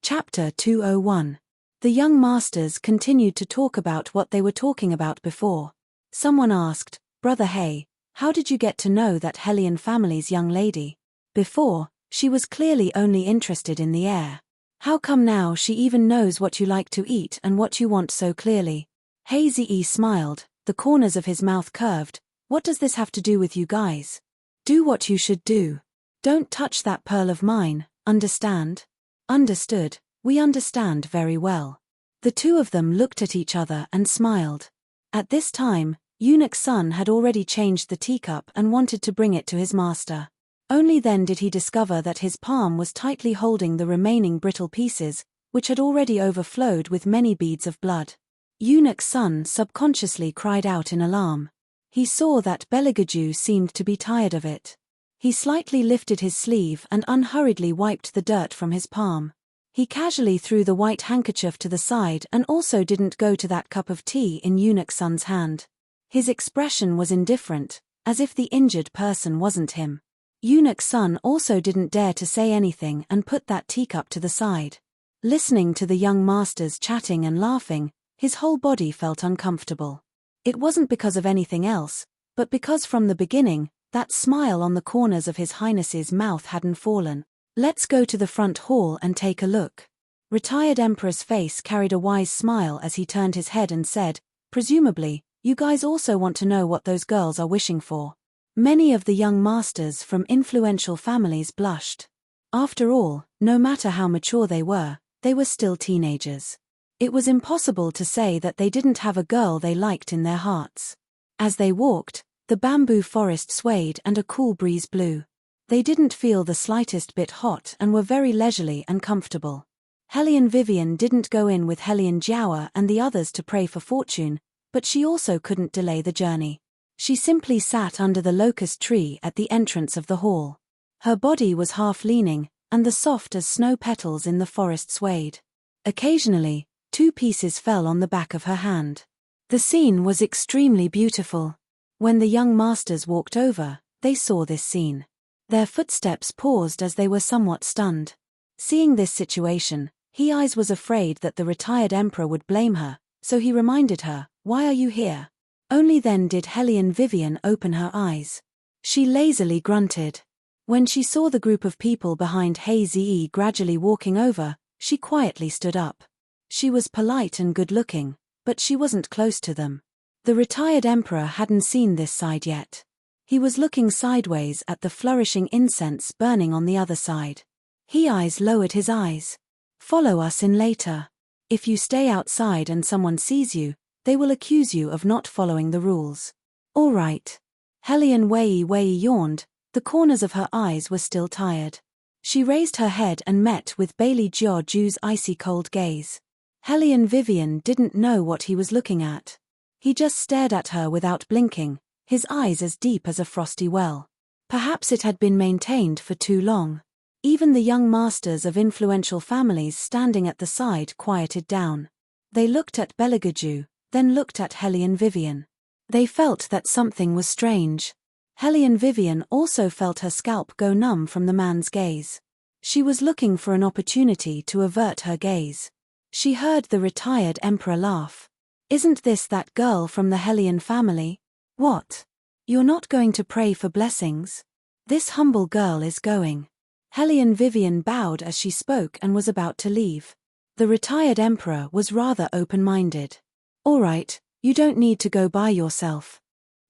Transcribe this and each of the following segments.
Chapter 201. The young masters continued to talk about what they were talking about before. Someone asked, "Brother Hay, how did you get to know that Hellion family's young lady? Before, she was clearly only interested in the air. How come now she even knows what you like to eat and what you want so clearly?" Hazy smiled, the corners of his mouth curved. "What does this have to do with you guys? Do what you should do. Don't touch that pearl of mine, understand?" "Understood, we understand very well." The two of them looked at each other and smiled. At this time, Eunuch's son had already changed the teacup and wanted to bring it to his master. Only then did he discover that his palm was tightly holding the remaining brittle pieces, which had already overflowed with many beads of blood. Eunuch's son subconsciously cried out in alarm. He saw that Beligaju seemed to be tired of it. He slightly lifted his sleeve and unhurriedly wiped the dirt from his palm. He casually threw the white handkerchief to the side and also didn't go to that cup of tea in Eunuch's son's hand. His expression was indifferent, as if the injured person wasn't him. Eunuch's son also didn't dare to say anything and put that teacup to the side. Listening to the young masters chatting and laughing, his whole body felt uncomfortable. It wasn't because of anything else, but because from the beginning, that smile on the corners of His Highness's mouth hadn't fallen. "Let's go to the front hall and take a look." Retired Emperor's face carried a wise smile as he turned his head and said, "Presumably, you guys also want to know what those girls are wishing for." Many of the young masters from influential families blushed. After all, no matter how mature they were still teenagers. It was impossible to say that they didn't have a girl they liked in their hearts. As they walked, the bamboo forest swayed and a cool breeze blew. They didn't feel the slightest bit hot and were very leisurely and comfortable. Hellion Vivian didn't go in with Hellion Jiawa and the others to pray for fortune, but she also couldn't delay the journey. She simply sat under the locust tree at the entrance of the hall. Her body was half leaning, and the soft as snow petals in the forest swayed. Occasionally, 2 pieces fell on the back of her hand. The scene was extremely beautiful. When the young masters walked over, they saw this scene. Their footsteps paused as they were somewhat stunned. Seeing this situation, He-Eyes was afraid that the retired emperor would blame her, so he reminded her, "Why are you here?" Only then did Hellion Vivian open her eyes. She lazily grunted. When she saw the group of people behind Hazy gradually walking over, she quietly stood up. She was polite and good-looking, but she wasn't close to them. The retired emperor hadn't seen this side yet. He was looking sideways at the flourishing incense burning on the other side. He-Eyes lowered his eyes. "Follow us in later. If you stay outside and someone sees you, they will accuse you of not following the rules." "All right." Hellion Wei yawned, the corners of her eyes were still tired. She raised her head and met with Bailey Jiaju's icy cold gaze. Hellion Vivian didn't know what he was looking at. He just stared at her without blinking, his eyes as deep as a frosty well. Perhaps it had been maintained for too long. Even the young masters of influential families standing at the side quieted down. They looked at Beligaju, then looked at Hellion Vivian. They felt that something was strange. Hellion Vivian also felt her scalp go numb from the man's gaze. She was looking for an opportunity to avert her gaze. She heard the retired emperor laugh. "Isn't this that girl from the Hellion family? What? You're not going to pray for blessings? This humble girl is going." Hellion Vivian bowed as she spoke and was about to leave. The retired emperor was rather open-minded. "All right, you don't need to go by yourself.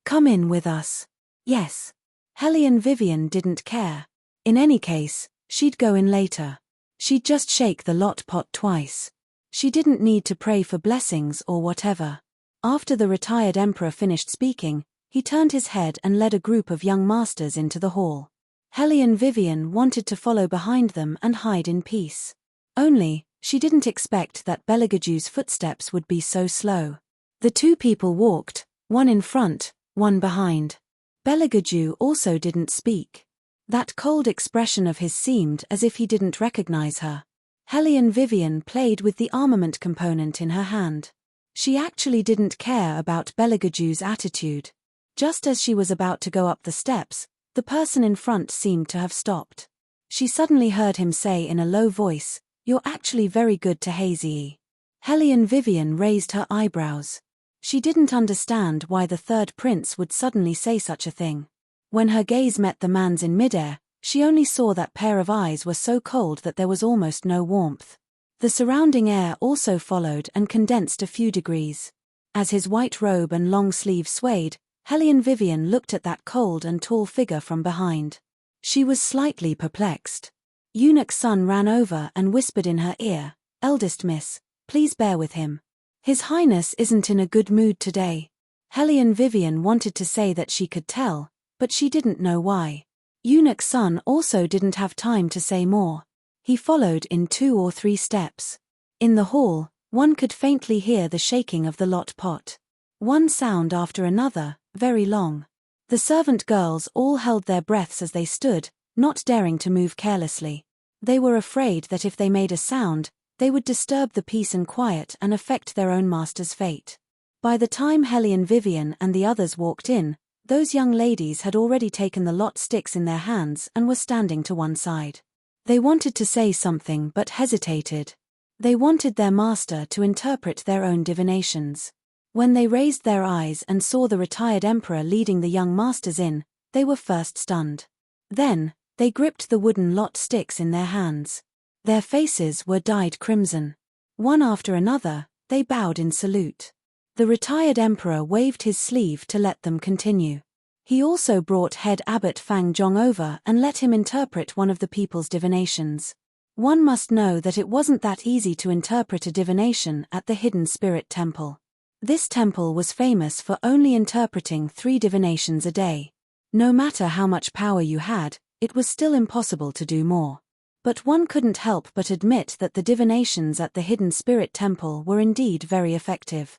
Come in with us." "Yes." Hellion Vivian didn't care. In any case, she'd go in later. She'd just shake the lot pot twice. She didn't need to pray for blessings or whatever. After the retired emperor finished speaking, he turned his head and led a group of young masters into the hall. Hellion Vivian wanted to follow behind them and hide in peace. Only, she didn't expect that Beligaju's footsteps would be so slow. The 2 people walked, one in front, one behind. Beligaju also didn't speak. That cold expression of his seemed as if he didn't recognize her. Hellion Vivian played with the armament component in her hand. She actually didn't care about Beligaju's attitude. Just as she was about to go up the steps, the person in front seemed to have stopped. She suddenly heard him say in a low voice, You're actually very good to Hazy. Hellion Vivian raised her eyebrows. She didn't understand why the third prince would suddenly say such a thing. When her gaze met the man's in midair, she only saw that pair of eyes were so cold that there was almost no warmth. The surrounding air also followed and condensed a few degrees. As his white robe and long sleeve swayed, Hellion Vivian looked at that cold and tall figure from behind. She was slightly perplexed. Eunuch's son ran over and whispered in her ear, "Eldest miss, please bear with him. His Highness isn't in a good mood today." Hellion Vivian wanted to say that she could tell, but she didn't know why. Eunuch's son also didn't have time to say more. He followed in 2 or 3 steps. In the hall, one could faintly hear the shaking of the lot pot. One sound after another, very long. The servant girls all held their breaths as they stood, not daring to move carelessly. They were afraid that if they made a sound, they would disturb the peace and quiet and affect their own master's fate. By the time Hellion Vivian and the others walked in, those young ladies had already taken the lot sticks in their hands and were standing to one side. They wanted to say something but hesitated. They wanted their master to interpret their own divinations. When they raised their eyes and saw the retired emperor leading the young masters in, they were first stunned. Then, they gripped the wooden lot sticks in their hands. Their faces were dyed crimson. One after another, they bowed in salute. The retired emperor waved his sleeve to let them continue. He also brought head abbot Fang Zhong over and let him interpret one of the people's divinations. One must know that it wasn't that easy to interpret a divination at the Hidden Spirit Temple. This temple was famous for only interpreting 3 divinations a day. No matter how much power you had, it was still impossible to do more. But one couldn't help but admit that the divinations at the Hidden Spirit Temple were indeed very effective.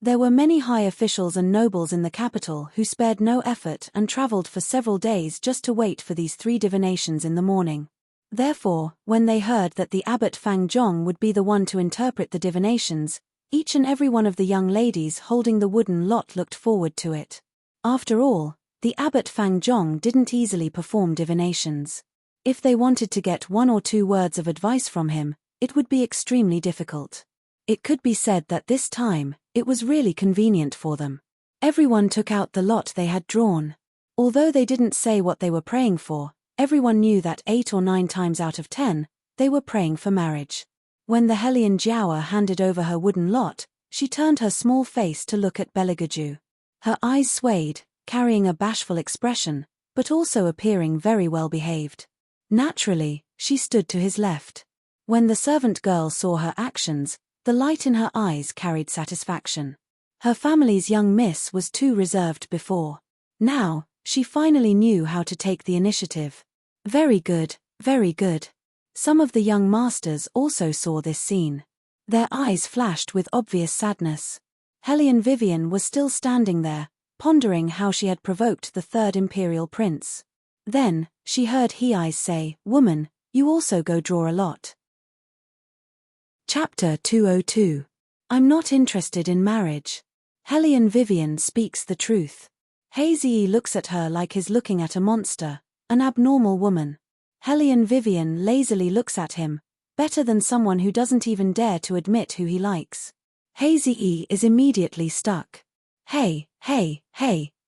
There were many high officials and nobles in the capital who spared no effort and traveled for several days just to wait for these 3 divinations in the morning. Therefore, when they heard that the abbot Fang Zhong would be the one to interpret the divinations, each and every one of the young ladies holding the wooden lot looked forward to it. After all, the abbot Fang Zhong didn't easily perform divinations. If they wanted to get 1 or 2 words of advice from him, it would be extremely difficult. It could be said that this time, it was really convenient for them. Everyone took out the lot they had drawn. Although they didn't say what they were praying for, everyone knew that 8 or 9 times out of 10, they were praying for marriage. When the Hellion Jiaowa handed over her wooden lot, she turned her small face to look at Beligaju. Her eyes swayed, carrying a bashful expression, but also appearing very well behaved. Naturally, she stood to his left. When the servant girl saw her actions, the light in her eyes carried satisfaction. Her family's young miss was too reserved before. Now, she finally knew how to take the initiative. Very good, very good. Some of the young masters also saw this scene. Their eyes flashed with obvious sadness. Hellion Vivian was still standing there, pondering how she had provoked the 3rd imperial prince. Then, she heard Hei's say, "Woman, you also go draw a lot." Chapter 202. I'm not interested in marriage. Hellion Vivian speaks the truth. Hazy looks at her like he's looking at a monster, an abnormal woman. Hellion Vivian lazily looks at him, better than someone who doesn't even dare to admit who he likes. Hazy is immediately stuck. Hey,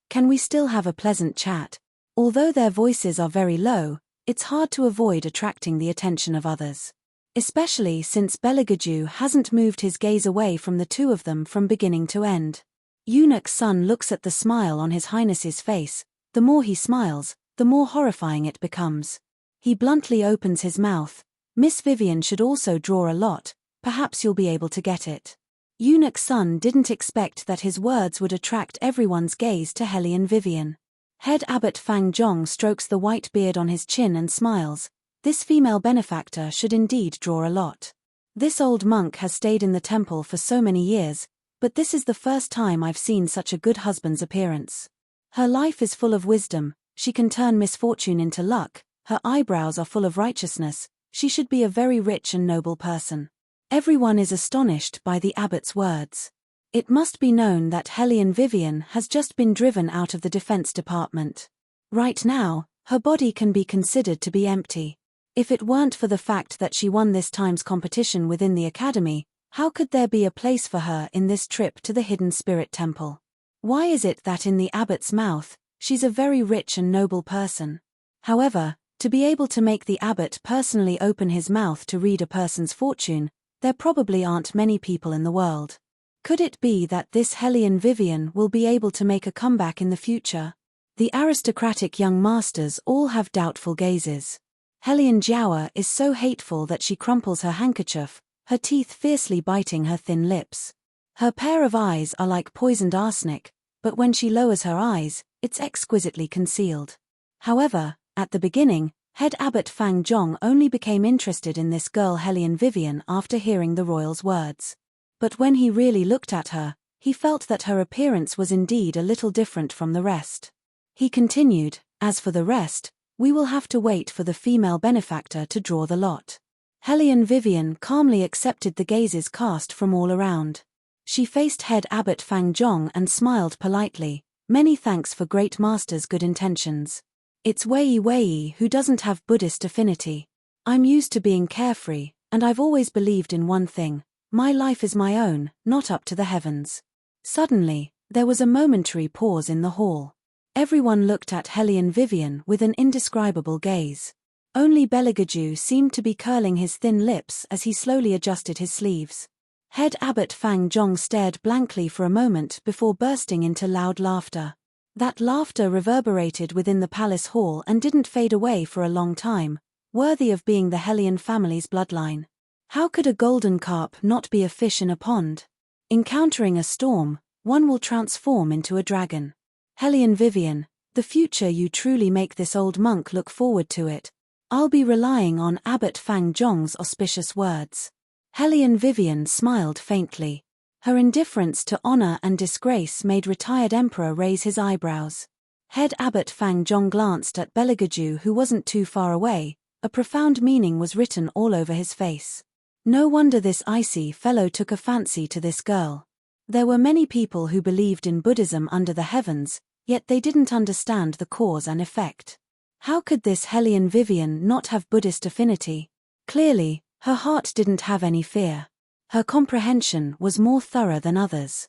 can we still have a pleasant chat? Although their voices are very low, it's hard to avoid attracting the attention of others. Especially since Beligaju hasn't moved his gaze away from the 2 of them from beginning to end. Eunuch's son looks at the smile on His Highness's face. The more he smiles, the more horrifying it becomes. He bluntly opens his mouth. "Miss Vivian should also draw a lot, perhaps you'll be able to get it." Eunuch's son didn't expect that his words would attract everyone's gaze to Hellion Vivian. Head Abbot Fang Zhong strokes the white beard on his chin and smiles. This female benefactor should indeed draw a lot. This old monk has stayed in the temple for so many years, but this is the first time I've seen such a good husband's appearance. Her life is full of wisdom, she can turn misfortune into luck, her eyebrows are full of righteousness, she should be a very rich and noble person. Everyone is astonished by the abbot's words. It must be known that Hellion Vivian has just been driven out of the defense department. Right now, her body can be considered to be empty. If it weren't for the fact that she won this time's competition within the academy, how could there be a place for her in this trip to the hidden spirit temple? Why is it that in the abbot's mouth, she's a very rich and noble person? However, to be able to make the abbot personally open his mouth to read a person's fortune, there probably aren't many people in the world. Could it be that this Hellion Vivian will be able to make a comeback in the future? The aristocratic young masters all have doubtful gazes. Hellion Jiawa is so hateful that she crumples her handkerchief, her teeth fiercely biting her thin lips. Her pair of eyes are like poisoned arsenic, but when she lowers her eyes, it's exquisitely concealed. However, at the beginning, head abbot Fang Zhong only became interested in this girl Hellion Vivian after hearing the royal's words. But when he really looked at her, he felt that her appearance was indeed a little different from the rest. He continued, "As for the rest, we will have to wait for the female benefactor to draw the lot." Hellion Vivian calmly accepted the gazes cast from all around. She faced head abbot Fang Zhong and smiled politely, "Many thanks for great master's good intentions. It's Wei Wei who doesn't have Buddhist affinity. I'm used to being carefree, and I've always believed in one thing: my life is my own, not up to the heavens." Suddenly, there was a momentary pause in the hall. Everyone looked at Hellion Vivian with an indescribable gaze. Only Beligaju seemed to be curling his thin lips as he slowly adjusted his sleeves. Head abbot Fang Zhong stared blankly for a moment before bursting into loud laughter. That laughter reverberated within the palace hall and didn't fade away for a long time, worthy of being the Hellion family's bloodline. How could a golden carp not be a fish in a pond? Encountering a storm, one will transform into a dragon. Hellion Vivian, the future you truly make this old monk look forward to it. I'll be relying on Abbot Fang Zhong's auspicious words. Hellion Vivian smiled faintly. Her indifference to honor and disgrace made retired emperor raise his eyebrows. Head Abbot Fang Zhong glanced at Beligaju, who wasn't too far away. A profound meaning was written all over his face. No wonder this icy fellow took a fancy to this girl. There were many people who believed in Buddhism under the heavens, yet they didn't understand the cause and effect. How could this Hellion Vivian not have Buddhist affinity? Clearly, her heart didn't have any fear. Her comprehension was more thorough than others.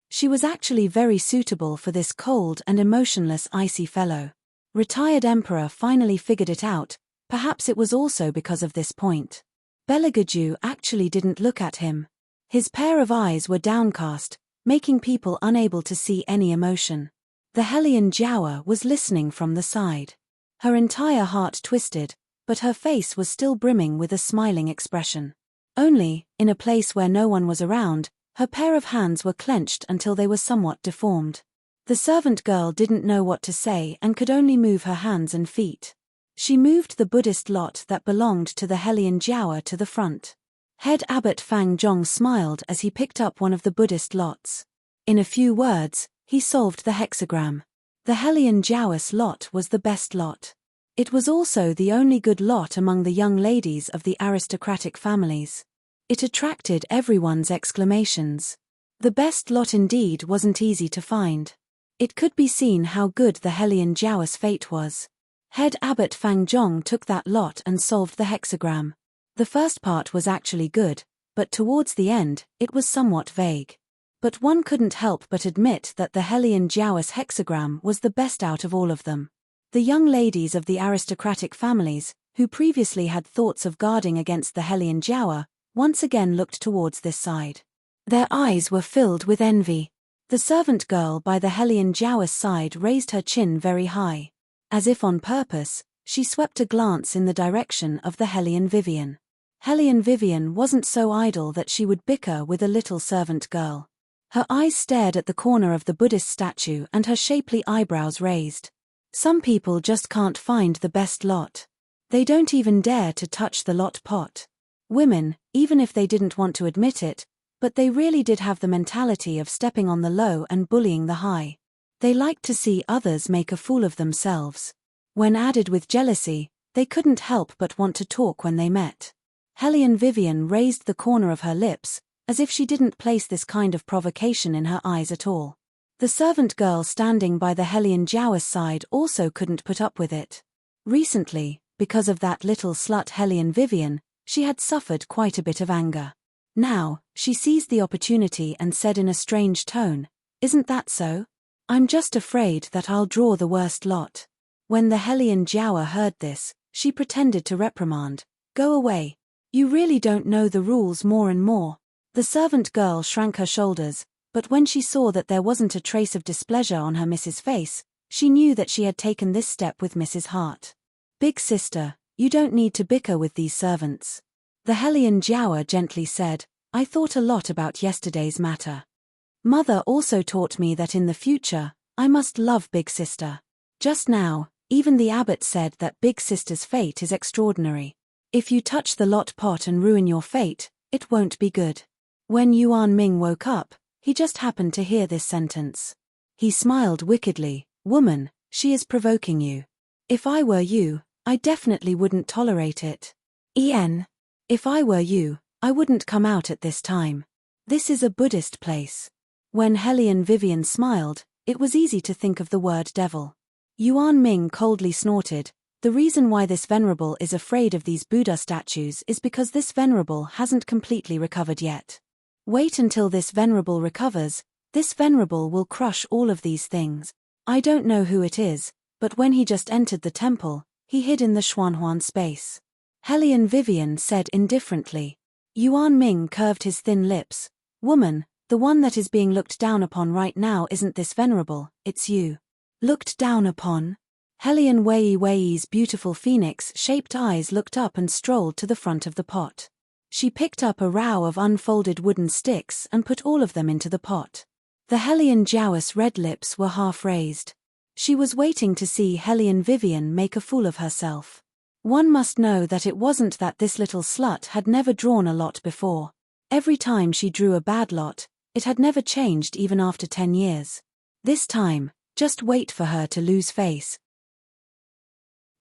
She was actually very suitable for this cold and emotionless icy fellow. Retired emperor finally figured it out, perhaps it was also because of this point. Beligaju actually didn't look at him. His pair of eyes were downcast, making people unable to see any emotion. The Hellion Jiawa was listening from the side. Her entire heart twisted, but her face was still brimming with a smiling expression. Only, in a place where no one was around, her pair of hands were clenched until they were somewhat deformed. The servant girl didn't know what to say and could only move her hands and feet. She moved the Buddhist lot that belonged to the Hellion Jiawa to the front. Head Abbot Fang Zhong smiled as he picked up one of the Buddhist lots. In a few words, he solved the hexagram. The Hellion Jiawa's lot was the best lot. It was also the only good lot among the young ladies of the aristocratic families. It attracted everyone's exclamations. The best lot indeed wasn't easy to find. It could be seen how good the Hellion Jiawa's fate was. Head Abbot Fang Zhong took that lot and solved the hexagram. The first part was actually good, but towards the end, it was somewhat vague. But one couldn't help but admit that the Hellion Jiawa's hexagram was the best out of all of them. The young ladies of the aristocratic families, who previously had thoughts of guarding against the Hellion Jiawa, once again looked towards this side. Their eyes were filled with envy. The servant girl by the Hellion Jiawa's side raised her chin very high. As if on purpose, she swept a glance in the direction of the Hellion Vivian. Hellion Vivian wasn't so idle that she would bicker with a little servant girl. Her eyes stared at the corner of the Buddhist statue and her shapely eyebrows raised. Some people just can't find the best lot. They don't even dare to touch the lot pot. Women, even if they didn't want to admit it, but they really did have the mentality of stepping on the low and bullying the high. They liked to see others make a fool of themselves. When added with jealousy, they couldn't help but want to talk when they met. Hellion Vivian raised the corner of her lips, as if she didn't place this kind of provocation in her eyes at all. The servant girl standing by the Hellion Jiawa's side also couldn't put up with it. Recently, because of that little slut Hellion Vivian, she had suffered quite a bit of anger. Now, she seized the opportunity and said in a strange tone, "Isn't that so? I'm just afraid that I'll draw the worst lot." When the Hellion Jiawa heard this, she pretended to reprimand, "Go away. You really don't know the rules more and more." The servant girl shrank her shoulders, but when she saw that there wasn't a trace of displeasure on her Mrs. face, she knew that she had taken this step with Mrs. Hart. "Big sister, you don't need to bicker with these servants." The Hellion Jiawa gently said, "I thought a lot about yesterday's matter. Mother also taught me that in the future, I must love Big Sister. Just now, even the abbot said that Big Sister's fate is extraordinary. If you touch the lot pot and ruin your fate, it won't be good." When Yuan Ming woke up, he just happened to hear this sentence. He smiled wickedly. "Woman, she is provoking you. If I were you, I definitely wouldn't tolerate it. If I were you, I wouldn't come out at this time. This is a Buddhist place." When Hellion Vivian smiled, it was easy to think of the word devil. Yuan Ming coldly snorted. "The reason why this venerable is afraid of these Buddha statues is because this venerable hasn't completely recovered yet. Wait until this venerable recovers, this venerable will crush all of these things. I don't know who it is, but when he just entered the temple, he hid in the Xuanhuan space." Hellion Vivian said indifferently. Yuan Ming curved his thin lips. "Woman, the one that is being looked down upon right now isn't this venerable, it's you." "Looked down upon?" Hellion Wei's beautiful phoenix-shaped eyes looked up and strolled to the front of the pot. She picked up a row of unfolded wooden sticks and put all of them into the pot. The Hellion Jiawa's red lips were half raised. She was waiting to see Hellion Vivian make a fool of herself. One must know that it wasn't that this little slut had never drawn a lot before. Every time she drew a bad lot, it had never changed even after 10 years. This time, just wait for her to lose face.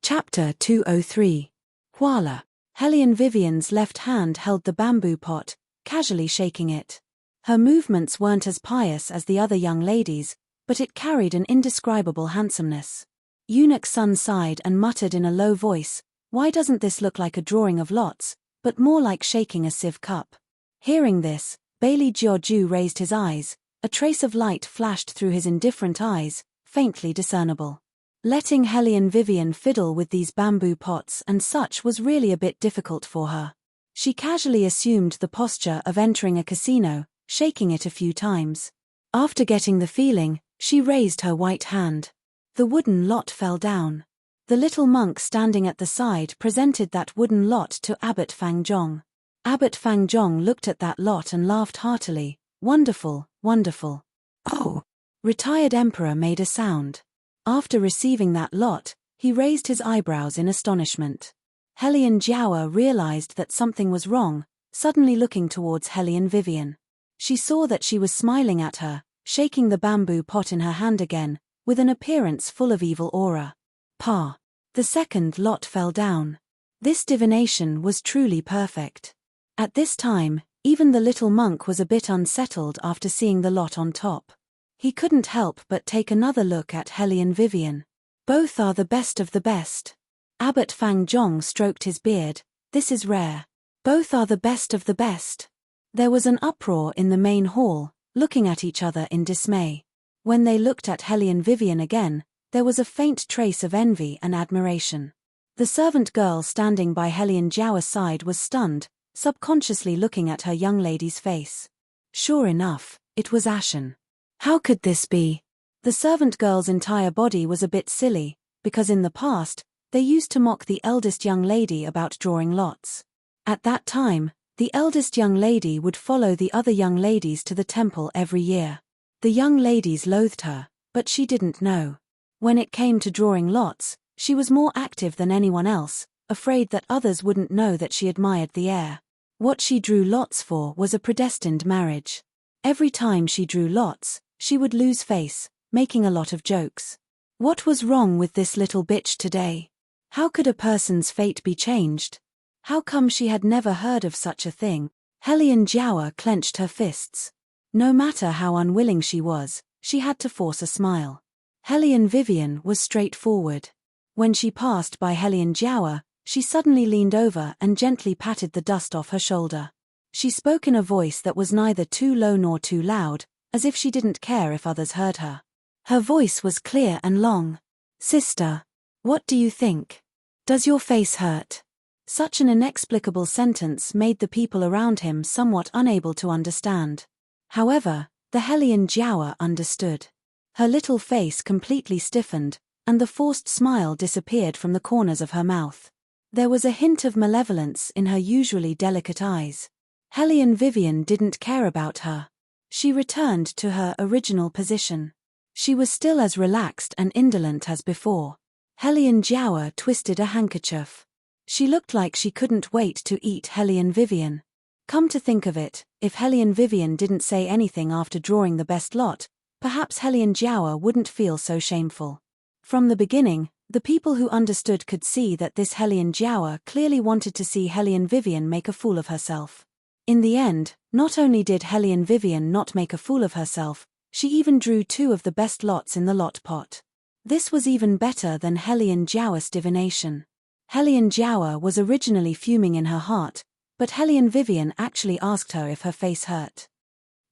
Chapter 203. Huala. Hellion Vivian's left hand held the bamboo pot, casually shaking it. Her movements weren't as pious as the other young ladies, but it carried an indescribable handsomeness. Eunuch Sun sighed and muttered in a low voice, "Why doesn't this look like a drawing of lots, but more like shaking a sieve cup?" Hearing this, Bailey Jiaoju raised his eyes. A trace of light flashed through his indifferent eyes, faintly discernible. Letting Hellion Vivian fiddle with these bamboo pots and such was really a bit difficult for her. She casually assumed the posture of entering a casino, shaking it a few times. After getting the feeling, she raised her white hand. The wooden lot fell down. The little monk standing at the side presented that wooden lot to Abbot Fang Zhong. Abbot Fang Zhong looked at that lot and laughed heartily. "Wonderful, wonderful." "Oh!" Retired Emperor made a sound. After receiving that lot, he raised his eyebrows in astonishment. Hellion Jiawa realized that something was wrong, suddenly looking towards Hellion Vivian. She saw that she was smiling at her, shaking the bamboo pot in her hand again, with an appearance full of evil aura. Pa. The second lot fell down. This divination was truly perfect. At this time, even the little monk was a bit unsettled after seeing the lot on top. He couldn't help but take another look at Hellion Vivian. "Both are the best of the best." Abbot Fang Zhong stroked his beard. "This is rare. Both are the best of the best." There was an uproar in the main hall, looking at each other in dismay. When they looked at Hellion Vivian again, there was a faint trace of envy and admiration. The servant girl standing by Hellion Jiawa's side was stunned, subconsciously looking at her young lady's face. Sure enough, it was ashen. How could this be? The servant girl's entire body was a bit silly, because in the past, they used to mock the eldest young lady about drawing lots. At that time, the eldest young lady would follow the other young ladies to the temple every year. The young ladies loathed her, but she didn't know. When it came to drawing lots, she was more active than anyone else, afraid that others wouldn't know that she admired the heir. What she drew lots for was a predestined marriage. Every time she drew lots, she would lose face, making a lot of jokes. What was wrong with this little bitch today? How could a person's fate be changed? How come she had never heard of such a thing? Hellion Jiawa clenched her fists. No matter how unwilling she was, she had to force a smile. Hellion Vivian was straightforward. When she passed by Hellion Jiawa, She suddenly leaned over and gently patted the dust off her shoulder. She spoke in a voice that was neither too low nor too loud, as if she didn't care if others heard her. Her voice was clear and long. "Sister, what do you think? Does your face hurt?" Such an inexplicable sentence made the people around him somewhat unable to understand. However, the Hellion Jiawa understood. Her little face completely stiffened, and the forced smile disappeared from the corners of her mouth. There was a hint of malevolence in her usually delicate eyes. Hellion Vivian didn't care about her. She returned to her original position. She was still as relaxed and indolent as before. Hellion Jiawa twisted a handkerchief. She looked like she couldn't wait to eat Hellion Vivian. Come to think of it, if Hellion Vivian didn't say anything after drawing the best lot, perhaps Hellion Jiawa wouldn't feel so shameful. From the beginning, the people who understood could see that this Hellion Jiawa clearly wanted to see Hellion Vivian make a fool of herself. In the end, not only did Hellion Vivian not make a fool of herself, she even drew 2 of the best lots in the lot pot. This was even better than Hellion Jiawa's divination. Hellion Jiawa was originally fuming in her heart, but Hellion Vivian actually asked her if her face hurt.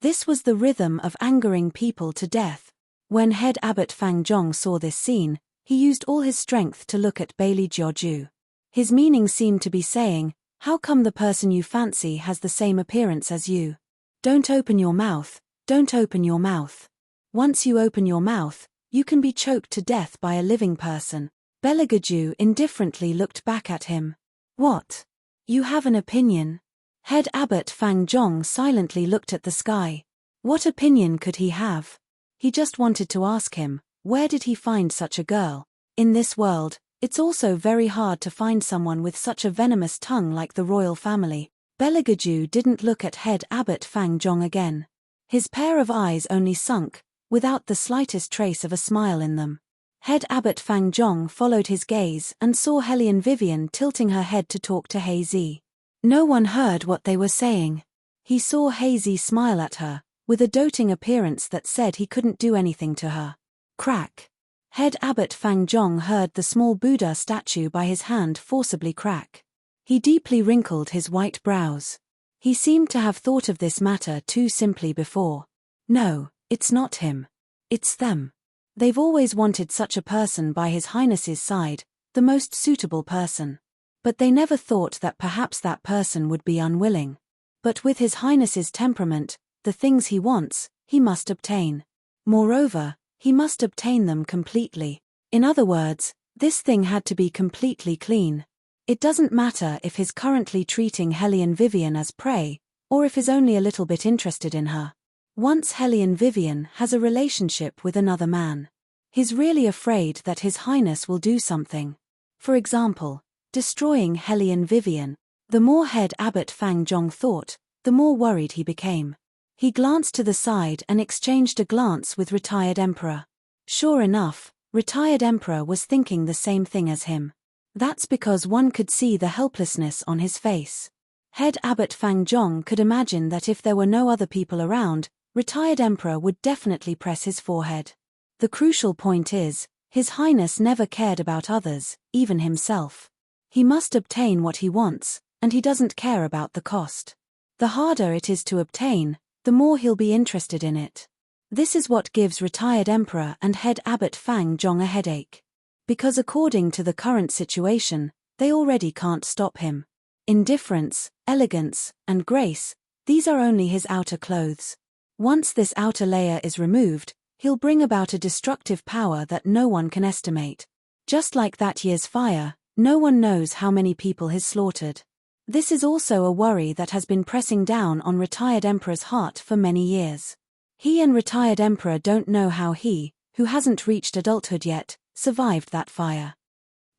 This was the rhythm of angering people to death. When head abbot Fang Zhong saw this scene, he used all his strength to look at Bailey Jiaoju. His meaning seemed to be saying, "How come the person you fancy has the same appearance as you? Don't open your mouth, don't open your mouth. Once you open your mouth, you can be choked to death by a living person." Beligaju indifferently looked back at him. "What? You have an opinion?" Head abbot Fang Zhong silently looked at the sky. What opinion could he have? He just wanted to ask him, where did he find such a girl? In this world, it's also very hard to find someone with such a venomous tongue like the royal family. Beligaju didn't look at head abbot Fang Zhong again. His pair of eyes only sunk, without the slightest trace of a smile in them. Head abbot Fang Zhong followed his gaze and saw Hellion Vivian tilting her head to talk to Hazy. No one heard what they were saying. He saw Hazy smile at her, with a doting appearance that said he couldn't do anything to her. Crack. Head abbot Fang Zhong heard the small Buddha statue by his hand forcibly crack. He deeply wrinkled his white brows. He seemed to have thought of this matter too simply before. No, it's not him. It's them. They've always wanted such a person by His Highness's side, the most suitable person. But they never thought that perhaps that person would be unwilling. But with His Highness's temperament, the things he wants, he must obtain. Moreover, he must obtain them completely. In other words, this thing had to be completely clean. It doesn't matter if he's currently treating Hellion Vivian as prey, or if he's only a little bit interested in her. Once Hellion Vivian has a relationship with another man, he's really afraid that His Highness will do something. For example, destroying Hellion Vivian. The more head abbot Fang Zhong thought, the more worried he became. He glanced to the side and exchanged a glance with retired emperor. Sure enough, retired emperor was thinking the same thing as him. That's because one could see the helplessness on his face. Head abbot Fang Zhong could imagine that if there were no other people around, retired emperor would definitely press his forehead. The crucial point is, His Highness never cared about others, even himself. He must obtain what he wants, and he doesn't care about the cost. The harder it is to obtain, the more he'll be interested in it. This is what gives retired emperor and head abbot Fang Zhong a headache. Because according to the current situation, they already can't stop him. Indifference, elegance, and grace, these are only his outer clothes. Once this outer layer is removed, he'll bring about a destructive power that no one can estimate. Just like that year's fire, no one knows how many people he's slaughtered. This is also a worry that has been pressing down on retired emperor's heart for many years. He and retired emperor don't know how he, who hasn't reached adulthood yet, survived that fire.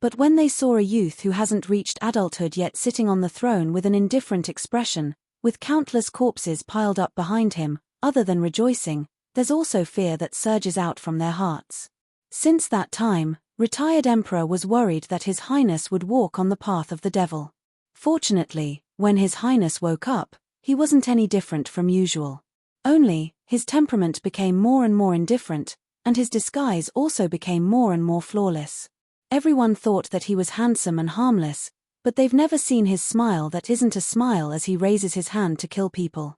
But when they saw a youth who hasn't reached adulthood yet sitting on the throne with an indifferent expression, with countless corpses piled up behind him, other than rejoicing, there's also fear that surges out from their hearts. Since that time, retired emperor was worried that His Highness would walk on the path of the devil. Fortunately, when His Highness woke up, he wasn't any different from usual. Only, his temperament became more and more indifferent, and his disguise also became more and more flawless. Everyone thought that he was handsome and harmless, But they've never seen his smile that isn't a smile as he raises his hand to kill people.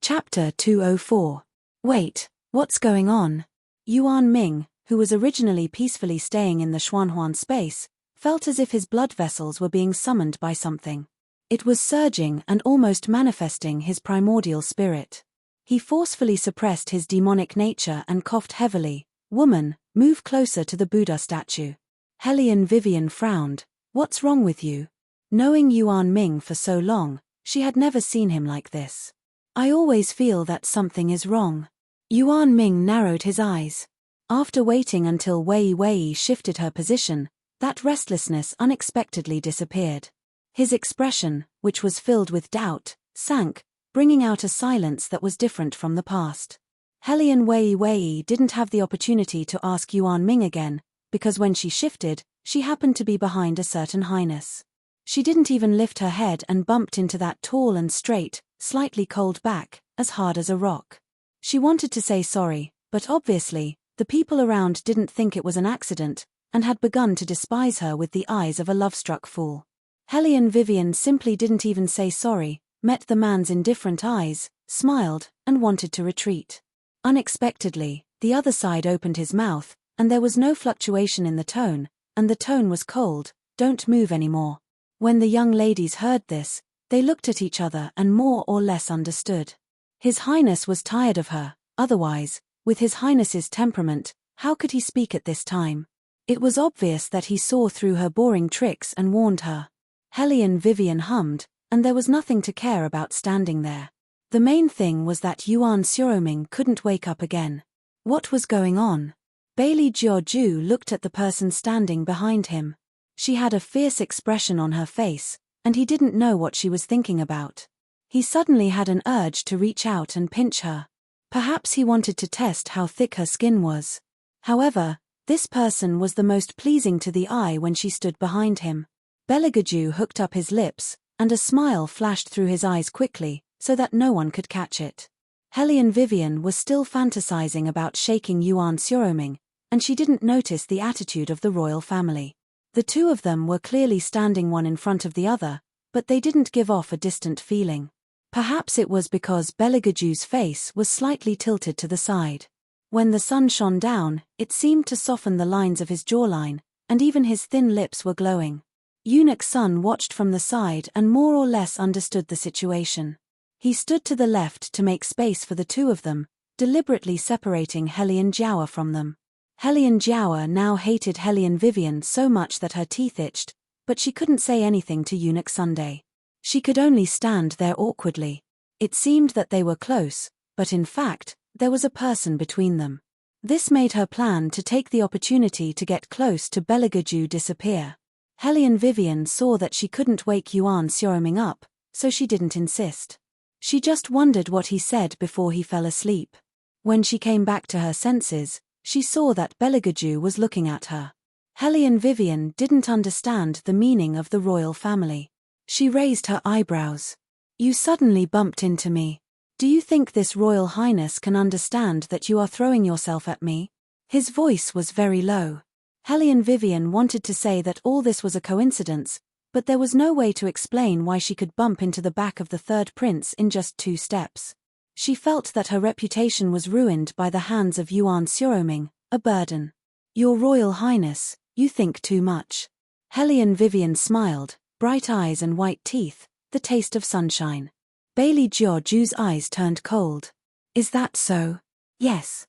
Chapter 204. Wait, what's going on? Yuan Ming, who was originally peacefully staying in the Xuanhuan space, felt as if his blood vessels were being summoned by something. It was surging and almost manifesting his primordial spirit. He forcefully suppressed his demonic nature and coughed heavily. Woman, move closer to the Buddha statue. Hellion Vivian frowned. What's wrong with you? Knowing Yuan Ming for so long, she had never seen him like this. I always feel that something is wrong. Yuan Ming narrowed his eyes. After waiting until Wei Wei shifted her position, that restlessness unexpectedly disappeared. His expression, which was filled with doubt, sank, bringing out a silence that was different from the past. Hellion Wei Wei didn't have the opportunity to ask Yuan Ming again, because when she shifted, she happened to be behind a certain highness. She didn't even lift her head and bumped into that tall and straight, slightly cold back, as hard as a rock. She wanted to say sorry, but obviously, the people around didn't think it was an accident, and had begun to despise her with the eyes of a love-struck fool. Hellion Vivian simply didn't even say sorry, met the man's indifferent eyes, smiled, and wanted to retreat. Unexpectedly, the other side opened his mouth, and there was no fluctuation in the tone, and the tone was cold, don't move anymore. When the young ladies heard this, they looked at each other and more or less understood. His Highness was tired of her, otherwise, with His Highness's temperament, how could he speak at this time? It was obvious that he saw through her boring tricks and warned her. Hellion Vivian hummed, and there was nothing to care about standing there. The main thing was that Yuan Xiaoming couldn't wake up again. What was going on? Bailey Jiaoju looked at the person standing behind him. She had a fierce expression on her face, and he didn't know what she was thinking about. He suddenly had an urge to reach out and pinch her. Perhaps he wanted to test how thick her skin was. However, this person was the most pleasing to the eye when she stood behind him. Beligaju hooked up his lips, and a smile flashed through his eyes quickly, so that no one could catch it. Hellion Vivian was still fantasizing about shaking Yuan Xiaoming, and she didn't notice the attitude of the royal family. The two of them were clearly standing one in front of the other, but they didn't give off a distant feeling. Perhaps it was because Beligaju's face was slightly tilted to the side. When the sun shone down, it seemed to soften the lines of his jawline, and even his thin lips were glowing. Eunuch Sun watched from the side and more or less understood the situation. He stood to the left to make space for the two of them, deliberately separating Hellion Jiaowa from them. Hellion Jiaowa now hated Hellion Vivian so much that her teeth itched, but she couldn't say anything to Eunuch Sunday. She could only stand there awkwardly. It seemed that they were close, but in fact, there was a person between them. This made her plan to take the opportunity to get close to Beligaju disappear. Hellion Vivian saw that she couldn't wake Yuan Xiaoming up, so she didn't insist. She just wondered what he said before he fell asleep. When she came back to her senses, she saw that Beligaju was looking at her. Hellion Vivian didn't understand the meaning of the royal family. She raised her eyebrows. You suddenly bumped into me. Do you think this royal highness can understand that you are throwing yourself at me? His voice was very low. Hellion Vivian wanted to say that all this was a coincidence, but there was no way to explain why she could bump into the back of the third prince in just 2 steps. She felt that her reputation was ruined by the hands of Yuan Xiaoming, a burden. Your Royal Highness, you think too much. Hellion Vivian smiled, bright eyes and white teeth, the taste of sunshine. Bailey Jiaoju's eyes turned cold. Is that so? Yes.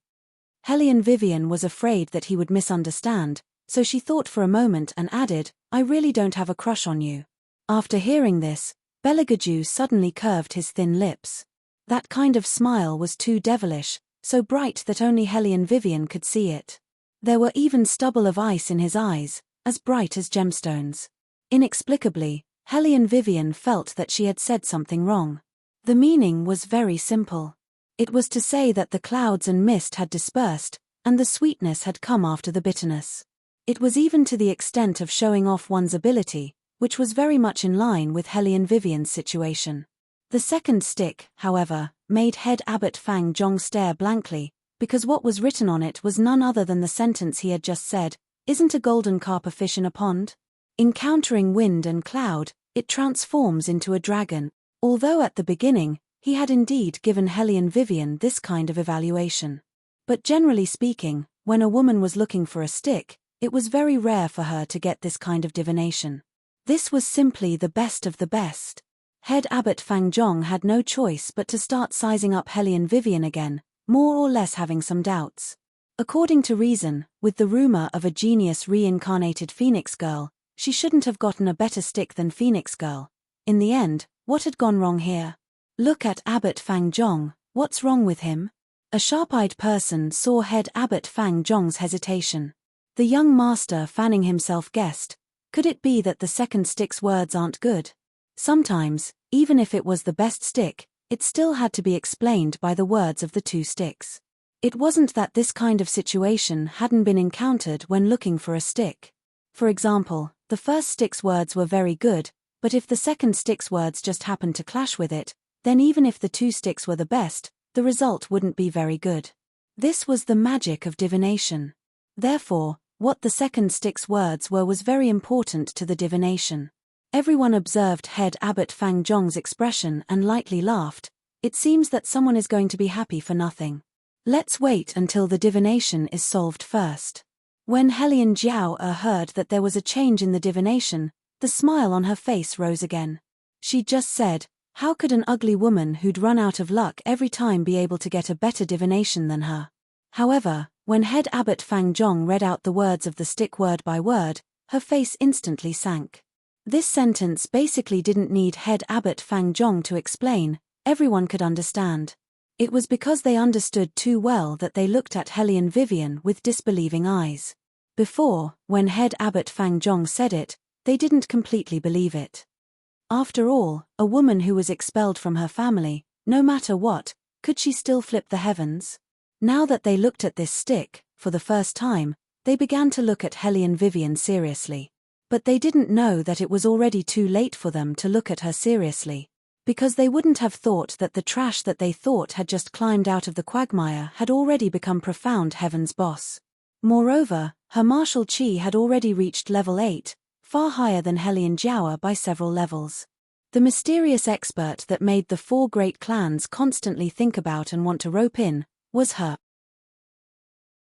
Hellion Vivian was afraid that he would misunderstand, so she thought for a moment and added, I really don't have a crush on you. After hearing this, Beligaju suddenly curved his thin lips. That kind of smile was too devilish, so bright that only Hellion Vivian could see it. There were even stubble of ice in his eyes, as bright as gemstones. Inexplicably, Hellion Vivian felt that she had said something wrong. The meaning was very simple. It was to say that the clouds and mist had dispersed, and the sweetness had come after the bitterness. It was even to the extent of showing off one's ability, which was very much in line with Hellion Vivian's situation. The second stick, however, made head Abbot Fang Zhong stare blankly, because what was written on it was none other than the sentence he had just said, isn't a golden carp a fish in a pond? Encountering wind and cloud, it transforms into a dragon. Although at the beginning, he had indeed given Hellion Vivian this kind of evaluation. But generally speaking, when a woman was looking for a stick, it was very rare for her to get this kind of divination. This was simply the best of the best. Head Abbot Fang Zhong had no choice but to start sizing up Hellion Vivian again, more or less having some doubts. According to reason, with the rumor of a genius reincarnated Phoenix Girl, she shouldn't have gotten a better stick than Phoenix Girl. In the end, what had gone wrong here? Look at Abbot Fang Zhong, what's wrong with him? A sharp-eyed person saw Head Abbot Fang Zhong's hesitation. The young master fanning himself guessed, could it be that the second stick's words aren't good? Sometimes, even if it was the best stick, it still had to be explained by the words of the two sticks. It wasn't that this kind of situation hadn't been encountered when looking for a stick. For example, the first stick's words were very good, but if the second stick's words just happened to clash with it, then even if the two sticks were the best, the result wouldn't be very good. This was the magic of divination. Therefore, what the second stick's words were was very important to the divination. Everyone observed Head Abbot Fang Zhong's expression and lightly laughed. It seems that someone is going to be happy for nothing. Let's wait until the divination is solved first. When Hellion Jiao heard that there was a change in the divination, the smile on her face rose again. She just said, how could an ugly woman who'd run out of luck every time be able to get a better divination than her? However, when Head Abbot Fang Zhong read out the words of the stick word by word, her face instantly sank. This sentence basically didn't need Head Abbot Fang Zhong to explain, everyone could understand. It was because they understood too well that they looked at Hellion Vivian with disbelieving eyes. Before, when Head Abbot Fang Zhong said it, they didn't completely believe it. After all, a woman who was expelled from her family, no matter what, could she still flip the heavens? Now that they looked at this stick, for the first time, they began to look at Hellion Vivian seriously. But they didn't know that it was already too late for them to look at her seriously. Because they wouldn't have thought that the trash that they thought had just climbed out of the quagmire had already become profound heaven's boss. Moreover, her martial chi had already reached level 8, far higher than Hellion Jiao by several levels. The mysterious expert that made the 4 great clans constantly think about and want to rope in, was her.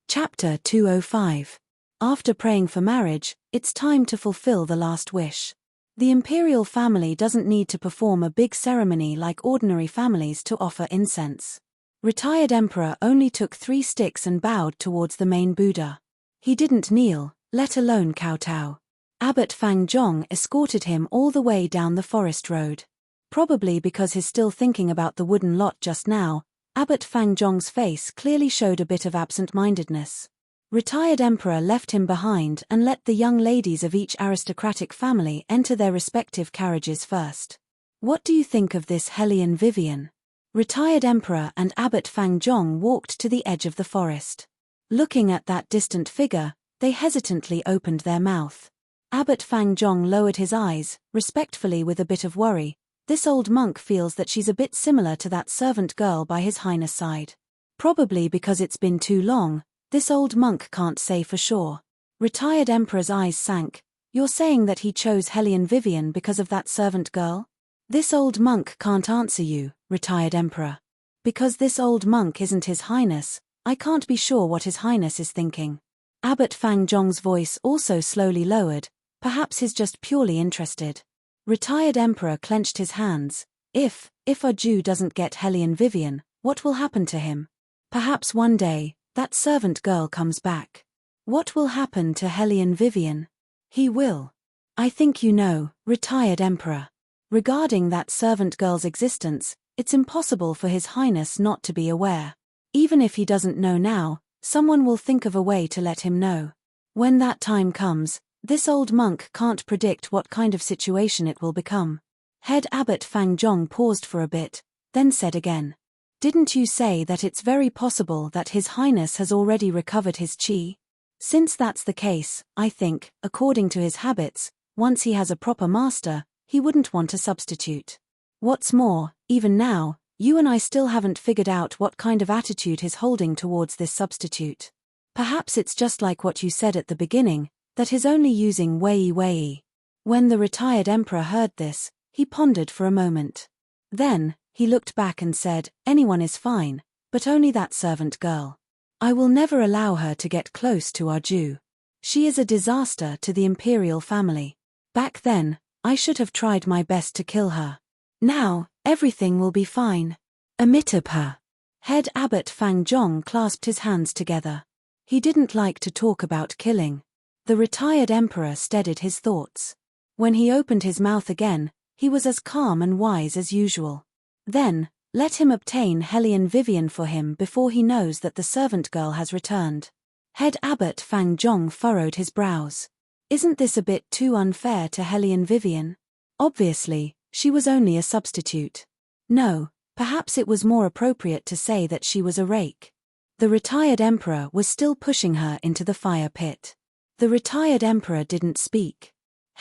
Chapter 205. After praying for marriage, it's time to fulfill the last wish. The imperial family doesn't need to perform a big ceremony like ordinary families to offer incense. Retired emperor only took 3 sticks and bowed towards the main Buddha. He didn't kneel, let alone kowtow. Abbot Fang Zhong escorted him all the way down the forest road. Probably because he's still thinking about the wooden lot just now, Abbot Fang Zhong's face clearly showed a bit of absent-mindedness. Retired emperor left him behind and let the young ladies of each aristocratic family enter their respective carriages first. What do you think of this Hellion Vivian? Retired emperor and Abbot Fang Zhong walked to the edge of the forest. Looking at that distant figure, they hesitantly opened their mouth. Abbot Fang Zhong lowered his eyes, respectfully with a bit of worry. This old monk feels that she's a bit similar to that servant girl by his highness' side. Probably because it's been too long, this old monk can't say for sure. Retired emperor's eyes sank. You're saying that he chose Hellion Vivian because of that servant girl? This old monk can't answer you, retired emperor. Because this old monk isn't his highness, I can't be sure what his highness is thinking. Abbot Fang Zhong's voice also slowly lowered. Perhaps he's just purely interested. Retired emperor clenched his hands. If a Jew doesn't get Hellion Vivian, what will happen to him? Perhaps one day, that servant girl comes back. What will happen to Hellion Vivian? He will. I think you know, retired emperor. Regarding that servant girl's existence, it's impossible for his highness not to be aware. Even if he doesn't know now, someone will think of a way to let him know. When that time comes, this old monk can't predict what kind of situation it will become. Head Abbot Fang Zhong paused for a bit, then said again. Didn't you say that it's very possible that His Highness has already recovered his chi? Since that's the case, I think, according to his habits, once he has a proper master, he wouldn't want a substitute. What's more, even now, you and I still haven't figured out what kind of attitude he's holding towards this substitute. Perhaps it's just like what you said at the beginning, that he's only using wei. When the retired emperor heard this, he pondered for a moment. Then, he looked back and said, "Anyone is fine, but only that servant girl. I will never allow her to get close to our Jew. She is a disaster to the imperial family. Back then, I should have tried my best to kill her. Now, everything will be fine." Amitabha. Head Abbot Fang Zhong clasped his hands together. He didn't like to talk about killing. The retired emperor steadied his thoughts. When he opened his mouth again, he was as calm and wise as usual. Then, let him obtain Hellion Vivian for him before he knows that the servant girl has returned. Head Abbot Fang Zhong furrowed his brows. Isn't this a bit too unfair to Hellion Vivian? Obviously, she was only a substitute. No, perhaps it was more appropriate to say that she was a rake. The retired emperor was still pushing her into the fire pit. The retired emperor didn't speak.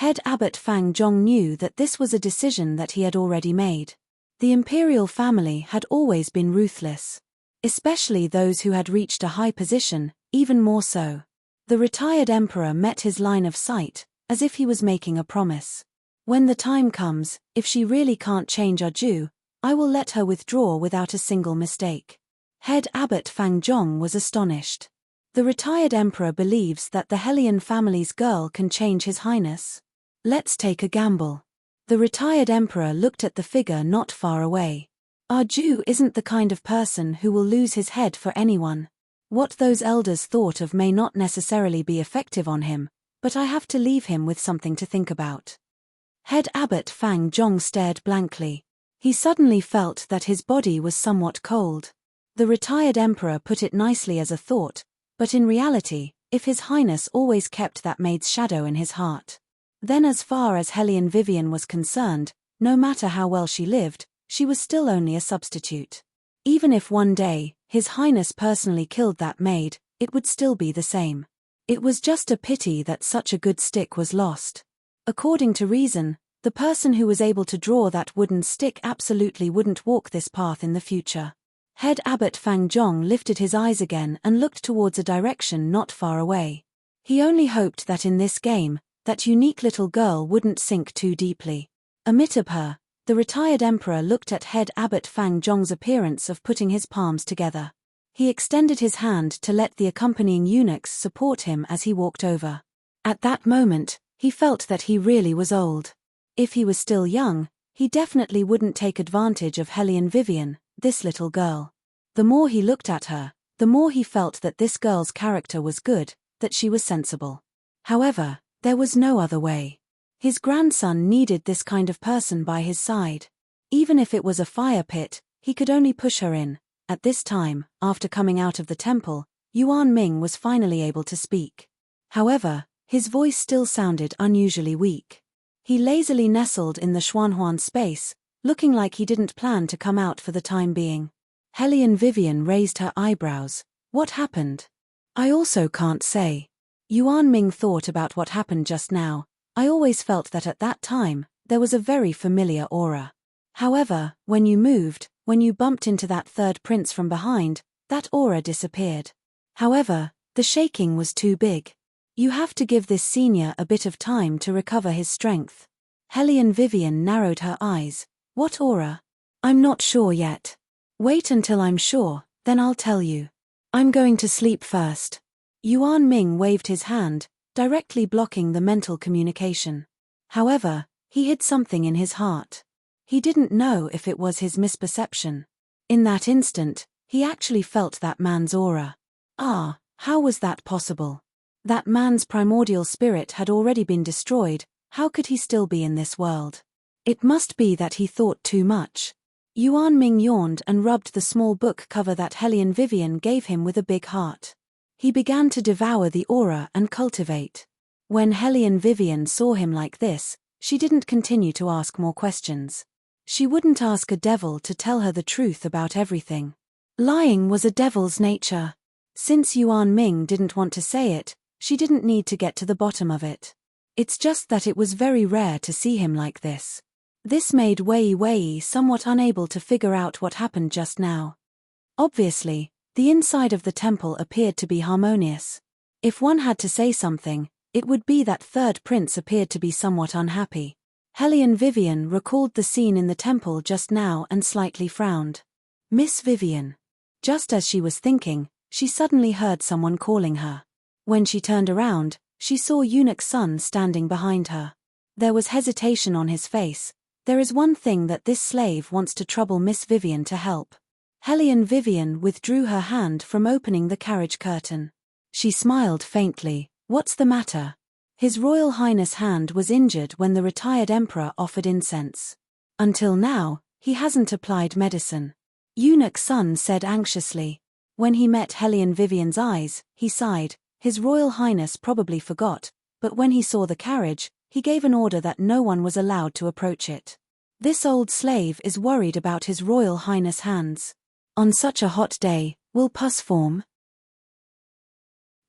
Head Abbot Fang Zhong knew that this was a decision that he had already made. The imperial family had always been ruthless. Especially those who had reached a high position, even more so. The retired emperor met his line of sight, as if he was making a promise. When the time comes, if she really can't change our Jew, I will let her withdraw without a single mistake. Head Abbot Fang Zhong was astonished. The retired emperor believes that the Hellion family's girl can change His Highness. Let's take a gamble. The retired emperor looked at the figure not far away. Our Jew isn't the kind of person who will lose his head for anyone. What those elders thought of may not necessarily be effective on him, but I have to leave him with something to think about. Head Abbot Fang Zhong stared blankly. He suddenly felt that his body was somewhat cold. The retired emperor put it nicely as a thought, but in reality, if His Highness always kept that maid's shadow in his heart, then as far as Hellion Vivian was concerned, no matter how well she lived, she was still only a substitute. Even if one day, His Highness personally killed that maid, it would still be the same. It was just a pity that such a good stick was lost. According to reason, the person who was able to draw that wooden stick absolutely wouldn't walk this path in the future. Head Abbot Fang Zhong lifted his eyes again and looked towards a direction not far away. He only hoped that in this game, that unique little girl wouldn't sink too deeply. Amitabha, the retired emperor looked at Head Abbot Fang Zhong's appearance of putting his palms together. He extended his hand to let the accompanying eunuchs support him as he walked over. At that moment, he felt that he really was old. If he was still young, he definitely wouldn't take advantage of Hellion Vivian, this little girl. The more he looked at her, the more he felt that this girl's character was good, that she was sensible. However, there was no other way. His grandson needed this kind of person by his side. Even if it was a fire pit, he could only push her in. At this time, after coming out of the temple, Yuan Ming was finally able to speak. However, his voice still sounded unusually weak. He lazily nestled in the Xuanhuan space, looking like he didn't plan to come out for the time being. Hellion Vivian raised her eyebrows. What happened? I also can't say. Yuan Ming thought about what happened just now. I always felt that at that time, there was a very familiar aura. However, when you moved, when you bumped into that third prince from behind, that aura disappeared. However, the shaking was too big. You have to give this senior a bit of time to recover his strength. Hellion Vivian narrowed her eyes. What aura? I'm not sure yet. Wait until I'm sure, then I'll tell you. I'm going to sleep first. Yuan Ming waved his hand, directly blocking the mental communication. However, he hid something in his heart. He didn't know if it was his misperception. In that instant, he actually felt that man's aura. Ah, how was that possible? That man's primordial spirit had already been destroyed, how could he still be in this world? It must be that he thought too much. Yuan Ming yawned and rubbed the small book cover that Hellion Vivian gave him with a big heart. He began to devour the aura and cultivate. When Hellion Vivian saw him like this, she didn't continue to ask more questions. She wouldn't ask a devil to tell her the truth about everything. Lying was a devil's nature. Since Yuan Ming didn't want to say it, she didn't need to get to the bottom of it. It's just that it was very rare to see him like this. This made Wei Wei somewhat unable to figure out what happened just now. Obviously, the inside of the temple appeared to be harmonious. If one had to say something, It would be that third prince appeared to be somewhat unhappy. Hellion Vivian recalled the scene in the temple just now and slightly frowned. Miss Vivian. Just as she was thinking, she suddenly heard someone calling her. When she turned around, she saw Eunuch's son standing behind her. There was hesitation on his face. There is one thing that this slave wants to trouble Miss Vivian to help. Hellion Vivian withdrew her hand from opening the carriage curtain. She smiled faintly. What's the matter? His Royal Highness' hand was injured when the retired emperor offered incense. Until now, he hasn't applied medicine. Eunuch's son said anxiously. When he met Hellion Vivian's eyes, he sighed. His Royal Highness probably forgot, but when he saw the carriage, he gave an order that no one was allowed to approach it. This old slave is worried about His Royal Highness' hands. On such a hot day, will pus form?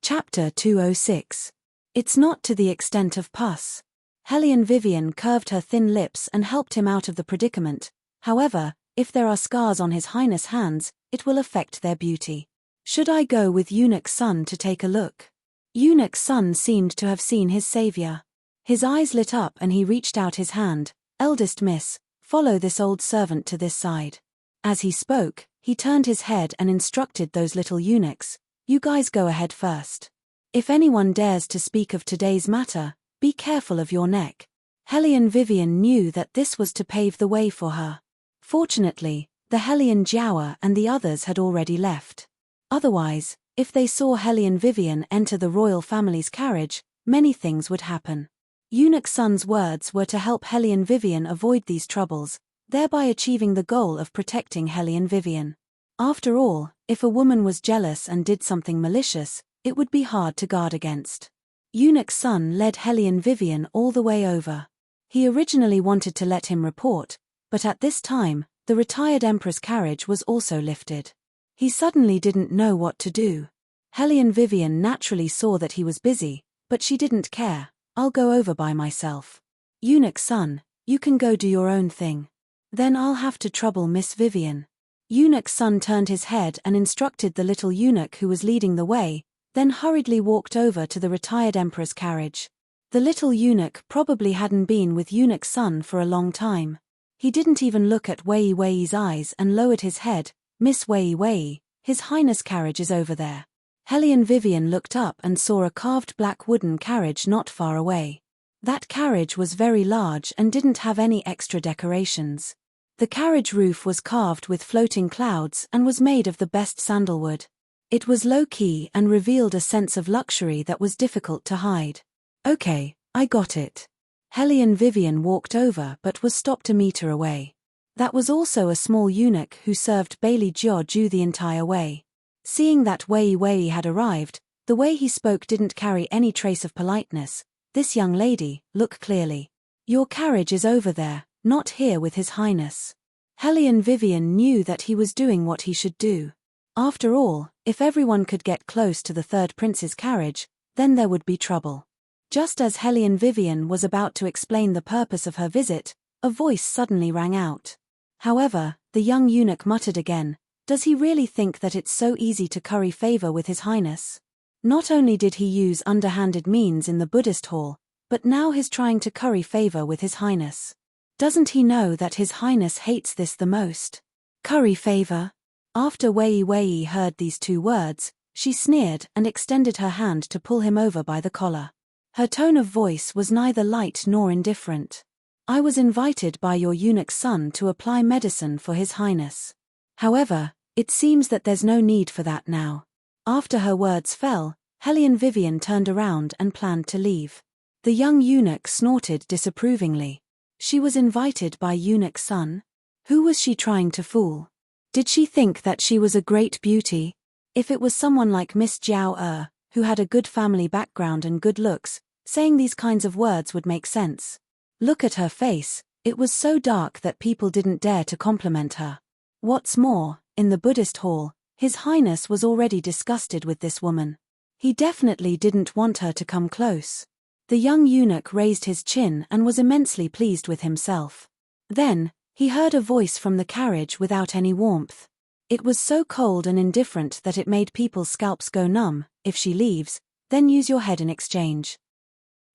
Chapter 206. It's not to the extent of pus. Hellion Vivian curved her thin lips and helped him out of the predicament. However, if there are scars on His Highness' hands, it will affect their beauty. Should I go with Eunuch's son to take a look? Eunuch's son seemed to have seen his savior. His eyes lit up and he reached out his hand. Eldest miss, follow this old servant to this side. As he spoke, he turned his head and instructed those little eunuchs. You guys go ahead first. If anyone dares to speak of today's matter, be careful of your neck. Hellion Vivian knew that this was to pave the way for her. Fortunately, the Hellion Jiaoer and the others had already left. Otherwise, if they saw Hellion Vivian enter the royal family's carriage, many things would happen. Eunuch's son's words were to help Hellion Vivian avoid these troubles, thereby achieving the goal of protecting Hellion Vivian. After all, if a woman was jealous and did something malicious, it would be hard to guard against. Eunuch's son led Hellion Vivian all the way over. He originally wanted to let him report, but at this time, the retired emperor's carriage was also lifted. He suddenly didn't know what to do. Hellion Vivian naturally saw that he was busy, but she didn't care. I'll go over by myself. Eunuch's son, you can go do your own thing. Then I'll have to trouble Miss Vivian. Eunuch's son turned his head and instructed the little eunuch who was leading the way, then hurriedly walked over to the retired emperor's carriage. The little eunuch probably hadn't been with Eunuch's son for a long time. He didn't even look at Wei Wei's eyes and lowered his head. Miss Wei Wei, His Highness' carriage is over there. Hellion Vivian looked up and saw a carved black wooden carriage not far away. That carriage was very large and didn't have any extra decorations. The carriage roof was carved with floating clouds and was made of the best sandalwood. It was low-key and revealed a sense of luxury that was difficult to hide. Okay, I got it. Hellion Vivian walked over but was stopped a meter away. That was also a small eunuch who served Bailey Jiu the entire way. Seeing that Wei Wei had arrived, the way he spoke didn't carry any trace of politeness. This young lady, look clearly. Your carriage is over there, not here with His Highness. Hellion Vivian knew that he was doing what he should do. After all, if everyone could get close to the third prince's carriage, then there would be trouble. Just as Hellion Vivian was about to explain the purpose of her visit, a voice suddenly rang out. However, the young eunuch muttered again, does he really think that it's so easy to curry favor with His Highness? Not only did he use underhanded means in the Buddhist hall, but now he's trying to curry favor with His Highness. Doesn't he know that His Highness hates this the most? Curry favor? After Wei Wei heard these two words, she sneered and extended her hand to pull him over by the collar. Her tone of voice was neither light nor indifferent. I was invited by your eunuch's son to apply medicine for His Highness. However, it seems that there's no need for that now. After her words fell, Hellion Vivian turned around and planned to leave. The young eunuch snorted disapprovingly. She was invited by eunuch's son? Who was she trying to fool? Did she think that she was a great beauty? If it was someone like Miss Jiaoer, who had a good family background and good looks, saying these kinds of words would make sense. Look at her face, it was so dark that people didn't dare to compliment her. What's more, in the Buddhist hall, His Highness was already disgusted with this woman. He definitely didn't want her to come close. The young eunuch raised his chin and was immensely pleased with himself. Then, he heard a voice from the carriage without any warmth. It was so cold and indifferent that it made people's scalps go numb. If she leaves, then use your head in exchange.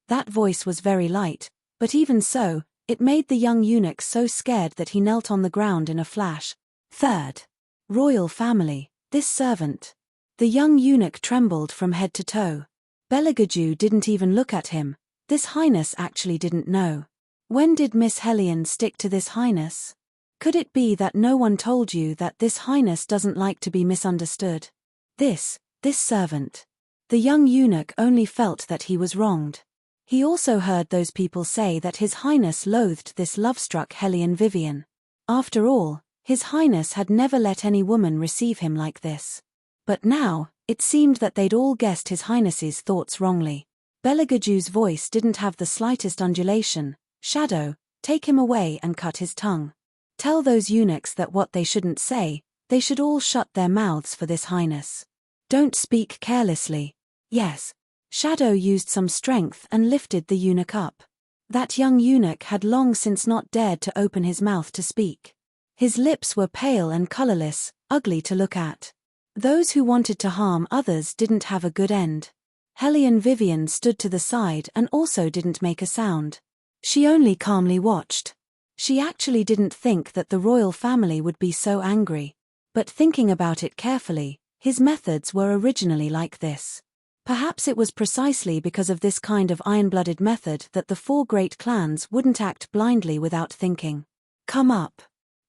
That voice was very light, but even so, it made the young eunuch so scared that he knelt on the ground in a flash. Third. Royal family, this servant. The young eunuch trembled from head to toe. Belegaju didn't even look at him. This highness actually didn't know. When did Miss Hellion stick to this highness? Could it be that no one told you that this highness doesn't like to be misunderstood? This servant. The young eunuch only felt that he was wronged. He also heard those people say that his highness loathed this love-struck Hellion Vivian. After all, his highness had never let any woman receive him like this. But now, it seemed that they'd all guessed his highness's thoughts wrongly. Belegaju's voice didn't have the slightest undulation. Shadow, take him away and cut his tongue. Tell those eunuchs that what they shouldn't say, they should all shut their mouths for this highness. Don't speak carelessly. Yes. Shadow used some strength and lifted the eunuch up. That young eunuch had long since not dared to open his mouth to speak. His lips were pale and colorless, ugly to look at. Those who wanted to harm others didn't have a good end. Hellion Vivian stood to the side and also didn't make a sound. She only calmly watched. She actually didn't think that the royal family would be so angry. But thinking about it carefully, his methods were originally like this. Perhaps it was precisely because of this kind of iron-blooded method that the 4 great clans wouldn't act blindly without thinking. Come up.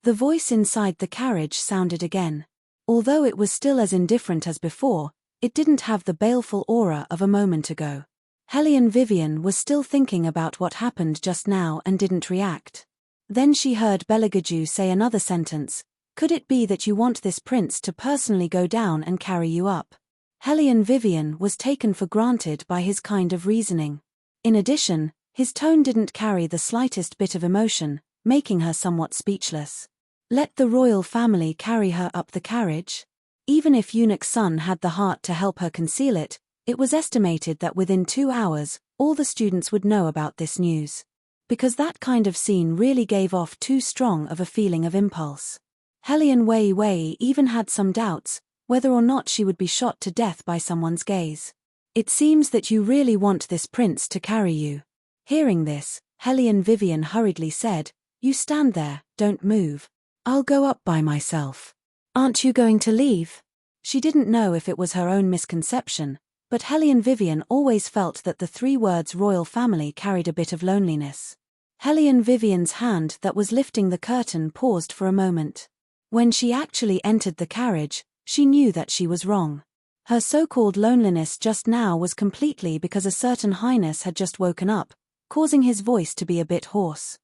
The voice inside the carriage sounded again. Although it was still as indifferent as before, it didn't have the baleful aura of a moment ago. Hellion Vivian was still thinking about what happened just now and didn't react. Then she heard Belegaju say another sentence. Could it be that you want this prince to personally go down and carry you up? Hellion Vivian was taken for granted by his kind of reasoning. In addition, his tone didn't carry the slightest bit of emotion, making her somewhat speechless. Let the royal family carry her up the carriage? Even if Eunuch Sun had the heart to help her conceal it, it was estimated that within 2 hours, all the students would know about this news. Because that kind of scene really gave off too strong of a feeling of impulse. Hellion Wei Wei even had some doubts whether or not she would be shot to death by someone's gaze. It seems that you really want this prince to carry you. Hearing this, Hellion Vivian hurriedly said, You stand there, don't move. I'll go up by myself. Aren't you going to leave? She didn't know if it was her own misconception, but Hellion Vivian always felt that the 3 words royal family carried a bit of loneliness. Hellion Vivian's hand that was lifting the curtain paused for a moment. When she actually entered the carriage, she knew that she was wrong. Her so-called loneliness just now was completely because a certain highness had just woken up, causing his voice to be a bit hoarse.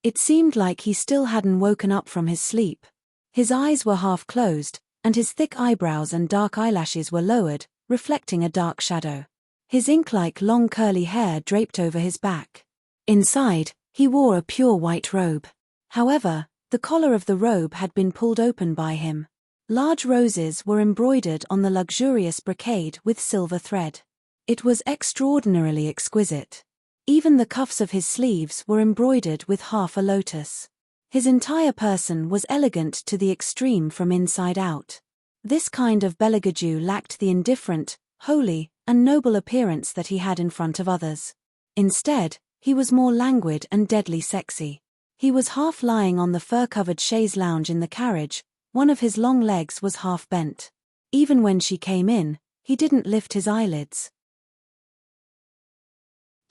It seemed like he still hadn't woken up from his sleep. His eyes were half closed, and his thick eyebrows and dark eyelashes were lowered, reflecting a dark shadow. His ink-like long curly hair draped over his back. Inside, he wore a pure white robe. However, the collar of the robe had been pulled open by him. Large roses were embroidered on the luxurious brocade with silver thread. It was extraordinarily exquisite. Even the cuffs of his sleeves were embroidered with half a lotus. His entire person was elegant to the extreme from inside out. This kind of Belegaju lacked the indifferent, holy, and noble appearance that he had in front of others. Instead, he was more languid and deadly sexy. He was half lying on the fur-covered chaise lounge in the carriage. One of his long legs was half bent. Even when she came in, he didn't lift his eyelids.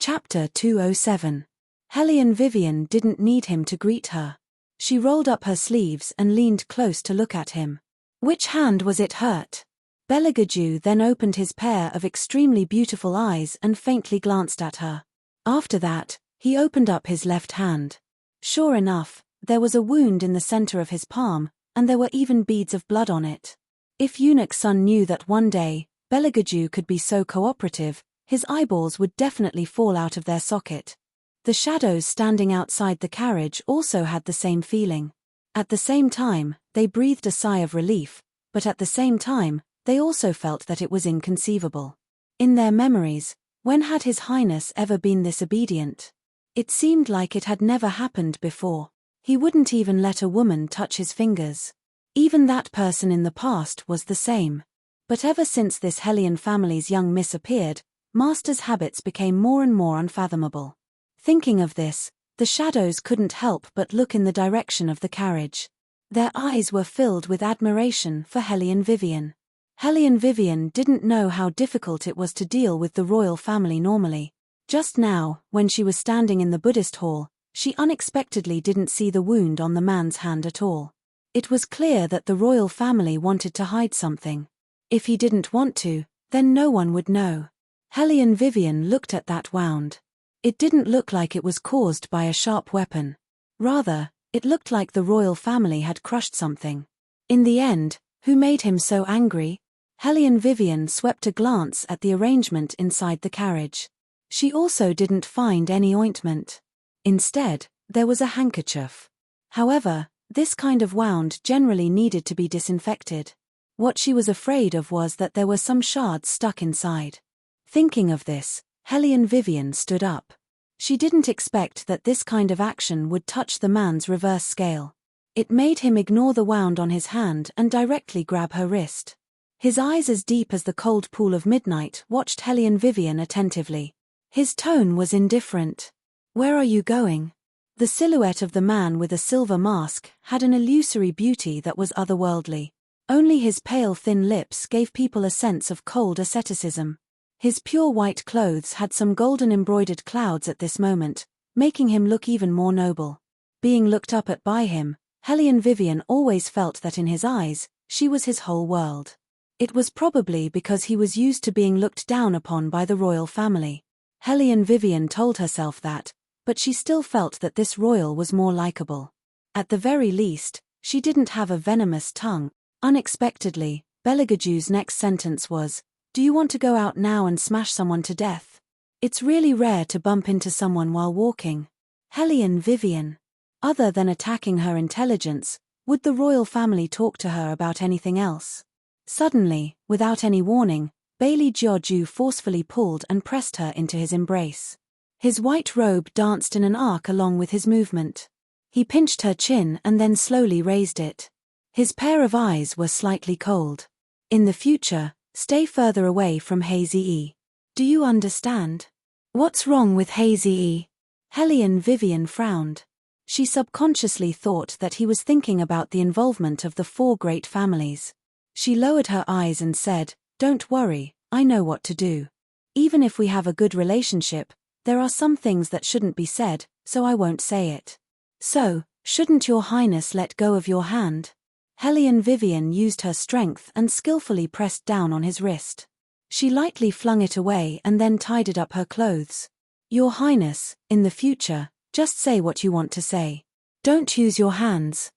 Chapter 207. Hellion Vivian didn't need him to greet her. She rolled up her sleeves and leaned close to look at him. Which hand was it hurt? Belegaju then opened his pair of extremely beautiful eyes and faintly glanced at her. After that, he opened up his left hand. Sure enough, there was a wound in the center of his palm, and there were even beads of blood on it. If Eunuch Sun knew that one day, Belegaju could be so cooperative, his eyeballs would definitely fall out of their socket. The shadows standing outside the carriage also had the same feeling. At the same time, they breathed a sigh of relief, but at the same time, they also felt that it was inconceivable. In their memories, when had His Highness ever been this obedient? It seemed like it had never happened before. He wouldn't even let a woman touch his fingers. Even that person in the past was the same. But ever since this Hellion family's young miss appeared, Master's habits became more and more unfathomable. Thinking of this, the shadows couldn't help but look in the direction of the carriage. Their eyes were filled with admiration for Hellion Vivian. Hellion Vivian didn't know how difficult it was to deal with the royal family normally. Just now, when she was standing in the Buddhist hall, she unexpectedly didn't see the wound on the man's hand at all. It was clear that the royal family wanted to hide something. If he didn't want to, then no one would know. Hellion Vivian looked at that wound. It didn't look like it was caused by a sharp weapon. Rather, it looked like the royal family had crushed something. In the end, who made him so angry? Hellion Vivian swept a glance at the arrangement inside the carriage. She also didn't find any ointment. Instead, there was a handkerchief. However, this kind of wound generally needed to be disinfected. What she was afraid of was that there were some shards stuck inside. Thinking of this, Hellion Vivian stood up. She didn't expect that this kind of action would touch the man's reverse scale. It made him ignore the wound on his hand and directly grab her wrist. His eyes, as deep as the cold pool of midnight, watched Hellion Vivian attentively. His tone was indifferent. "Where are you going?" The silhouette of the man with a silver mask had an illusory beauty that was otherworldly. Only his pale thin lips gave people a sense of cold asceticism. His pure white clothes had some golden embroidered clouds at this moment, making him look even more noble. Being looked up at by him, Hellion Vivian always felt that in his eyes, she was his whole world. It was probably because he was used to being looked down upon by the royal family. Hellion Vivian told herself that, but she still felt that this royal was more likable. At the very least, she didn't have a venomous tongue. Unexpectedly, Belegaju's next sentence was, "Do you want to go out now and smash someone to death? It's really rare to bump into someone while walking." Hellion Vivian. Other than attacking her intelligence, would the royal family talk to her about anything else? Suddenly, without any warning, Bailey Jiaju forcefully pulled and pressed her into his embrace. His white robe danced in an arc along with his movement. He pinched her chin and then slowly raised it. His pair of eyes were slightly cold. "In the future, stay further away from Hazy E. Do you understand?" "What's wrong with Hazy E?" Hellion Vivian frowned. She subconsciously thought that he was thinking about the involvement of the 4 great families. She lowered her eyes and said, "Don't worry, I know what to do. Even if we have a good relationship, there are some things that shouldn't be said, so I won't say it." "So, shouldn't your highness let go of your hand?" Hellion Vivian used her strength and skillfully pressed down on his wrist. She lightly flung it away and then tidied up her clothes. "Your highness, in the future, just say what you want to say. Don't use your hands."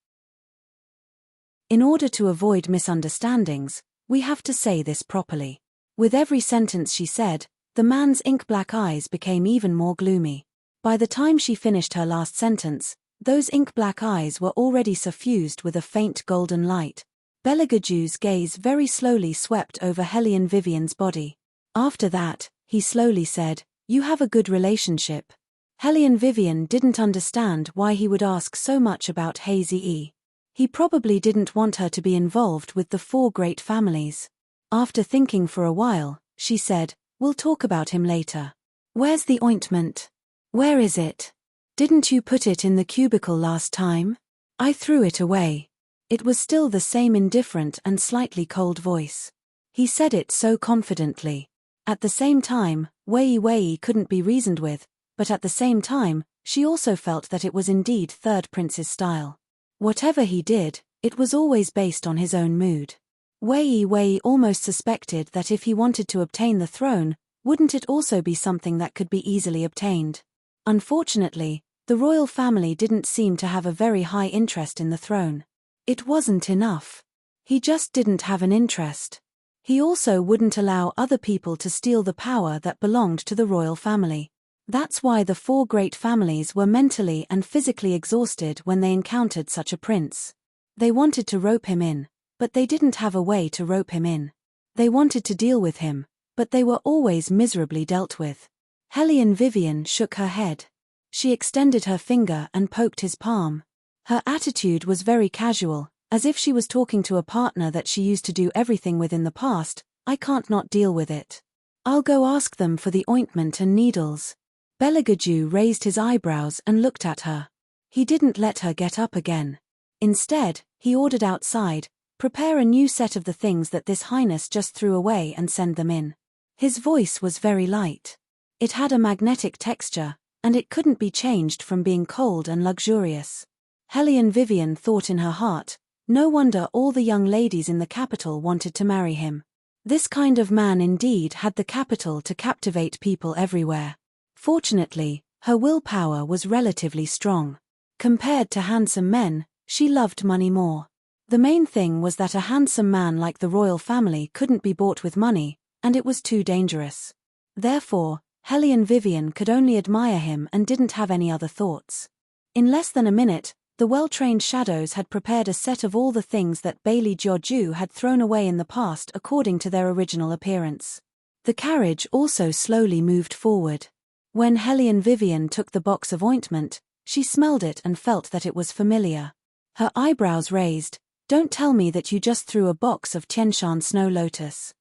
In order to avoid misunderstandings, we have to say this properly. With every sentence she said, the man's ink-black eyes became even more gloomy. By the time she finished her last sentence, those ink-black eyes were already suffused with a faint golden light. Belegaju's gaze very slowly swept over Hellion Vivian's body. After that, he slowly said, "You have a good relationship." Hellion Vivian didn't understand why he would ask so much about Hazy E. He probably didn't want her to be involved with the 4 great families. After thinking for a while, she said, "We'll talk about him later. Where's the ointment? Where is it? Didn't you put it in the cubicle last time?" "I threw it away." It was still the same indifferent and slightly cold voice. He said it so confidently. At the same time, Wei couldn't be reasoned with, but at the same time, she also felt that it was indeed Third Prince's style. Whatever he did, it was always based on his own mood. Wei almost suspected that if he wanted to obtain the throne, wouldn't it also be something that could be easily obtained? Unfortunately, the royal family didn't seem to have a very high interest in the throne. It wasn't enough. He just didn't have an interest. He also wouldn't allow other people to steal the power that belonged to the royal family. That's why the 4 great families were mentally and physically exhausted when they encountered such a prince. They wanted to rope him in, but they didn't have a way to rope him in. They wanted to deal with him, but they were always miserably dealt with. Hellion Vivian shook her head. She extended her finger and poked his palm. Her attitude was very casual, as if she was talking to a partner that she used to do everything with in the past. "I can't not deal with it. I'll go ask them for the ointment and needles. Beligaju raised his eyebrows and looked at her. He didn't let her get up again. Instead, he ordered outside, prepare a new set of the things that this highness just threw away and send them in. His voice was very light. It had a magnetic texture, and it couldn't be changed from being cold and luxurious. Hellion Vivian thought in her heart, no wonder all the young ladies in the capital wanted to marry him. This kind of man indeed had the capital to captivate people everywhere. Fortunately, her willpower was relatively strong. Compared to handsome men, she loved money more. The main thing was that a handsome man like the royal family couldn't be bought with money, and it was too dangerous. Therefore, Hellion Vivian could only admire him and didn't have any other thoughts. In less than a minute, the well-trained shadows had prepared a set of all the things that Bailey Georgiou had thrown away in the past according to their original appearance. The carriage also slowly moved forward. When Hellion Vivian took the box of ointment, she smelled it and felt that it was familiar. Her eyebrows raised. Don't tell me that you just threw a box of Tianshan Snow Lotus.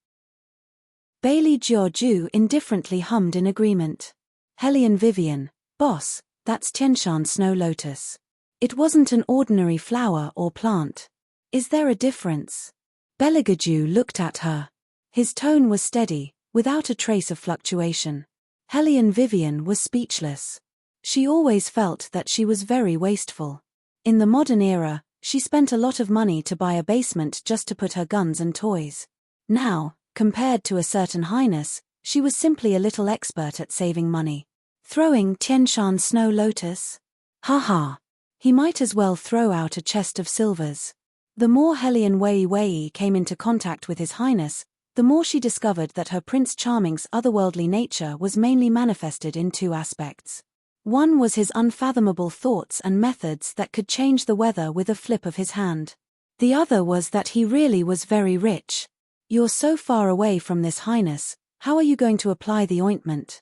Bailey Georgiou indifferently hummed in agreement. Hellion Vivian, boss, that's Tianshan Snow Lotus. It wasn't an ordinary flower or plant. Is there a difference? Beligaju looked at her. His tone was steady, without a trace of fluctuation. Hellion Vivian was speechless. She always felt that she was very wasteful. In the modern era, she spent a lot of money to buy a basement just to put her guns and toys. Now, compared to a certain highness, she was simply a little expert at saving money. Throwing Tianshan Snow Lotus? Ha. He might as well throw out a chest of silvers. The more Hellion Wei came into contact with his highness, the more she discovered that her Prince Charming's otherworldly nature was mainly manifested in two aspects. One was his unfathomable thoughts and methods that could change the weather with a flip of his hand. The other was that he really was very rich. You're so far away from this highness, how are you going to apply the ointment?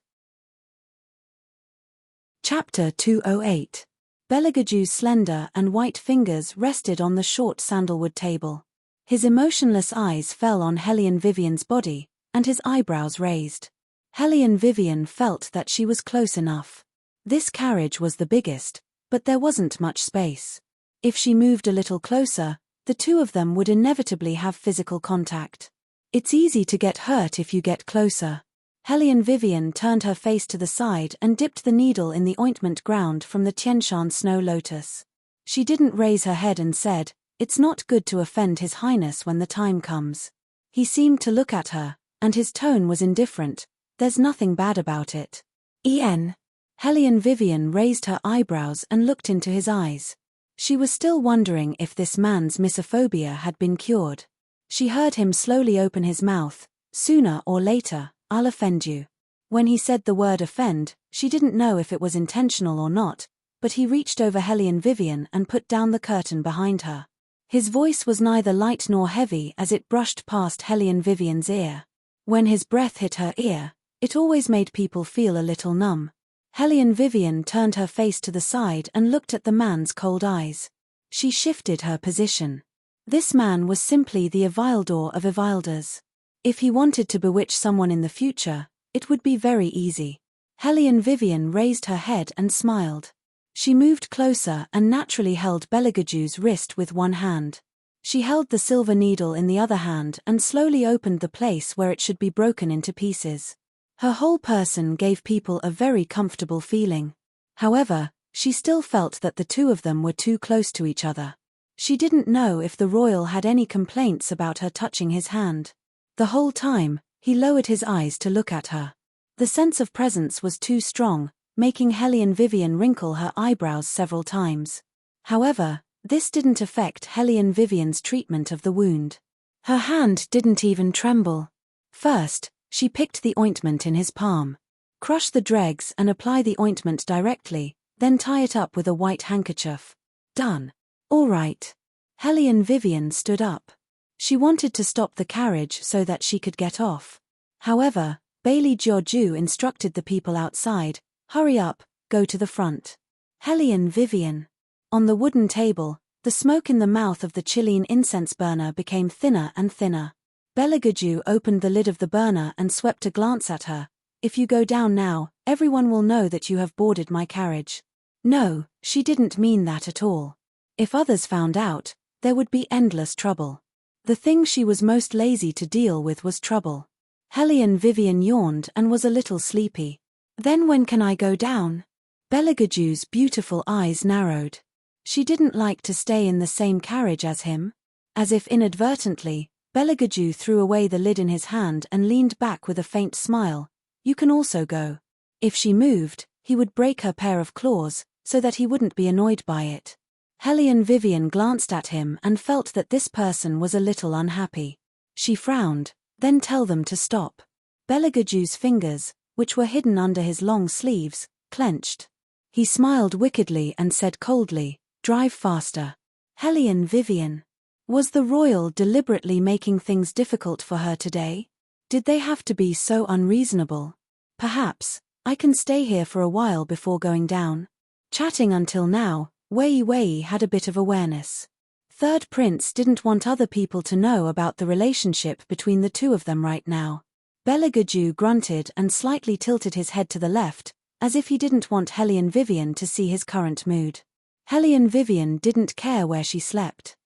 Chapter 208. Beligaju's slender and white fingers rested on the short sandalwood table. His emotionless eyes fell on Hellion Vivian's body, and his eyebrows raised. Hellion Vivian felt that she was close enough. This carriage was the biggest, but there wasn't much space. If she moved a little closer, the two of them would inevitably have physical contact. It's easy to get hurt if you get closer. Hellion Vivian turned her face to the side and dipped the needle in the ointment ground from the Tianshan Snow Lotus. She didn't raise her head and said, "It's not good to offend His Highness when the time comes." He seemed to look at her, and his tone was indifferent. "There's nothing bad about it." Hellion Vivian raised her eyebrows and looked into his eyes. She was still wondering if this man's misophobia had been cured. She heard him slowly open his mouth. "Sooner or later, I'll offend you." When he said the word offend, she didn't know if it was intentional or not, but he reached over Hellion Vivian and put down the curtain behind her. His voice was neither light nor heavy as it brushed past Hellion Vivian's ear. When his breath hit her ear, it always made people feel a little numb. Hellion Vivian turned her face to the side and looked at the man's cold eyes. She shifted her position. This man was simply the Evildor of Evilders. If he wanted to bewitch someone in the future, it would be very easy. Hellion Vivian raised her head and smiled. She moved closer and naturally held Beligaju's wrist with one hand. She held the silver needle in the other hand and slowly opened the place where it should be broken into pieces. Her whole person gave people a very comfortable feeling. However, she still felt that the two of them were too close to each other. She didn't know if the royal had any complaints about her touching his hand. The whole time, he lowered his eyes to look at her. The sense of presence was too strong, making Hellion Vivian wrinkle her eyebrows several times. However, this didn't affect Hellion Vivian's treatment of the wound. Her hand didn't even tremble. First, she picked the ointment in his palm. Crush the dregs and apply the ointment directly, then tie it up with a white handkerchief. Done. All right. Hellion Vivian stood up. She wanted to stop the carriage so that she could get off. However, Bailey Georgiou instructed the people outside, "Hurry up, go to the front." Hellion Vivian. On the wooden table, the smoke in the mouth of the Chilean incense burner became thinner and thinner. Belagaju opened the lid of the burner and swept a glance at her. If you go down now, everyone will know that you have boarded my carriage. No, she didn't mean that at all. If others found out, there would be endless trouble. The thing she was most lazy to deal with was trouble. Hellion Vivian yawned and was a little sleepy. Then when can I go down? Belagaju's beautiful eyes narrowed. She didn't like to stay in the same carriage as him. As if inadvertently, Belagaju threw away the lid in his hand and leaned back with a faint smile. You can also go. If she moved, he would break her pair of claws, so that he wouldn't be annoyed by it. Hellion Vivian glanced at him and felt that this person was a little unhappy. She frowned, then tell them to stop. Belagaju's fingers, which were hidden under his long sleeves, clenched. He smiled wickedly and said coldly, drive faster. Hellion Vivian. Was the royal deliberately making things difficult for her today? Did they have to be so unreasonable? Perhaps, I can stay here for a while before going down. Chatting until now, Wei Wei had a bit of awareness. Third Prince didn't want other people to know about the relationship between the two of them right now. Belagaju grunted and slightly tilted his head to the left, as if he didn't want Hellion Vivian to see his current mood. Hellion Vivian didn't care where she slept.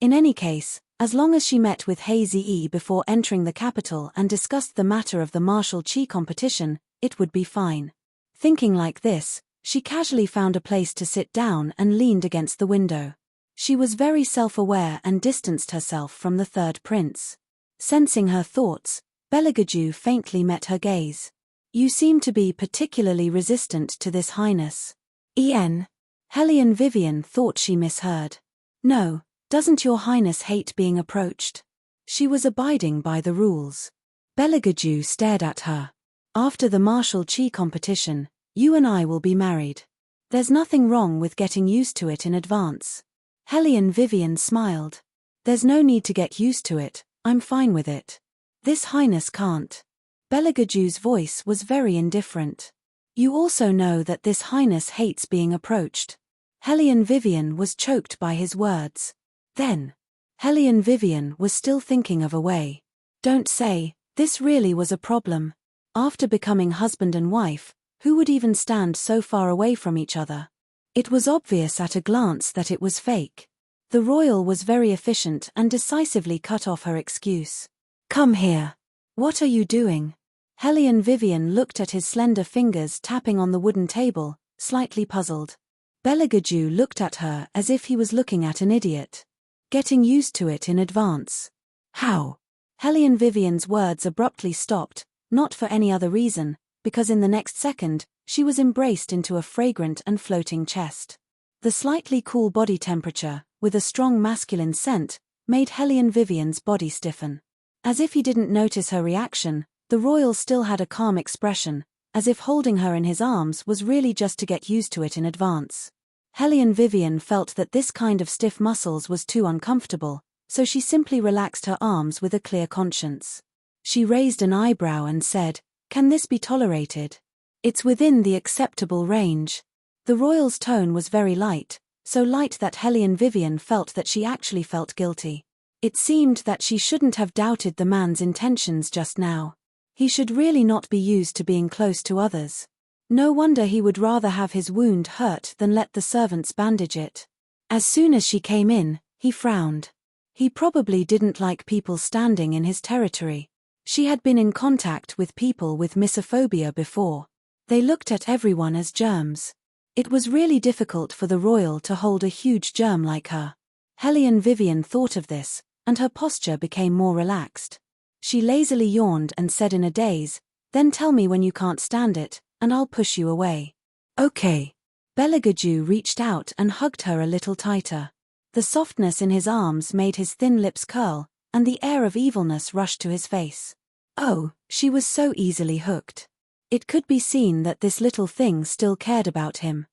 In any case, as long as she met with Hazy before entering the capital and discussed the matter of the martial chi competition, it would be fine. Thinking like this, she casually found a place to sit down and leaned against the window. She was very self-aware and distanced herself from the third prince. Sensing her thoughts, Belagaju faintly met her gaze. You seem to be particularly resistant to this highness. Hellion Vivian thought she misheard. No, doesn't your highness hate being approached? She was abiding by the rules. Belagaju stared at her. After the martial chi competition, you and I will be married. There's nothing wrong with getting used to it in advance. Hellion Vivian smiled. There's no need to get used to it, I'm fine with it. This highness can't. Belagaju's voice was very indifferent. You also know that this highness hates being approached. Hellion Vivian was choked by his words. Then, Hellion Vivian was still thinking of a way. Don't say, this really was a problem. After becoming husband and wife, who would even stand so far away from each other? It was obvious at a glance that it was fake. The royal was very efficient and decisively cut off her excuse. Come here. What are you doing? Hellion Vivian looked at his slender fingers tapping on the wooden table, slightly puzzled. Belagaju looked at her as if he was looking at an idiot. Getting used to it in advance. How? Hellion Vivian's words abruptly stopped, not for any other reason, because in the next second, she was embraced into a fragrant and floating chest. The slightly cool body temperature, with a strong masculine scent, made Hellion Vivian's body stiffen. As if he didn't notice her reaction, the royal still had a calm expression, as if holding her in his arms was really just to get used to it in advance. Hellion Vivian felt that this kind of stiff muscles was too uncomfortable, so she simply relaxed her arms with a clear conscience. She raised an eyebrow and said, "Can this be tolerated? It's within the acceptable range." The royal's tone was very light, so light that Hellion Vivian felt that she actually felt guilty. It seemed that she shouldn't have doubted the man's intentions just now. He should really not be used to being close to others. No wonder he would rather have his wound hurt than let the servants bandage it. As soon as she came in, he frowned. He probably didn't like people standing in his territory. She had been in contact with people with misophobia before. They looked at everyone as germs. It was really difficult for the royal to hold a huge germ like her. Hellion Vivian thought of this, and her posture became more relaxed. She lazily yawned and said in a daze, "Then tell me when you can't stand it, and I'll push you away." "Okay." Belagaju reached out and hugged her a little tighter. The softness in his arms made his thin lips curl, and the air of evilness rushed to his face. Oh, she was so easily hooked. It could be seen that this little thing still cared about him.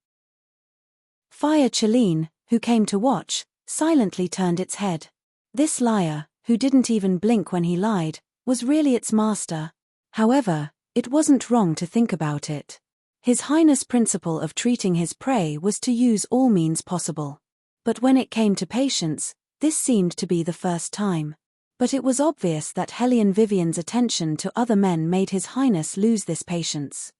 Fire Chalene, who came to watch, silently turned its head. This liar, who didn't even blink when he lied, was really its master. However, it wasn't wrong to think about it. His Highness' principle of treating his prey was to use all means possible. But when it came to patience, this seemed to be the first time. But it was obvious that Hellion Vivian's attention to other men made His Highness lose this patience.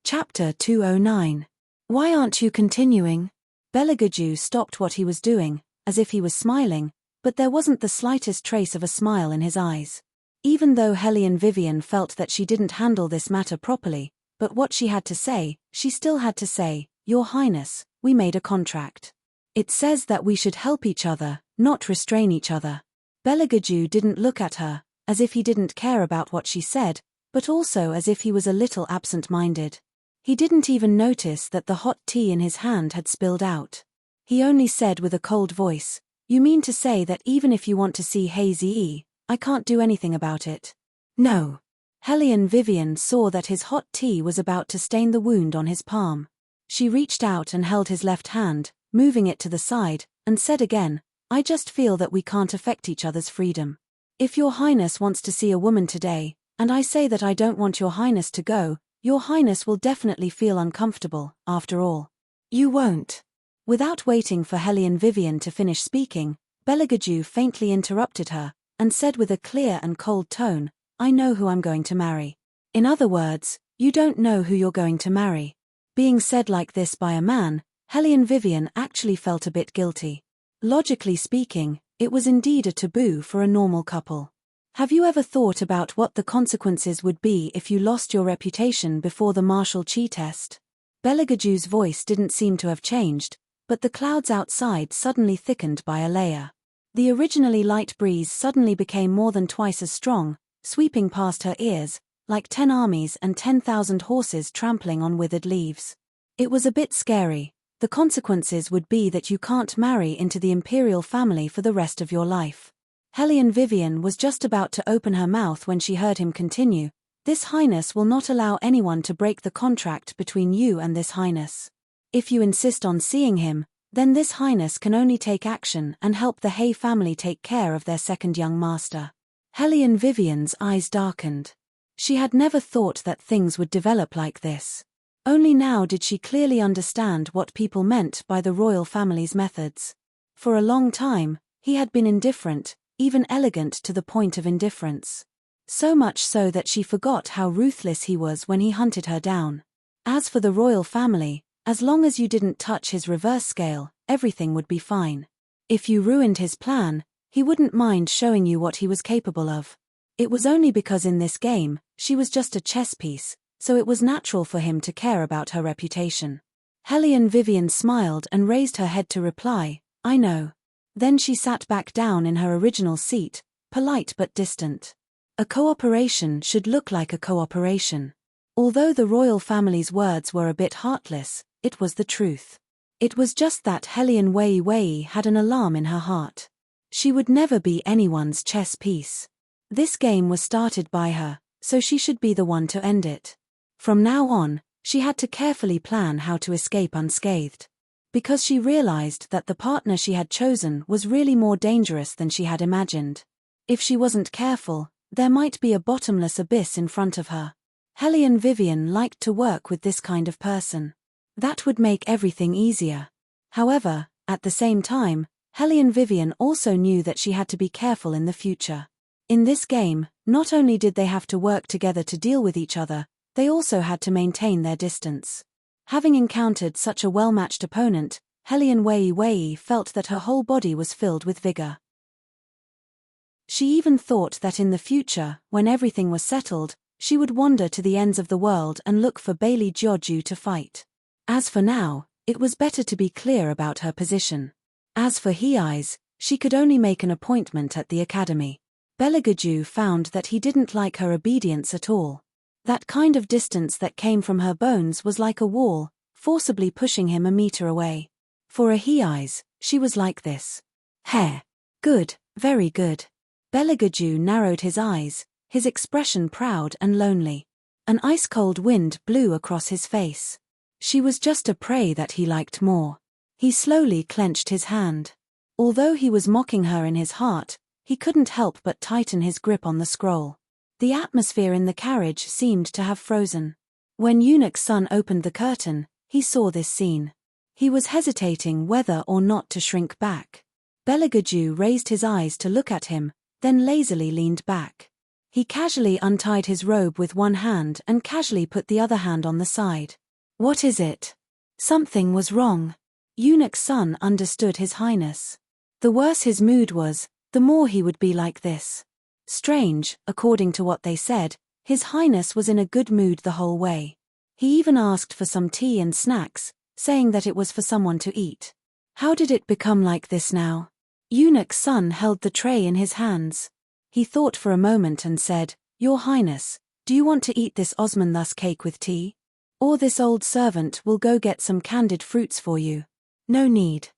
Chapter 209. Why aren't you continuing? Beligaju stopped what he was doing, as if he was smiling, but there wasn't the slightest trace of a smile in his eyes. Even though Hellion Vivian felt that she didn't handle this matter properly, but what she had to say, she still had to say, Your Highness, we made a contract. It says that we should help each other, not restrain each other. Beligaju didn't look at her, as if he didn't care about what she said, but also as if he was a little absent-minded. He didn't even notice that the hot tea in his hand had spilled out. He only said with a cold voice, You mean to say that even if you want to see Hazy, I can't do anything about it? No. Hellion Vivian saw that his hot tea was about to stain the wound on his palm. She reached out and held his left hand, moving it to the side, and said again, I just feel that we can't affect each other's freedom. If Your Highness wants to see a woman today, and I say that I don't want Your Highness to go, Your Highness will definitely feel uncomfortable, after all. You won't. Without waiting for Hellion Vivian to finish speaking, Beligaju faintly interrupted her, and said with a clear and cold tone, I know who I'm going to marry. In other words, you don't know who you're going to marry. Being said like this by a man, Hellion Vivian actually felt a bit guilty. Logically speaking, it was indeed a taboo for a normal couple. Have you ever thought about what the consequences would be if you lost your reputation before the martial chi test? Beligaju's voice didn't seem to have changed, but the clouds outside suddenly thickened by a layer. The originally light breeze suddenly became more than twice as strong, sweeping past her ears, like 10 armies and 10,000 horses trampling on withered leaves. It was a bit scary. The consequences would be that you can't marry into the imperial family for the rest of your life. Hellion Vivian was just about to open her mouth when she heard him continue, This Highness will not allow anyone to break the contract between you and this Highness. If you insist on seeing him, then this Highness can only take action and help the Hay family take care of their second young master. Hellion Vivian's eyes darkened. She had never thought that things would develop like this. Only now did she clearly understand what people meant by the royal family's methods. For a long time, he had been indifferent, even elegant to the point of indifference. So much so that she forgot how ruthless he was when he hunted her down. As for the royal family, as long as you didn't touch his reverse scale, everything would be fine. If you ruined his plan, he wouldn't mind showing you what he was capable of. It was only because in this game, she was just a chess piece, so it was natural for him to care about her reputation. Hellion Vivian smiled and raised her head to reply, I know. Then she sat back down in her original seat, polite but distant. A cooperation should look like a cooperation. Although the royal family's words were a bit heartless, it was the truth. It was just that Hellion Wei had an alarm in her heart. She would never be anyone's chess piece. This game was started by her, so she should be the one to end it. From now on, she had to carefully plan how to escape unscathed. Because she realized that the partner she had chosen was really more dangerous than she had imagined. If she wasn't careful, there might be a bottomless abyss in front of her. Hellion Vivian liked to work with this kind of person. That would make everything easier. However, at the same time, Hellion Vivian also knew that she had to be careful in the future. In this game, not only did they have to work together to deal with each other, they also had to maintain their distance. Having encountered such a well-matched opponent, Hellion Wei felt that her whole body was filled with vigor. She even thought that in the future, when everything was settled, she would wander to the ends of the world and look for Bailey Jiuju to fight. As for now, it was better to be clear about her position. As for He-Eyes, she could only make an appointment at the academy. Beligaju found that he didn't like her obedience at all. That kind of distance that came from her bones was like a wall, forcibly pushing him a meter away. For a He-Eyes, she was like this. Hair. Good, very good. Beligaju narrowed his eyes, his expression proud and lonely. An ice-cold wind blew across his face. She was just a prey that he liked more. He slowly clenched his hand. Although he was mocking her in his heart, he couldn't help but tighten his grip on the scroll. The atmosphere in the carriage seemed to have frozen. When Eunuch Sun opened the curtain, he saw this scene. He was hesitating whether or not to shrink back. Belagaju raised his eyes to look at him, then lazily leaned back. He casually untied his robe with one hand and casually put the other hand on the side. What is it? Something was wrong. Eunuch Sun understood His Highness. The worse his mood was, the more he would be like this. Strange, according to what they said, His Highness was in a good mood the whole way. He even asked for some tea and snacks, saying that it was for someone to eat. How did it become like this now? Eunuch Sun held the tray in his hands. He thought for a moment and said, Your Highness, do you want to eat this osmanthus cake with tea? Or this old servant will go get some candied fruits for you. No need.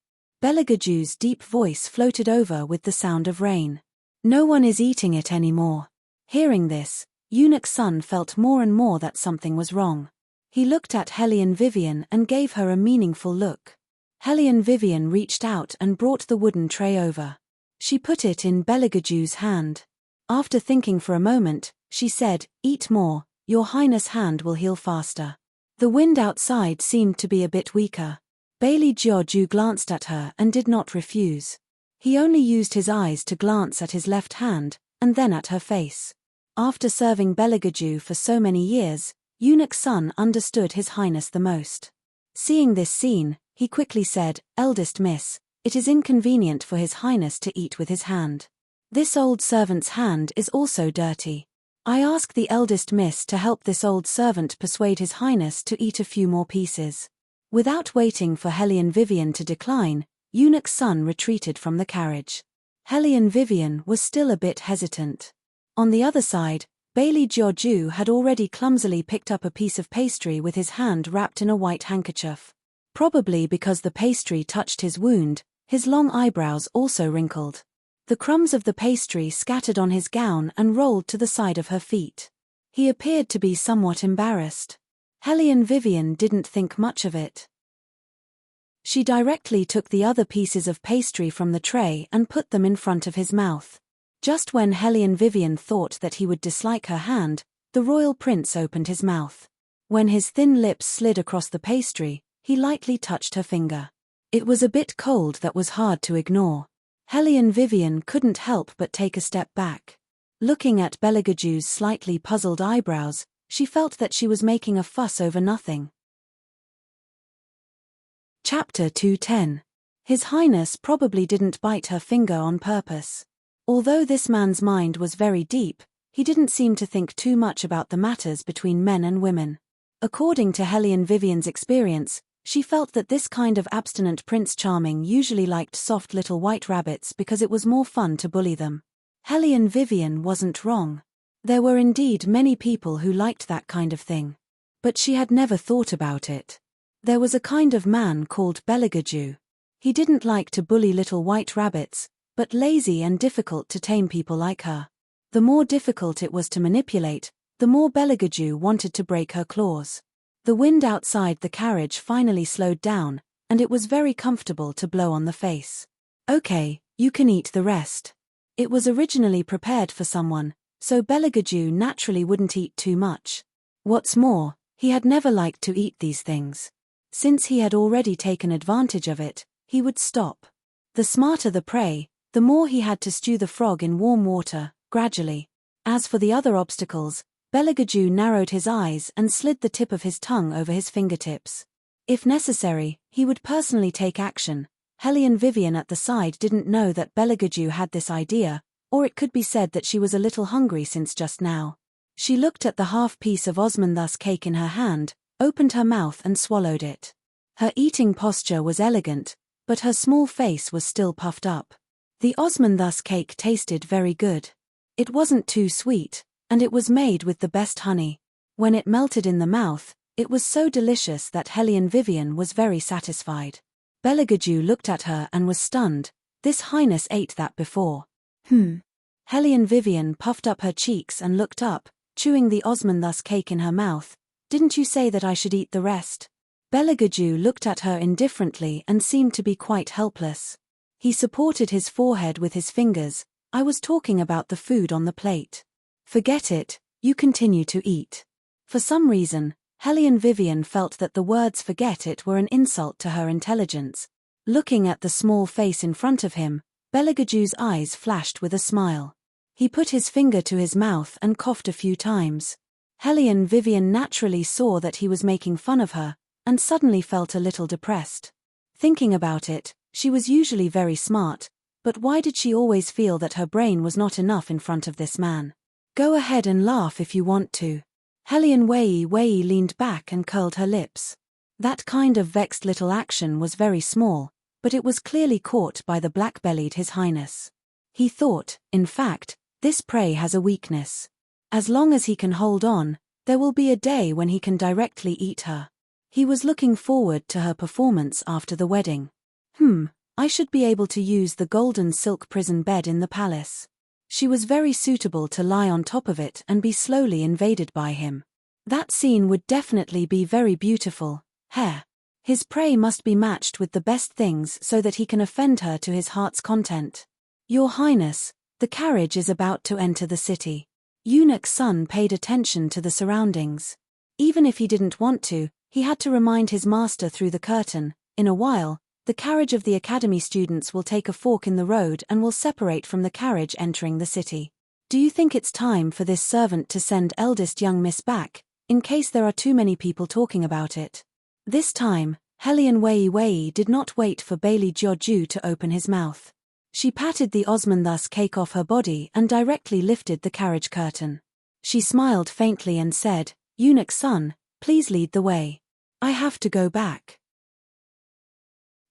Belagaju's deep voice floated over with the sound of rain. No one is eating it anymore. Hearing this, Eunuch Sun felt more and more that something was wrong. He looked at Hellion Vivian and gave her a meaningful look. Hellion Vivian reached out and brought the wooden tray over. She put it in Belagaju's hand. After thinking for a moment, she said, Eat more, Your Highness' hand will heal faster. The wind outside seemed to be a bit weaker. Bailey Jiaoju glanced at her and did not refuse. He only used his eyes to glance at his left hand, and then at her face. After serving Belagaju for so many years, Eunuch Sun understood His Highness the most. Seeing this scene, he quickly said, Eldest Miss, it is inconvenient for His Highness to eat with his hand. This old servant's hand is also dirty. I ask the eldest miss to help this old servant persuade His Highness to eat a few more pieces. Without waiting for Hellion Vivian to decline, Eunuch Sun retreated from the carriage. Hellion Vivian was still a bit hesitant. On the other side, Bailey Jiaoju had already clumsily picked up a piece of pastry with his hand wrapped in a white handkerchief. Probably because the pastry touched his wound, his long eyebrows also wrinkled. The crumbs of the pastry scattered on his gown and rolled to the side of her feet. He appeared to be somewhat embarrassed. Hellion Vivian didn't think much of it. She directly took the other pieces of pastry from the tray and put them in front of his mouth. Just when Hellion Vivian thought that he would dislike her hand, the royal prince opened his mouth. When his thin lips slid across the pastry, he lightly touched her finger. It was a bit cold that was hard to ignore. Hellion Vivian couldn't help but take a step back. Looking at Belagaju's slightly puzzled eyebrows, she felt that she was making a fuss over nothing. Chapter 210. His Highness probably didn't bite her finger on purpose. Although this man's mind was very deep, he didn't seem to think too much about the matters between men and women. According to Hellion Vivian's experience, she felt that this kind of abstinent Prince Charming usually liked soft little white rabbits because it was more fun to bully them. Hellion Vivian wasn't wrong. There were indeed many people who liked that kind of thing. But she had never thought about it. There was a kind of man called Belagaju. He didn't like to bully little white rabbits, but lazy and difficult to tame people like her. The more difficult it was to manipulate, the more Belagaju wanted to break her claws. The wind outside the carriage finally slowed down, and it was very comfortable to blow on the face. Okay, you can eat the rest. It was originally prepared for someone, so Belagaju naturally wouldn't eat too much. What's more, he had never liked to eat these things. Since he had already taken advantage of it, he would stop. The smarter the prey, the more he had to stew the frog in warm water, gradually. As for the other obstacles, Belagaju narrowed his eyes and slid the tip of his tongue over his fingertips. If necessary, he would personally take action. Hellion Vivian at the side didn't know that Belagaju had this idea, or it could be said that she was a little hungry since just now. She looked at the half-piece of osmanthus cake in her hand, opened her mouth and swallowed it. Her eating posture was elegant, but her small face was still puffed up. The osmanthus cake tasted very good. It wasn't too sweet, and it was made with the best honey. When it melted in the mouth, it was so delicious that Hellion Vivian was very satisfied. Belagaju looked at her and was stunned. This Highness ate that before. Hellion Vivian puffed up her cheeks and looked up, chewing the osmanthus cake in her mouth. Didn't you say that I should eat the rest? Belagaju looked at her indifferently and seemed to be quite helpless. He supported his forehead with his fingers. I was talking about the food on the plate. Forget it, you continue to eat. For some reason, Hellion Vivian felt that the words forget it were an insult to her intelligence. Looking at the small face in front of him, Belagaju's eyes flashed with a smile. He put his finger to his mouth and coughed a few times. Hellion Vivian naturally saw that he was making fun of her, and suddenly felt a little depressed. Thinking about it, she was usually very smart, but why did she always feel that her brain was not enough in front of this man? Go ahead and laugh if you want to. Hellion Wei leaned back and curled her lips. That kind of vexed little action was very small, but it was clearly caught by the black-bellied His Highness. He thought, in fact, this prey has a weakness. As long as he can hold on, there will be a day when he can directly eat her. He was looking forward to her performance after the wedding. I should be able to use the golden silk prison bed in the palace. She was very suitable to lie on top of it and be slowly invaded by him. That scene would definitely be very beautiful. His prey must be matched with the best things so that he can offend her to his heart's content. Your Highness, the carriage is about to enter the city. Eunuch Sun paid attention to the surroundings. Even if he didn't want to, he had to remind his master through the curtain. In a while, the carriage of the academy students will take a fork in the road and will separate from the carriage entering the city. Do you think it's time for this servant to send eldest young Miss back, in case there are too many people talking about it? This time, Hellion Wei did not wait for Bailey Jiaoju to open his mouth. She patted the Osmanthus cake off her body and directly lifted the carriage curtain. She smiled faintly and said, Eunuch Sun, please lead the way. I have to go back.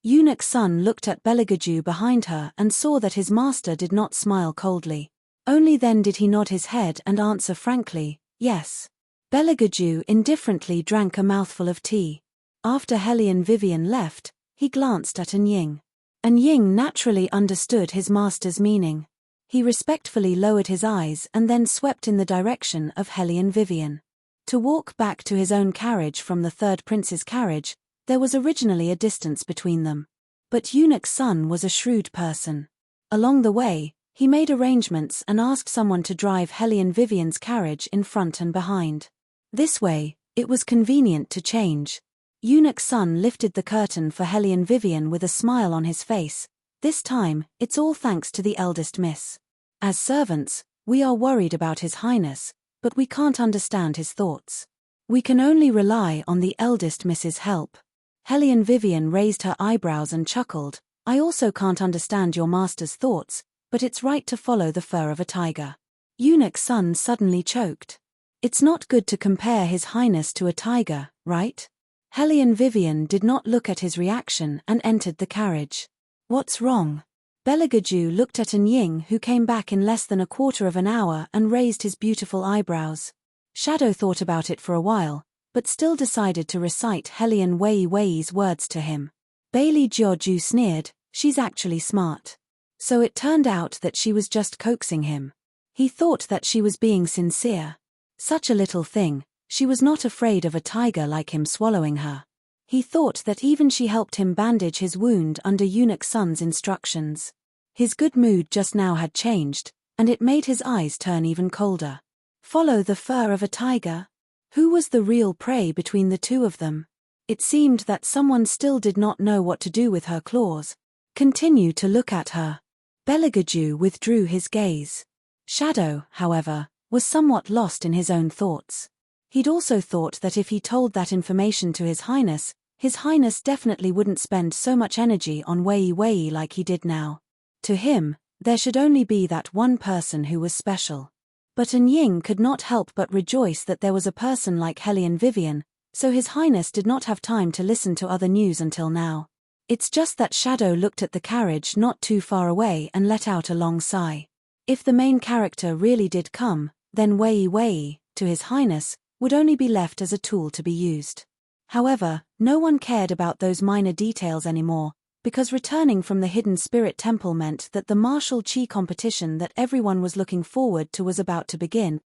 Eunuch Sun looked at Belagaju behind her and saw that his master did not smile coldly. Only then did he nod his head and answer frankly, yes. Belagaju indifferently drank a mouthful of tea. After Hellion Vivian left, he glanced at Anying. Anying naturally understood his master's meaning. He respectfully lowered his eyes and then swept in the direction of Hellion Vivian. To walk back to his own carriage from the third prince's carriage, there was originally a distance between them. But Eunuch Sun was a shrewd person. Along the way, he made arrangements and asked someone to drive Hellion Vivian's carriage in front and behind. This way, it was convenient to change. Eunuch Sun lifted the curtain for Hellion Vivian with a smile on his face. This time, it's all thanks to the eldest miss. As servants, we are worried about His Highness, but we can't understand his thoughts. We can only rely on the eldest miss's help. Hellion Vivian raised her eyebrows and chuckled. I also can't understand your master's thoughts, but it's right to follow the fur of a tiger. Eunuch Sun suddenly choked. It's not good to compare His Highness to a tiger, right? Hellion Vivian did not look at his reaction and entered the carriage. What's wrong? Belagaju looked at Anying, who came back in less than a quarter of an hour, and raised his beautiful eyebrows. Shadow thought about it for a while, but still decided to recite Hellion Wei's words to him. Bailey Jiaoju sneered, she's actually smart. So it turned out that she was just coaxing him. He thought that she was being sincere. Such a little thing, she was not afraid of a tiger like him swallowing her. He thought that even she helped him bandage his wound under Eunuch Sun's instructions. His good mood just now had changed, and it made his eyes turn even colder. Follow the fur of a tiger? Who was the real prey between the two of them? It seemed that someone still did not know what to do with her claws. Continue to look at her. Belagaju withdrew his gaze. Shadow, however, was somewhat lost in his own thoughts. He'd also thought that if he told that information to His Highness definitely wouldn't spend so much energy on Wei like he did now. To him, there should only be that one person who was special. But Anying could not help but rejoice that there was a person like Hellion Vivian, so His Highness did not have time to listen to other news until now. It's just that Shadow looked at the carriage not too far away and let out a long sigh. If the main character really did come, then Wei, to His Highness, would only be left as a tool to be used. However, no one cared about those minor details anymore, because returning from the Hidden Spirit Temple meant that the martial chi competition that everyone was looking forward to was about to begin.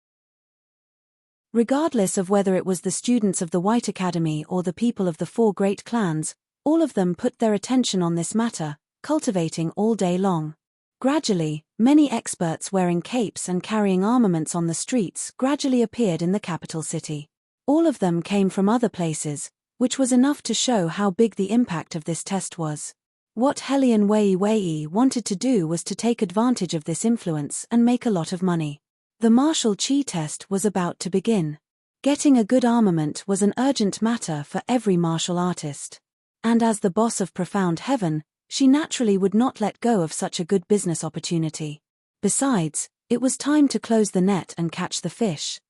Regardless of whether it was the students of the White Academy or the people of the four great clans, all of them put their attention on this matter, cultivating all day long. Gradually, many experts wearing capes and carrying armaments on the streets gradually appeared in the capital city. All of them came from other places, which was enough to show how big the impact of this test was. What Helian Wei wanted to do was to take advantage of this influence and make a lot of money. The martial chi test was about to begin. Getting a good armament was an urgent matter for every martial artist. And as the boss of Profound Heaven, she naturally would not let go of such a good business opportunity. Besides, it was time to close the net and catch the fish.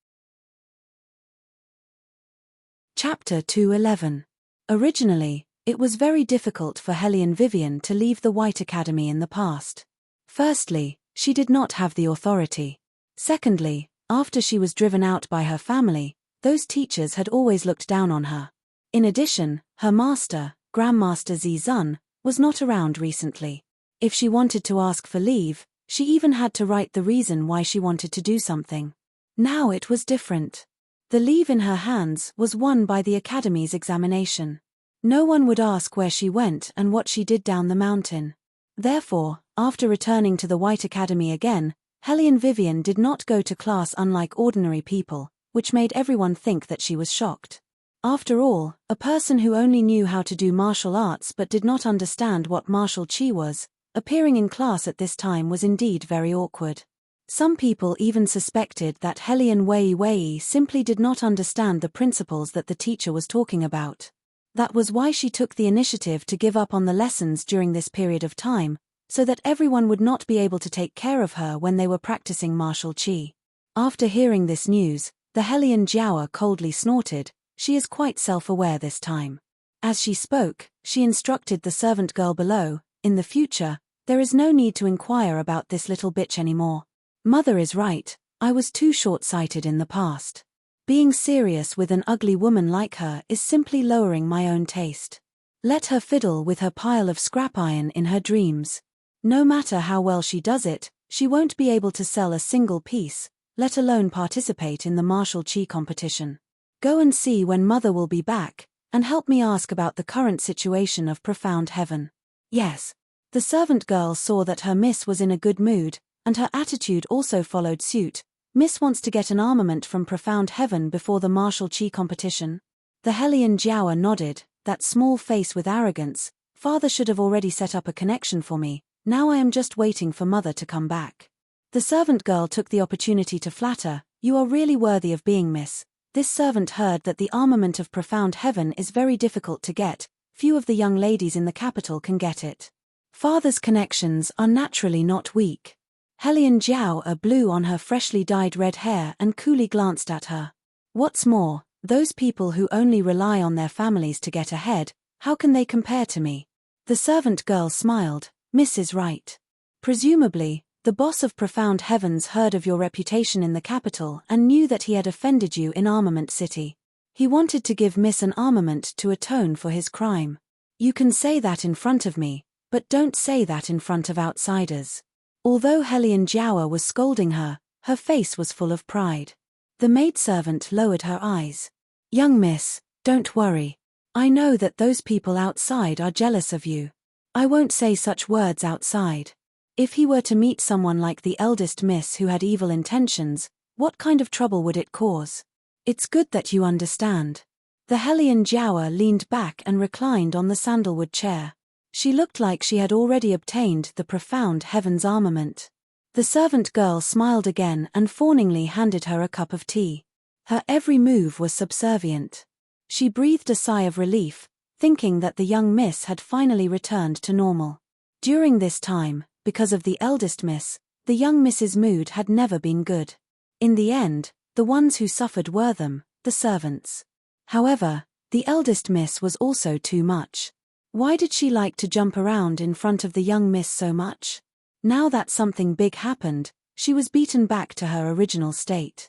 Chapter 211. Originally, it was very difficult for Helian Vivian to leave the White Academy in the past. Firstly, she did not have the authority. Secondly, after she was driven out by her family, those teachers had always looked down on her. In addition, her master, Grandmaster Zizun, was not around recently. If she wanted to ask for leave, she even had to write the reason why she wanted to do something. Now it was different. The leave in her hands was won by the Academy's examination. No one would ask where she went and what she did down the mountain. Therefore, after returning to the White Academy again, Helian Vivian did not go to class unlike ordinary people, which made everyone think that she was shocked. After all, a person who only knew how to do martial arts but did not understand what martial chi was, appearing in class at this time was indeed very awkward. Some people even suspected that Helian Wei simply did not understand the principles that the teacher was talking about. That was why she took the initiative to give up on the lessons during this period of time, so that everyone would not be able to take care of her when they were practicing martial chi. After hearing this news, the Helian Jiaoer coldly snorted. She is quite self-aware this time. As she spoke, she instructed the servant girl below, in the future, there is no need to inquire about this little bitch anymore. Mother is right, I was too short-sighted in the past. Being serious with an ugly woman like her is simply lowering my own taste. Let her fiddle with her pile of scrap iron in her dreams. No matter how well she does it, she won't be able to sell a single piece, let alone participate in the martial chi competition. Go and see when Mother will be back, and help me ask about the current situation of Profound Heaven. Yes. The servant girl saw that her miss was in a good mood, and her attitude also followed suit. Miss wants to get an armament from Profound Heaven before the martial chi competition. The Helian Jiaoer nodded, that small face with arrogance. Father should have already set up a connection for me, now I am just waiting for Mother to come back. The servant girl took the opportunity to flatter, you are really worthy of being miss. This servant heard that the armament of Profound Heaven is very difficult to get, few of the young ladies in the capital can get it. Father's connections are naturally not weak. Helian Jiaoer blew on her freshly dyed red hair and coolly glanced at her. What's more, those people who only rely on their families to get ahead, how can they compare to me? The servant girl smiled, Miss is right. Presumably, the boss of Profound Heavens heard of your reputation in the capital and knew that he had offended you in Armament City. He wanted to give Miss an armament to atone for his crime. You can say that in front of me, but don't say that in front of outsiders. Although Helian Jiaoer was scolding her, her face was full of pride. The maidservant lowered her eyes. Young miss, don't worry. I know that those people outside are jealous of you. I won't say such words outside. If he were to meet someone like the eldest miss who had evil intentions, what kind of trouble would it cause? It's good that you understand. The Helian Jiaoer leaned back and reclined on the sandalwood chair. She looked like she had already obtained the Profound Heaven's armament. The servant girl smiled again and fawningly handed her a cup of tea. Her every move was subservient. She breathed a sigh of relief, thinking that the young miss had finally returned to normal. During this time, because of the eldest miss, the young miss's mood had never been good. In the end, the ones who suffered were them, the servants. However, the eldest miss was also too much. Why did she like to jump around in front of the young miss so much? Now that something big happened, she was beaten back to her original state.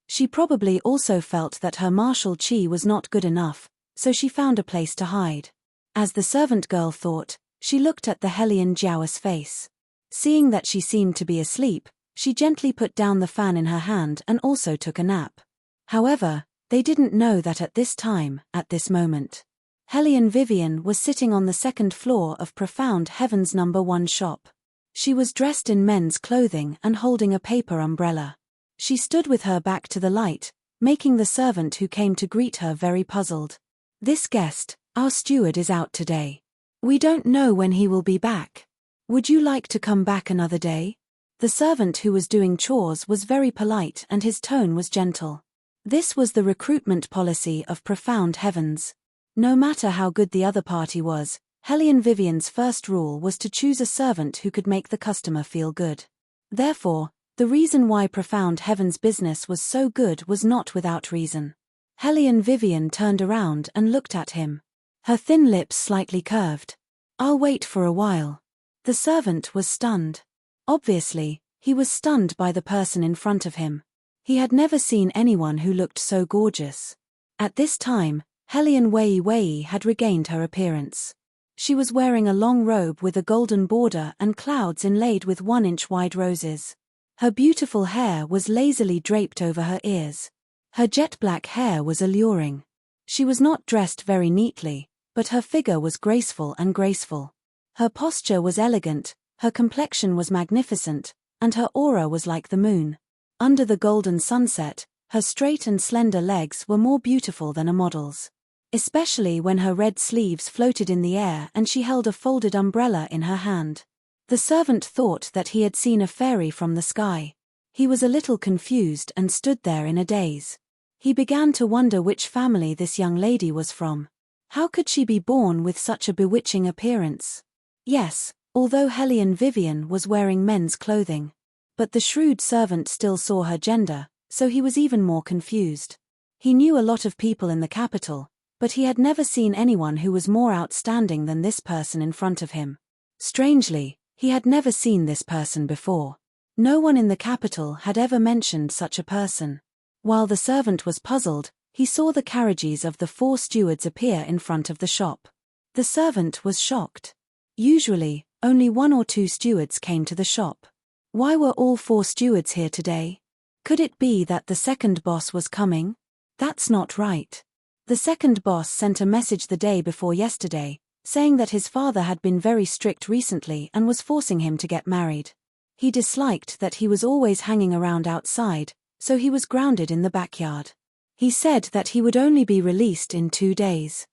She probably also felt that her martial chi was not good enough, so she found a place to hide. As the servant girl thought, she looked at the Helian Jiaoer's face. Seeing that she seemed to be asleep, she gently put down the fan in her hand and also took a nap. However, they didn't know that at this time, at this moment, Helian Vivian was sitting on the second floor of Profound Heaven's #1 shop. She was dressed in men's clothing and holding a paper umbrella. She stood with her back to the light, making the servant who came to greet her very puzzled. This guest, our steward, is out today. We don't know when he will be back. Would you like to come back another day? The servant who was doing chores was very polite and his tone was gentle. This was the recruitment policy of Profound Heavens. No matter how good the other party was, Hellion Vivian's first rule was to choose a servant who could make the customer feel good. Therefore, the reason why Profound Heaven's business was so good was not without reason. Hellion Vivian turned around and looked at him. Her thin lips slightly curved. I'll wait for a while. The servant was stunned. Obviously, he was stunned by the person in front of him. He had never seen anyone who looked so gorgeous. At this time, Hellion Wei Wei had regained her appearance. She was wearing a long robe with a golden border and clouds inlaid with 1-inch wide roses. Her beautiful hair was lazily draped over her ears. Her jet-black hair was alluring. She was not dressed very neatly, but her figure was graceful and graceful. Her posture was elegant, her complexion was magnificent, and her aura was like the moon. Under the golden sunset, her straight and slender legs were more beautiful than a model's. Especially when her red sleeves floated in the air and she held a folded umbrella in her hand. The servant thought that he had seen a fairy from the sky. He was a little confused and stood there in a daze. He began to wonder which family this young lady was from. How could she be born with such a bewitching appearance? Yes, although Hellion Vivian was wearing men's clothing. But the shrewd servant still saw her gender, so he was even more confused. He knew a lot of people in the capital, but he had never seen anyone who was more outstanding than this person in front of him. Strangely, he had never seen this person before. No one in the capital had ever mentioned such a person. While the servant was puzzled, he saw the carriages of the 4 stewards appear in front of the shop. The servant was shocked. Usually, only 1 or 2 stewards came to the shop. Why were all 4 stewards here today? Could it be that the second boss was coming? That's not right. The second boss sent a message the day before yesterday, saying that his father had been very strict recently and was forcing him to get married. He disliked that he was always hanging around outside, so he was grounded in the backyard. He said that he would only be released in 2 days.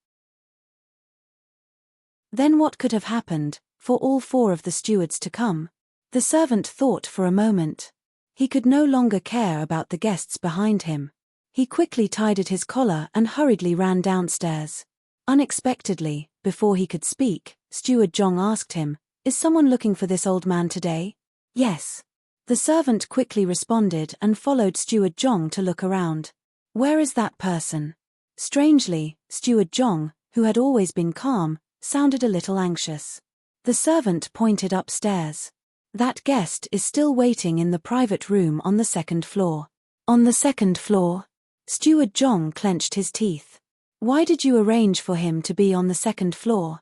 Then what could have happened, for all 4 of the stewards to come? The servant thought for a moment. He could no longer care about the guests behind him. He quickly tidied his collar and hurriedly ran downstairs. Unexpectedly, before he could speak, Steward Zhong asked him, "Is someone looking for this old man today?" "Yes." The servant quickly responded and followed Steward Zhong to look around. "Where is that person?" Strangely, Steward Zhong, who had always been calm, sounded a little anxious. The servant pointed upstairs. "That guest is still waiting in the private room on the 2nd floor. On the 2nd floor? Steward Zhong clenched his teeth. "Why did you arrange for him to be on the 2nd floor?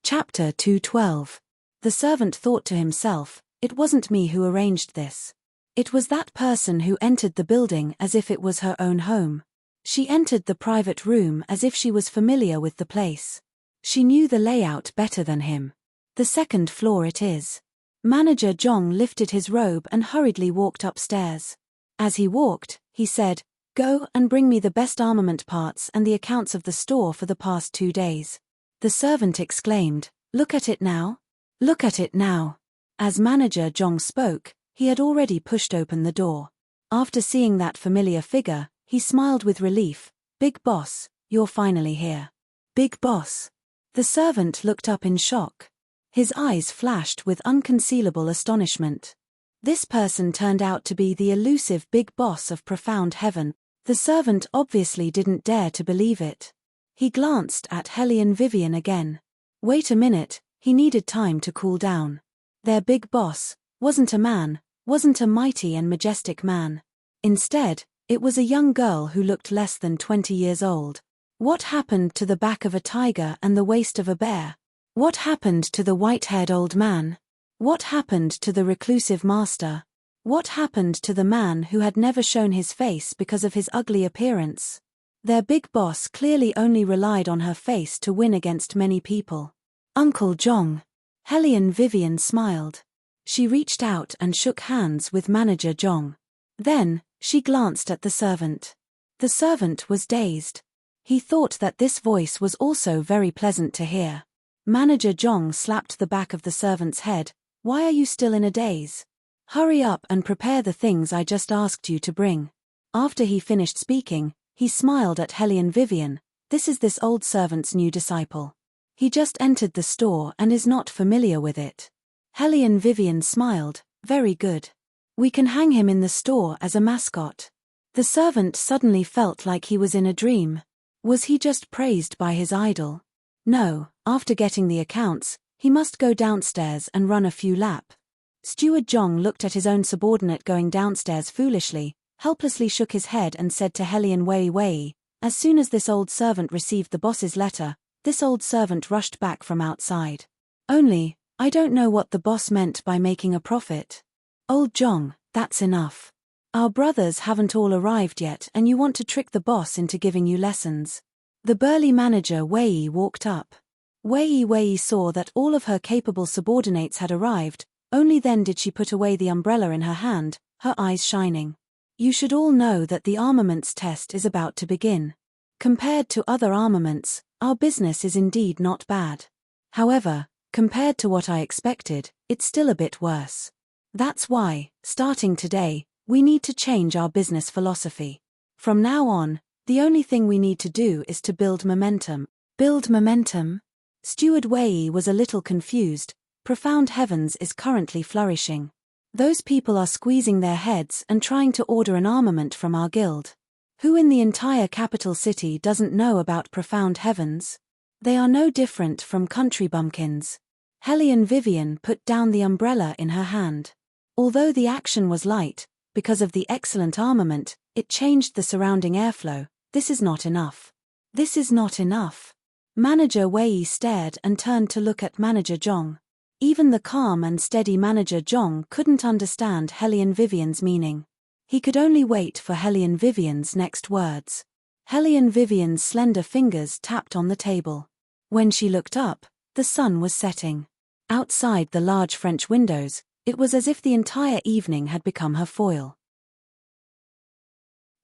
Chapter 212. The servant thought to himself, "It wasn't me who arranged this. It was that person who entered the building as if it was her own home. She entered the private room as if she was familiar with the place. She knew the layout better than him. The 2nd floor it is." Manager Zhong lifted his robe and hurriedly walked upstairs. As he walked, he said, "Go and bring me the best armament parts and the accounts of the store for the past 2 days. The servant exclaimed, "Look at it now. Look at it now." As Manager Zhong spoke, he had already pushed open the door. After seeing that familiar figure, he smiled with relief. "Big boss, you're finally here." "Big boss?" The servant looked up in shock. His eyes flashed with unconcealable astonishment. This person turned out to be the elusive big boss of Profound Heaven. The servant obviously didn't dare to believe it. He glanced at Hellion Vivian again. Wait a minute, he needed time to cool down. Their big boss wasn't a man, wasn't a mighty and majestic man. Instead, it was a young girl who looked less than 20 years old. What happened to the back of a tiger and the waist of a bear? What happened to the white-haired old man? What happened to the reclusive master? What happened to the man who had never shown his face because of his ugly appearance? Their big boss clearly only relied on her face to win against many people. "Uncle Zhong." Hellion Vivian smiled. She reached out and shook hands with Manager Zhong. Then, she glanced at the servant. The servant was dazed. He thought that this voice was also very pleasant to hear. Manager Zhong slapped the back of the servant's head. Why are you still in a daze? Hurry up and prepare the things I just asked you to bring. After he finished speaking, he smiled at Hellion Vivian. This is this old servant's new disciple. He just entered the store and is not familiar with it. Hellion Vivian smiled. Very good. We can hang him in the store as a mascot. The servant suddenly felt like he was in a dream. Was he just praised by his idol? No, after getting the accounts, he must go downstairs and run a few laps. Steward Zhong looked at his own subordinate going downstairs foolishly, helplessly shook his head and said to Hellion Wei Wei, as soon as this old servant received the boss's letter, this old servant rushed back from outside. Only, I don't know what the boss meant by making a profit. Old Zhong, that's enough. Our brothers haven't all arrived yet and you want to trick the boss into giving you lessons. The burly manager Wei walked up. Wei saw that all of her capable subordinates had arrived, only then did she put away the umbrella in her hand, her eyes shining. You should all know that the armaments test is about to begin. Compared to other armaments, our business is indeed not bad. However, compared to what I expected, it's still a bit worse. That's why, starting today, we need to change our business philosophy. From now on, the only thing we need to do is to build momentum. Build momentum? Steward Wei was a little confused. Profound Heavens is currently flourishing. Those people are squeezing their heads and trying to order an armament from our guild. Who in the entire capital city doesn't know about Profound Heavens? They are no different from country bumpkins. Hellion Vivian put down the umbrella in her hand. Although the action was light, because of the excellent armament, it changed the surrounding airflow. This is not enough. This is not enough. Manager Wei stared and turned to look at Manager Zhong. Even the calm and steady Manager Zhong couldn't understand Hellion Vivian's meaning. He could only wait for Hellion Vivian's next words. Hellion Vivian's slender fingers tapped on the table. When she looked up, the sun was setting. Outside the large French windows, it was as if the entire evening had become her foil.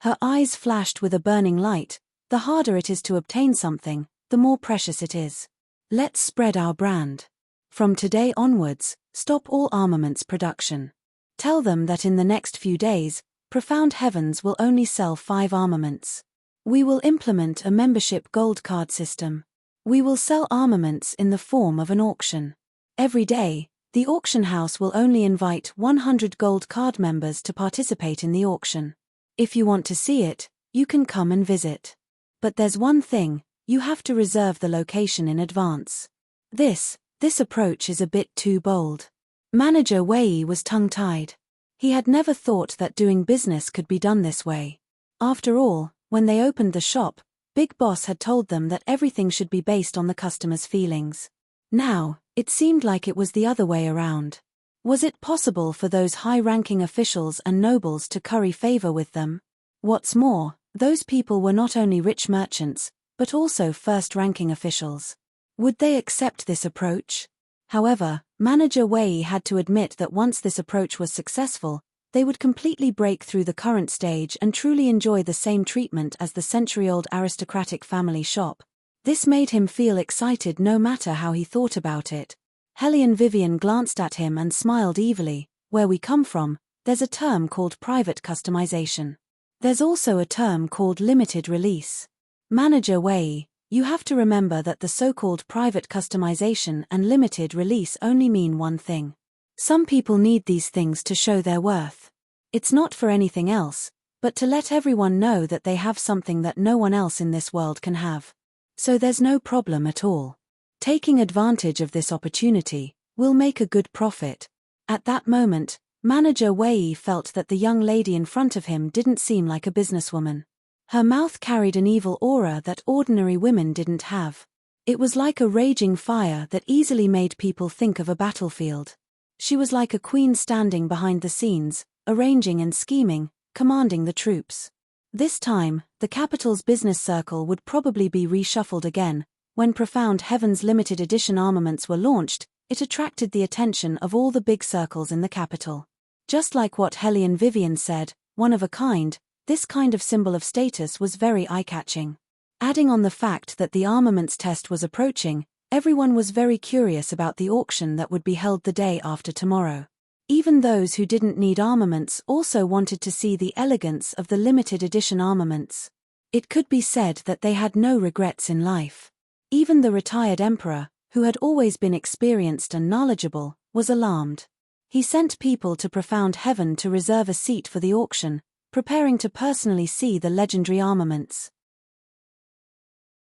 Her eyes flashed with a burning light. The harder it is to obtain something, the more precious it is. Let's spread our brand. From today onwards, stop all armaments production. Tell them that in the next few days, Profound Heavens will only sell 5 armaments. We will implement a membership gold card system. We will sell armaments in the form of an auction. Every day, the auction house will only invite 100 gold card members to participate in the auction. If you want to see it, you can come and visit. But there's one thing, you have to reserve the location in advance. This approach is a bit too bold. Manager Wei was tongue-tied. He had never thought that doing business could be done this way. After all, when they opened the shop, Big Boss had told them that everything should be based on the customer's feelings. Now, it seemed like it was the other way around. Was it possible for those high-ranking officials and nobles to curry favor with them? What's more, those people were not only rich merchants, but also first-ranking officials. Would they accept this approach? However, Manager Wei had to admit that once this approach was successful, they would completely break through the current stage and truly enjoy the same treatment as the century-old aristocratic family shop. This made him feel excited no matter how he thought about it. Hellion Vivian glanced at him and smiled evilly. Where we come from, there's a term called private customization. There's also a term called limited release. Manager Wei, you have to remember that the so-called private customization and limited release only mean one thing. Some people need these things to show their worth. It's not for anything else, but to let everyone know that they have something that no one else in this world can have. So there's no problem at all. Taking advantage of this opportunity, we'll make a good profit. At that moment, Manager Wei felt that the young lady in front of him didn't seem like a businesswoman. Her mouth carried an evil aura that ordinary women didn't have. It was like a raging fire that easily made people think of a battlefield. She was like a queen standing behind the scenes, arranging and scheming, commanding the troops. This time, the capital's business circle would probably be reshuffled again. When Profound Heavens limited edition armaments were launched, it attracted the attention of all the big circles in the capital. Just like what Hellion Vivian said, one of a kind, this kind of symbol of status was very eye-catching. Adding on the fact that the armaments test was approaching, everyone was very curious about the auction that would be held the day after tomorrow. Even those who didn't need armaments also wanted to see the elegance of the limited edition armaments. It could be said that they had no regrets in life. Even the retired emperor, who had always been experienced and knowledgeable, was alarmed. He sent people to Profound Heaven to reserve a seat for the auction, preparing to personally see the legendary armaments.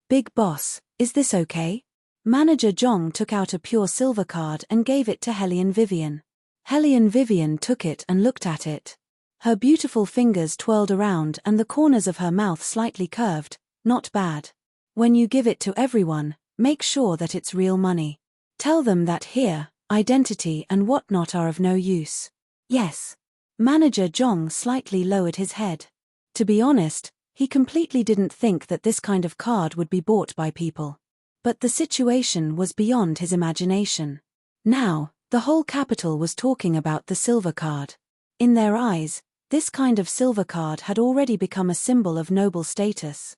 Big boss, is this okay? Manager Zhong took out a pure silver card and gave it to Hellion Vivian. Hellion Vivian took it and looked at it. Her beautiful fingers twirled around and the corners of her mouth slightly curved. Not bad. When you give it to everyone, make sure that it's real money. Tell them that here, identity and whatnot are of no use. Yes. Manager Zhong slightly lowered his head. To be honest, he completely didn't think that this kind of card would be bought by people. But the situation was beyond his imagination. Now, the whole capital was talking about the silver card. In their eyes, this kind of silver card had already become a symbol of noble status.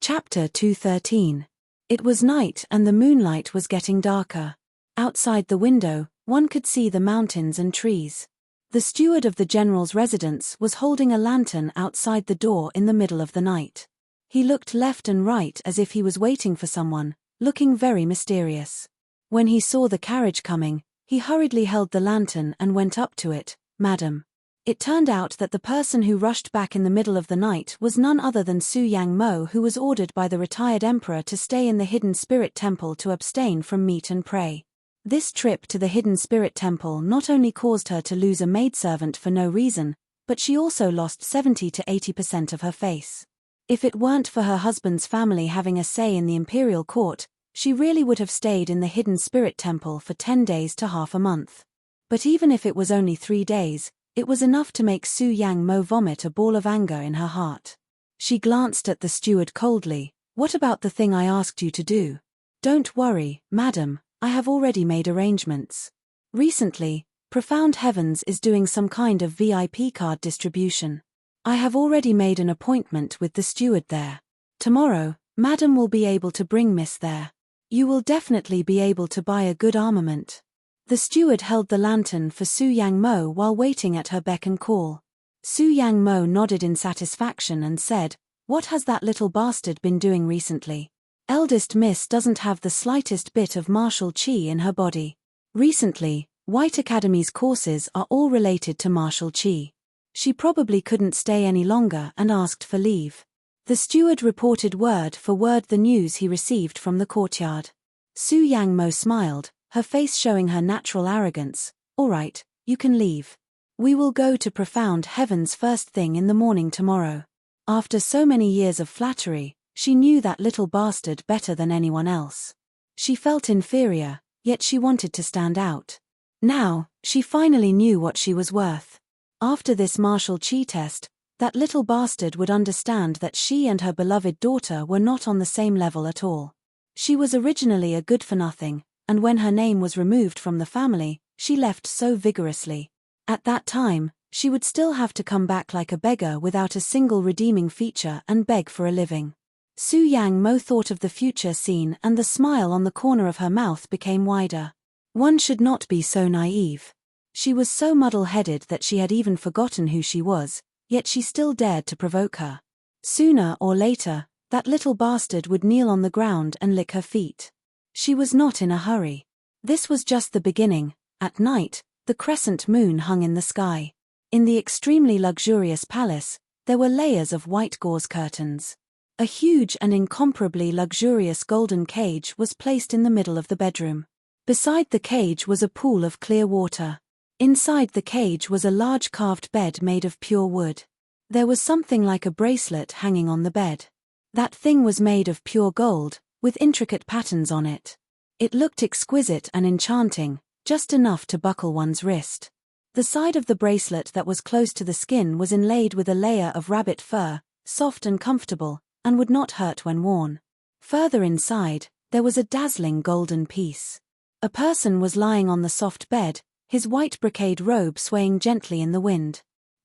Chapter 213. It was night and the moonlight was getting darker. Outside the window, one could see the mountains and trees. The steward of the general's residence was holding a lantern outside the door in the middle of the night. He looked left and right as if he was waiting for someone, looking very mysterious. When he saw the carriage coming, he hurriedly held the lantern and went up to it. "Madam." It turned out that the person who rushed back in the middle of the night was none other than Su Yang Mo, who was ordered by the retired emperor to stay in the Hidden Spirit Temple to abstain from meat and prey. This trip to the Hidden Spirit Temple not only caused her to lose a maidservant for no reason, but she also lost 70 to 80% of her face. If it weren't for her husband's family having a say in the imperial court, she really would have stayed in the Hidden Spirit Temple for 10 days to half a month. But even if it was only 3 days, it was enough to make Su Yang Mo vomit a ball of anger in her heart. She glanced at the steward coldly. "What about the thing I asked you to do?" "Don't worry, madam, I have already made arrangements. Recently, Profound Heavens is doing some kind of VIP card distribution. I have already made an appointment with the steward there. Tomorrow, madam will be able to bring Miss there. You will definitely be able to buy a good armament." The steward held the lantern for Su Yang Mo while waiting at her beck and call. Su Yang Mo nodded in satisfaction and said, "What has that little bastard been doing recently? Eldest Miss doesn't have the slightest bit of martial chi in her body. Recently, White Academy's courses are all related to martial chi. She probably couldn't stay any longer and asked for leave." The steward reported word for word the news he received from the courtyard. Su Yang Mo smiled, her face showing her natural arrogance. "All right, you can leave. We will go to Profound Heavens first thing in the morning tomorrow." After so many years of flattery, she knew that little bastard better than anyone else. She felt inferior, yet she wanted to stand out. Now, she finally knew what she was worth. After this martial chi test, that little bastard would understand that she and her beloved daughter were not on the same level at all. She was originally a good-for-nothing, and when her name was removed from the family, she left so vigorously. At that time, she would still have to come back like a beggar without a single redeeming feature and beg for a living. Su Yang Mo thought of the future scene and the smile on the corner of her mouth became wider. One should not be so naive. She was so muddle-headed that she had even forgotten who she was, yet she still dared to provoke her. Sooner or later, that little bastard would kneel on the ground and lick her feet. She was not in a hurry. This was just the beginning. At night, the crescent moon hung in the sky. In the extremely luxurious palace, there were layers of white gauze curtains. A huge and incomparably luxurious golden cage was placed in the middle of the bedroom. Beside the cage was a pool of clear water. Inside the cage was a large carved bed made of pure wood. There was something like a bracelet hanging on the bed. That thing was made of pure gold, with intricate patterns on it. It looked exquisite and enchanting, just enough to buckle one's wrist. The side of the bracelet that was close to the skin was inlaid with a layer of rabbit fur, soft and comfortable, and would not hurt when worn. Further inside, there was a dazzling golden piece. A person was lying on the soft bed, his white brocade robe swaying gently in the wind.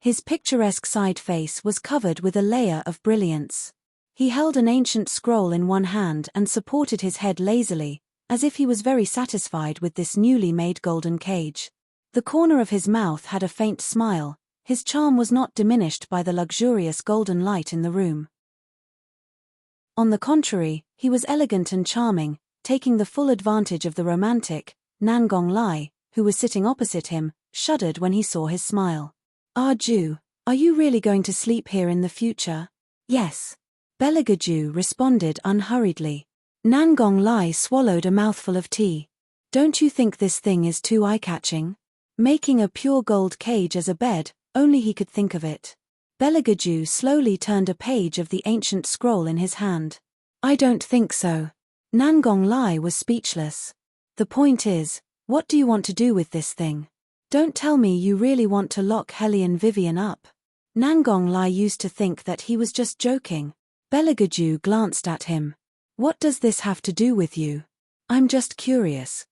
His picturesque side face was covered with a layer of brilliance. He held an ancient scroll in one hand and supported his head lazily, as if he was very satisfied with this newly made golden cage. The corner of his mouth had a faint smile. His charm was not diminished by the luxurious golden light in the room. On the contrary, he was elegant and charming, taking the full advantage of the romantic. Nangong Lai, who was sitting opposite him, shuddered when he saw his smile. Arju, are you really going to sleep here in the future? Yes. Belagaju responded unhurriedly. Nangong Lai swallowed a mouthful of tea. Don't you think this thing is too eye-catching? Making a pure gold cage as a bed, only he could think of it. Belagaju slowly turned a page of the ancient scroll in his hand. I don't think so. Nangong Lai was speechless. The point is, what do you want to do with this thing? Don't tell me you really want to lock Hellion Vivian up. Nangong Lai used to think that he was just joking. Belagaju glanced at him. What does this have to do with you? I'm just curious.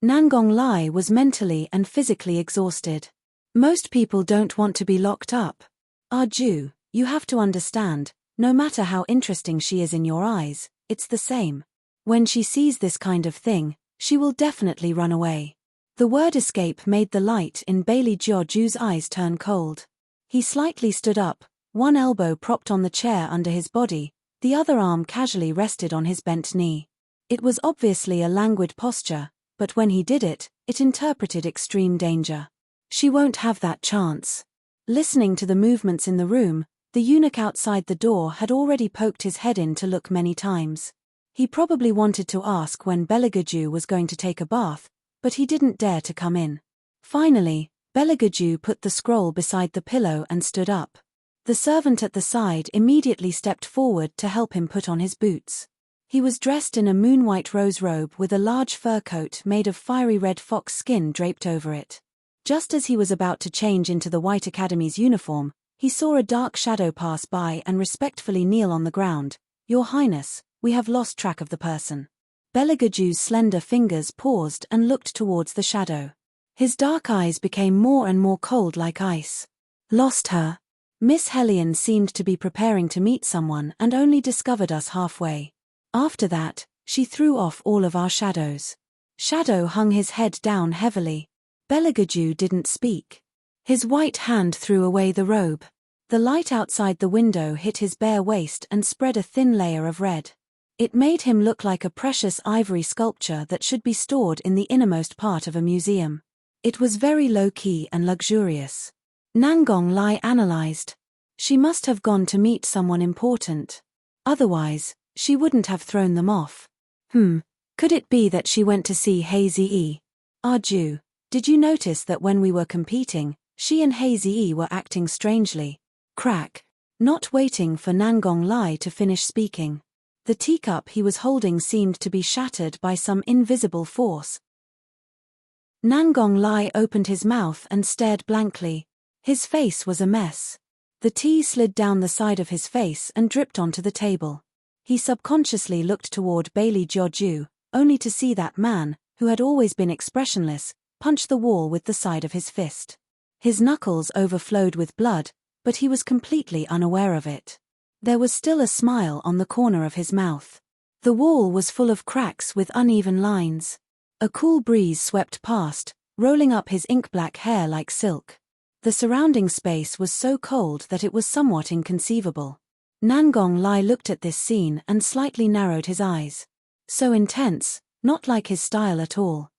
Nangong Lai was mentally and physically exhausted. Most people don't want to be locked up. Arju, you have to understand, no matter how interesting she is in your eyes, it's the same. When she sees this kind of thing, she will definitely run away. The word escape made the light in Bailey Jiaoju's eyes turn cold. He slightly stood up, one elbow propped on the chair under his body, the other arm casually rested on his bent knee. It was obviously a languid posture, but when he did it, it interpreted extreme danger. She won't have that chance. Listening to the movements in the room, the eunuch outside the door had already poked his head in to look many times. He probably wanted to ask when Belagaju was going to take a bath, but he didn't dare to come in. Finally, Belagaju put the scroll beside the pillow and stood up. The servant at the side immediately stepped forward to help him put on his boots. He was dressed in a moon-white rose robe with a large fur coat made of fiery red fox skin draped over it. Just as he was about to change into the White Academy's uniform, he saw a dark shadow pass by and respectfully kneel on the ground. Your Highness, we have lost track of the person. Belagaju's slender fingers paused and looked towards the shadow. His dark eyes became more and more cold like ice. Lost her. Miss Hellion seemed to be preparing to meet someone and only discovered us halfway. After that, she threw off all of our shadows. Shadow hung his head down heavily. Belagaju didn't speak. His white hand threw away the robe. The light outside the window hit his bare waist and spread a thin layer of red. It made him look like a precious ivory sculpture that should be stored in the innermost part of a museum. It was very low-key and luxurious. Nangong Lai analyzed. She must have gone to meet someone important. Otherwise, she wouldn't have thrown them off. Could it be that she went to see Hazy? Arju, did you notice that when we were competing, she and Hazy were acting strangely? Crack. Not waiting for Nangong Lai to finish speaking. The teacup he was holding seemed to be shattered by some invisible force. Nangong Lai opened his mouth and stared blankly. His face was a mess. The tea slid down the side of his face and dripped onto the table. He subconsciously looked toward Bailey Jiaoju, only to see that man, who had always been expressionless, punch the wall with the side of his fist. His knuckles overflowed with blood, but he was completely unaware of it. There was still a smile on the corner of his mouth. The wall was full of cracks with uneven lines. A cool breeze swept past, rolling up his ink-black hair like silk. The surrounding space was so cold that it was somewhat inconceivable. Nangong Lai looked at this scene and slightly narrowed his eyes. So intense, not like his style at all.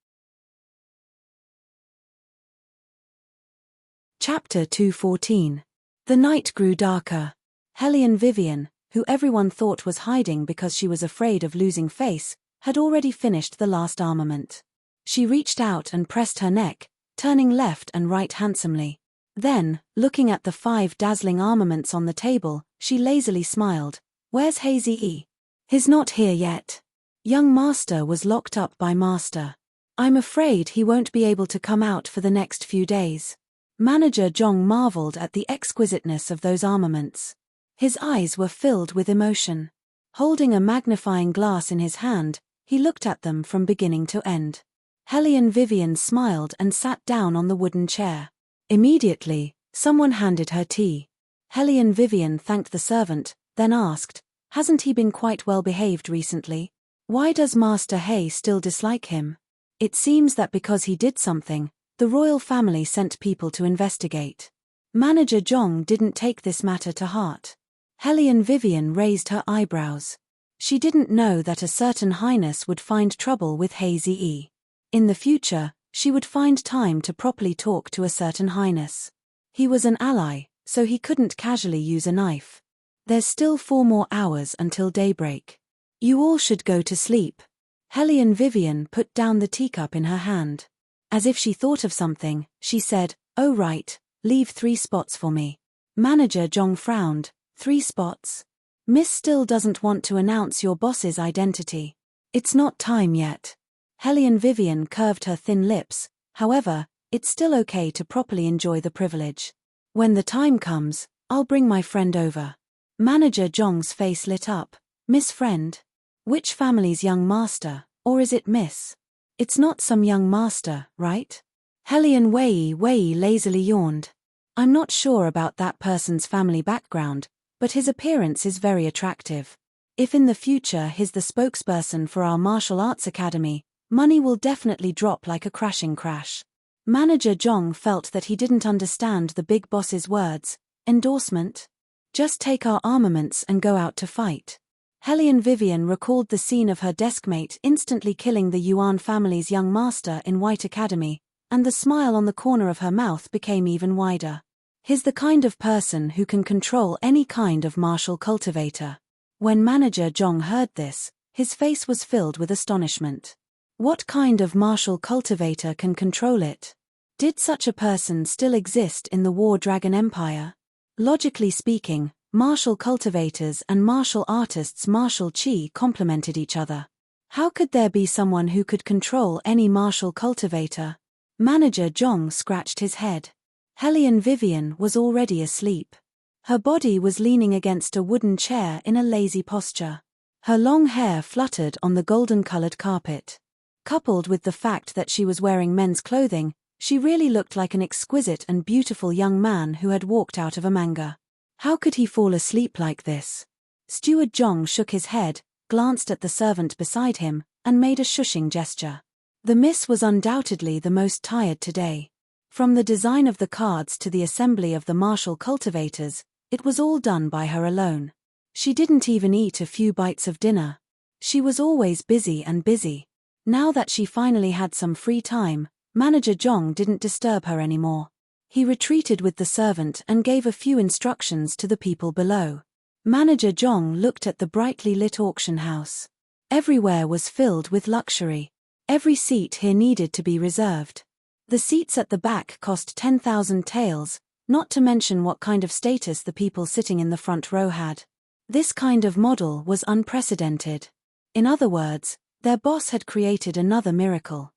Chapter 214. The night grew darker. Hellion Vivian, who everyone thought was hiding because she was afraid of losing face, had already finished the last armament. She reached out and pressed her neck, turning left and right handsomely. Then, looking at the 5 dazzling armaments on the table, she lazily smiled. Where's Hazy? He's not here yet. Young Master was locked up by Master. I'm afraid he won't be able to come out for the next few days. Manager Zhong marveled at the exquisiteness of those armaments. His eyes were filled with emotion. Holding a magnifying glass in his hand, he looked at them from beginning to end. Hellion Vivian smiled and sat down on the wooden chair. Immediately, Someone handed her tea. Hellion Vivian thanked the servant, then asked, "Hasn't he been quite well behaved recently? Why does Master Hay still dislike him?" It seems that because he did something, the royal family sent people to investigate. Manager Zhong didn't take this matter to heart. Hellion Vivian raised her eyebrows. She didn't know that a certain highness would find trouble with Hazy. In the future, she would find time to properly talk to a certain highness. He was an ally, so he couldn't casually use a knife. There's still 4 more hours until daybreak. You all should go to sleep. Hellion Vivian put down the teacup in her hand. As if she thought of something, she said, "Oh right, leave 3 spots for me." Manager Zhong frowned. 3 spots? Miss still doesn't want to announce your boss's identity. It's not time yet. Hellion Vivian curved her thin lips. However, it's still okay to properly enjoy the privilege. When the time comes, I'll bring my friend over. Manager Zhong's face lit up. Miss Friend? Which family's young master, or is it Miss? It's not some young master, right? Hellion Wei lazily yawned. I'm not sure about that person's family background, but his appearance is very attractive. If in the future he's the spokesperson for our martial arts academy, money will definitely drop like a crashing crash. Manager Zhong felt that he didn't understand the big boss's words. Endorsement? Just take our armaments and go out to fight. Hellion Vivian recalled the scene of her deskmate instantly killing the Yuan family's young master in White Academy, and the smile on the corner of her mouth became even wider. He's the kind of person who can control any kind of martial cultivator. When Manager Zhong heard this, his face was filled with astonishment. What kind of martial cultivator can control it? Did such a person still exist in the War Dragon Empire? Logically speaking, martial cultivators and martial artists' martial chi complemented each other. How could there be someone who could control any martial cultivator? Manager Zhong scratched his head. Hellion Vivian was already asleep. Her body was leaning against a wooden chair in a lazy posture. Her long hair fluttered on the golden-colored carpet. Coupled with the fact that she was wearing men's clothing, she really looked like an exquisite and beautiful young man who had walked out of a manga. How could he fall asleep like this? Steward Zhong shook his head, glanced at the servant beside him, and made a shushing gesture. The miss was undoubtedly the most tired today. From the design of the cards to the assembly of the martial cultivators, it was all done by her alone. She didn't even eat a few bites of dinner. She was always busy and busy. Now that she finally had some free time, Manager Zhong didn't disturb her anymore. He retreated with the servant and gave a few instructions to the people below. Manager Zhong looked at the brightly lit auction house. Everywhere was filled with luxury. Every seat here needed to be reserved. The seats at the back cost 10,000 taels, not to mention what kind of status the people sitting in the front row had. This kind of model was unprecedented. In other words, their boss had created another miracle.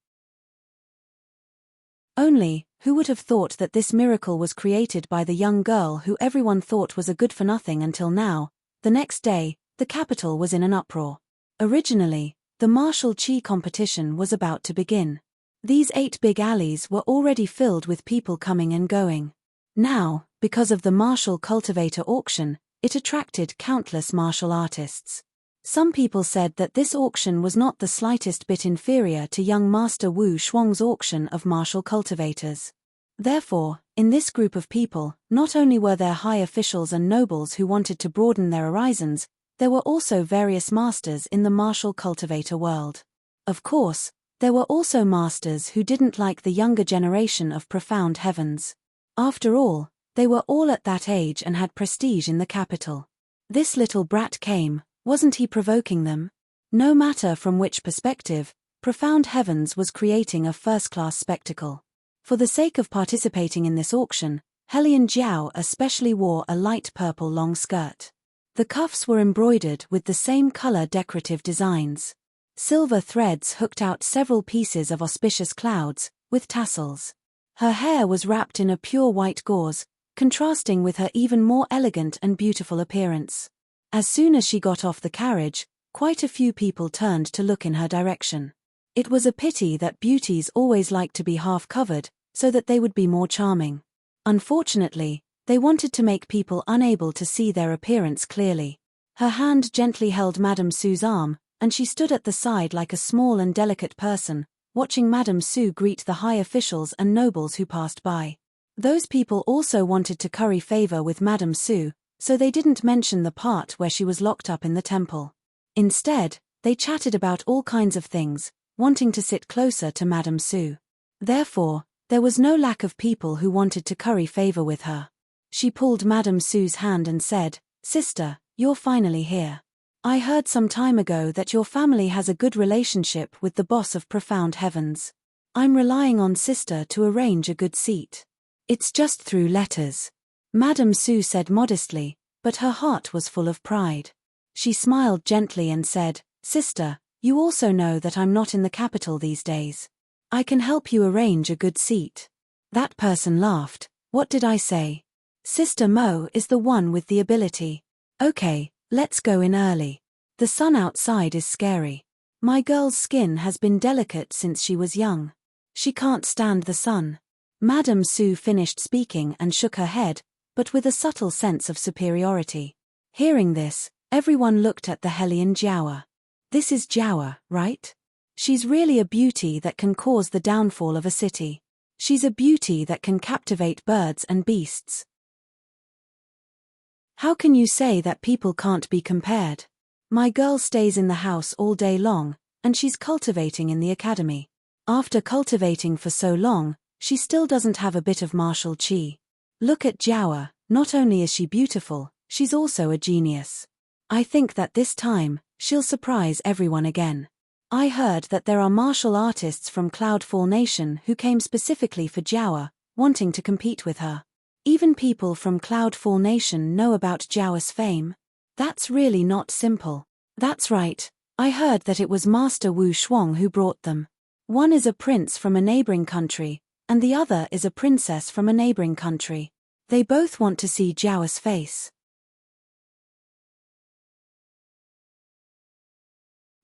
Only, who would have thought that this miracle was created by the young girl who everyone thought was a good-for-nothing until now? The next day, the capital was in an uproar. Originally, the martial chi competition was about to begin. These 8 big alleys were already filled with people coming and going. Now, because of the martial cultivator auction, it attracted countless martial artists. Some people said that this auction was not the slightest bit inferior to young Master Wu Shuang's auction of martial cultivators. Therefore, in this group of people, not only were there high officials and nobles who wanted to broaden their horizons, there were also various masters in the martial cultivator world. Of course, there were also masters who didn't like the younger generation of Profound Heavens. After all, they were all at that age and had prestige in the capital. This little brat came. Wasn't he provoking them? No matter from which perspective, Profound Heavens was creating a first-class spectacle. For the sake of participating in this auction, Hellion Jiao especially wore a light purple long skirt. The cuffs were embroidered with the same color decorative designs. Silver threads hooked out several pieces of auspicious clouds, with tassels. Her hair was wrapped in a pure white gauze, contrasting with her even more elegant and beautiful appearance. As soon as she got off the carriage, quite a few people turned to look in her direction. It was a pity that beauties always liked to be half-covered, so that they would be more charming. Unfortunately, they wanted to make people unable to see their appearance clearly. Her hand gently held Madame Sue's arm, and she stood at the side like a small and delicate person, watching Madame Sue greet the high officials and nobles who passed by. Those people also wanted to curry favor with Madame Sue, so they didn't mention the part where she was locked up in the temple. Instead, they chatted about all kinds of things, wanting to sit closer to Madame Sue. Therefore, there was no lack of people who wanted to curry favor with her. She pulled Madame Sue's hand and said, "Sister, you're finally here. I heard some time ago that your family has a good relationship with the boss of Profound Heavens. I'm relying on Sister to arrange a good seat. It's just through letters." Madame Sue said modestly, but her heart was full of pride. She smiled gently and said, "Sister, you also know that I'm not in the capital these days. I can help you arrange a good seat." That person laughed. "What did I say? Sister Mo is the one with the ability. Okay, let's go in early. The sun outside is scary. My girl's skin has been delicate since she was young. She can't stand the sun." Madame Sue finished speaking and shook her head, but with a subtle sense of superiority. Hearing this, everyone looked at the Hellion Jiawa. This is Jiawa, right? She's really a beauty that can cause the downfall of a city. She's a beauty that can captivate birds and beasts. How can you say that people can't be compared? My girl stays in the house all day long, and she's cultivating in the academy. After cultivating for so long, she still doesn't have a bit of martial chi. Look at Jiawa, not only is she beautiful, she's also a genius. I think that this time, she'll surprise everyone again. I heard that there are martial artists from Cloudfall Nation who came specifically for Jiawa, wanting to compete with her. Even people from Cloudfall Nation know about Jiawa's fame. That's really not simple. That's right, I heard that it was Master Wu Shuang who brought them. One is a prince from a neighboring country, and the other is a princess from a neighboring country. They both want to see Jiawa's face.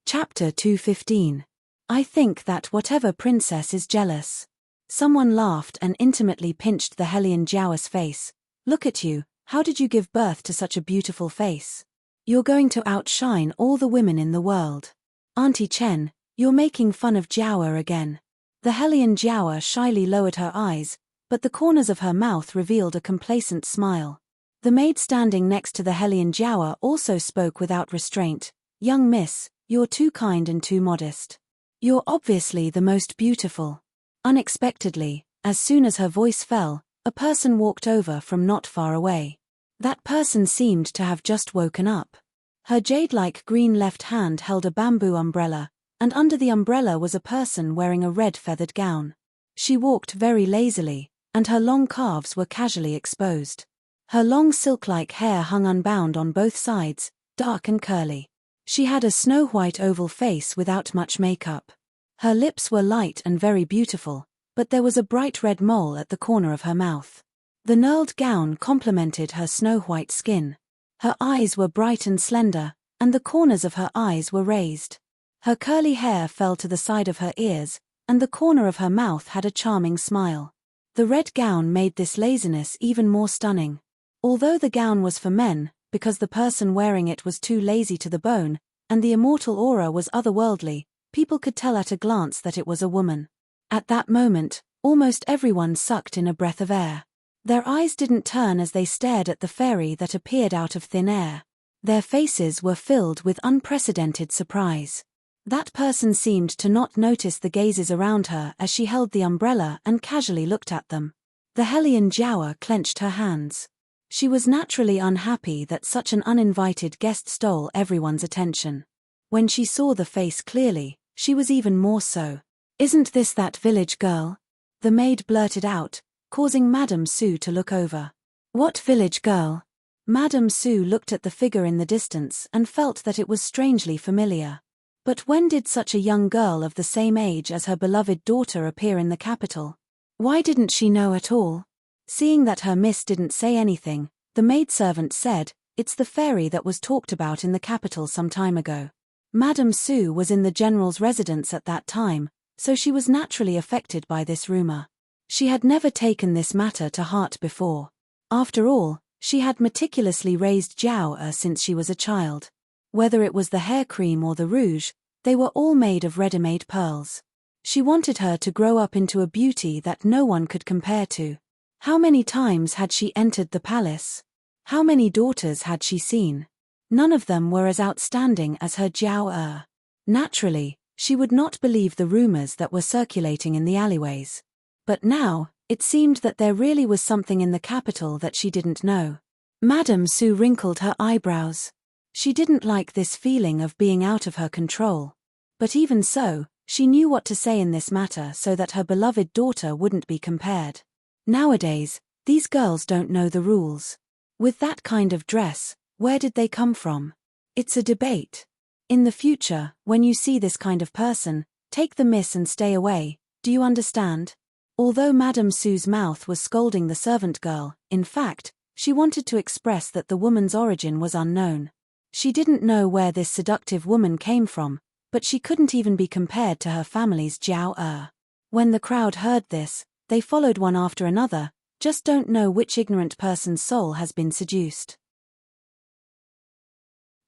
Chapter 215. I think that whatever princess is jealous. Someone laughed and intimately pinched the Hellion Jiawa's face. Look at you, how did you give birth to such a beautiful face? You're going to outshine all the women in the world. Auntie Chen, you're making fun of Jiawa again. The Hellion Jiawa shyly lowered her eyes, but the corners of her mouth revealed a complacent smile. The maid standing next to the Hellion Jiawa also spoke without restraint. "Young miss, you're too kind and too modest. You're obviously the most beautiful." Unexpectedly, as soon as her voice fell, a person walked over from not far away. That person seemed to have just woken up. Her jade-like green left hand held a bamboo umbrella, and under the umbrella was a person wearing a red feathered gown. She walked very lazily, and her long calves were casually exposed. Her long silk-like hair hung unbound on both sides, dark and curly. She had a snow-white oval face without much makeup. Her lips were light and very beautiful, but there was a bright red mole at the corner of her mouth. The knurled gown complemented her snow-white skin. Her eyes were bright and slender, and the corners of her eyes were raised. Her curly hair fell to the side of her ears, and the corner of her mouth had a charming smile. The red gown made this laziness even more stunning. Although the gown was for men, because the person wearing it was too lazy to the bone, and the immortal aura was otherworldly, people could tell at a glance that it was a woman. At that moment, almost everyone sucked in a breath of air. Their eyes didn't turn as they stared at the fairy that appeared out of thin air. Their faces were filled with unprecedented surprise. That person seemed to not notice the gazes around her as she held the umbrella and casually looked at them. The Hellion Jiawa clenched her hands. She was naturally unhappy that such an uninvited guest stole everyone's attention. When she saw the face clearly, she was even more so. "Isn't this that village girl?" the maid blurted out, causing Madame Sue to look over. "What village girl?" Madame Sue looked at the figure in the distance and felt that it was strangely familiar. But when did such a young girl of the same age as her beloved daughter appear in the capital? Why didn't she know at all? Seeing that her miss didn't say anything, the maidservant said, "It's the fairy that was talked about in the capital some time ago." Madame Sue was in the general's residence at that time, so she was naturally affected by this rumor. She had never taken this matter to heart before. After all, she had meticulously raised Jiao since she was a child. Whether it was the hair cream or the rouge, they were all made of ready-made pearls. She wanted her to grow up into a beauty that no one could compare to. How many times had she entered the palace? How many daughters had she seen? None of them were as outstanding as her Jiao. Naturally, she would not believe the rumors that were circulating in the alleyways. But now, it seemed that there really was something in the capital that she didn't know. Madame Su wrinkled her eyebrows. She didn't like this feeling of being out of her control. But even so, she knew what to say in this matter so that her beloved daughter wouldn't be compared. Nowadays, these girls don't know the rules. With that kind of dress, where did they come from? It's a debate. In the future, when you see this kind of person, take the miss and stay away, do you understand? Although Madame Su's mouth was scolding the servant girl, in fact, she wanted to express that the woman's origin was unknown. She didn't know where this seductive woman came from, but she couldn't even be compared to her family's Jiao. When the crowd heard this, they followed one after another, just don't know which ignorant person's soul has been seduced.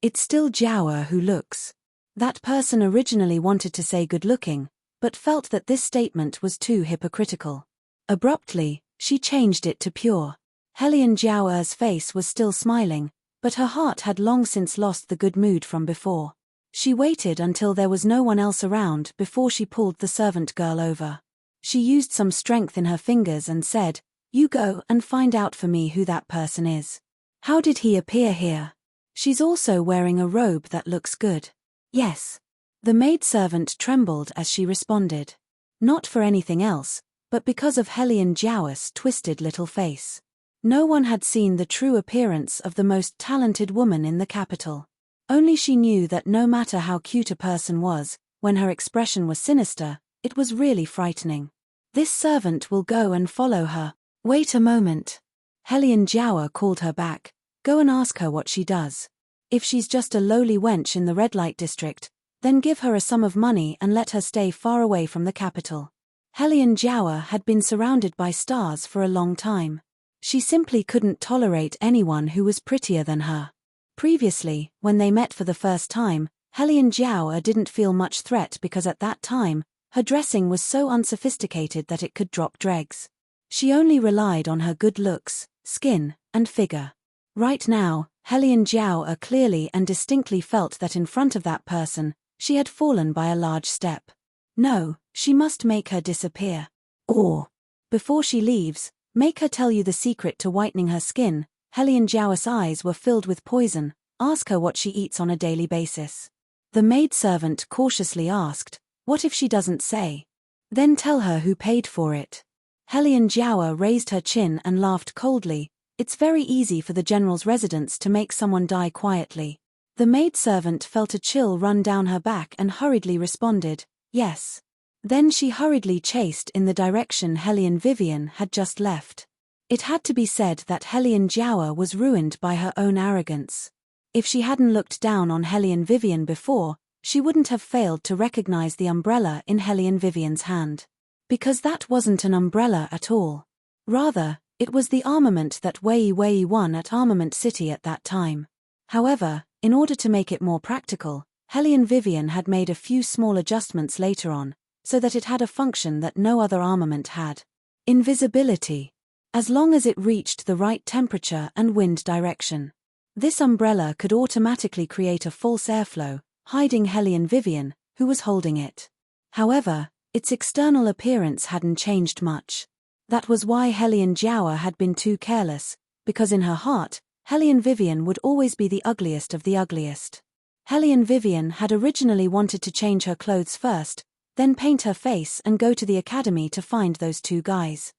It's still Jiao who looks. That person originally wanted to say good-looking, but felt that this statement was too hypocritical. Abruptly, she changed it to pure. Helian Jiao's face was still smiling, but her heart had long since lost the good mood from before. She waited until there was no one else around before she pulled the servant girl over. She used some strength in her fingers and said, "You go and find out for me who that person is. How did he appear here? She's also wearing a robe that looks good." "Yes." The maidservant trembled as she responded. Not for anything else, but because of Helian Jiao's twisted little face. No one had seen the true appearance of the most talented woman in the capital. Only she knew that no matter how cute a person was, when her expression was sinister, it was really frightening. This servant will go and follow her. Wait a moment. Helian Jiao called her back. Go and ask her what she does. If she's just a lowly wench in the red light district, then give her a sum of money and let her stay far away from the capital. Helian Jiao had been surrounded by stars for a long time. She simply couldn't tolerate anyone who was prettier than her. Previously, when they met for the first time, Helian Jiao didn't feel much threat because at that time, her dressing was so unsophisticated that it could drop dregs. She only relied on her good looks, skin, and figure. Right now, Helian Jiao clearly and distinctly felt that in front of that person, she had fallen by a large step. No, she must make her disappear. Or, before she leaves, make her tell you the secret to whitening her skin. Helian Jiao's eyes were filled with poison. Ask her what she eats on a daily basis. The maidservant cautiously asked, what if she doesn't say? Then tell her who paid for it. Helian Jiao raised her chin and laughed coldly. It's very easy for the general's residence to make someone die quietly. The maidservant felt a chill run down her back and hurriedly responded, yes. Then she hurriedly chased in the direction Helian Vivian had just left. It had to be said that Helian Jiao was ruined by her own arrogance. If she hadn't looked down on Helian Vivian before, she wouldn't have failed to recognize the umbrella in Helian Vivian's hand. Because that wasn't an umbrella at all. Rather, it was the armament that Wei won at Armament City at that time. However, in order to make it more practical, Helian Vivian had made a few small adjustments later on, so that it had a function that no other armament had. Invisibility. As long as it reached the right temperature and wind direction. This umbrella could automatically create a false airflow, hiding Helian Vivian, who was holding it. However, its external appearance hadn't changed much. That was why Helian Jiao had been too careless, because in her heart, Helian Vivian would always be the ugliest of the ugliest. Helian Vivian had originally wanted to change her clothes first, then paint her face and go to the academy to find those two guys.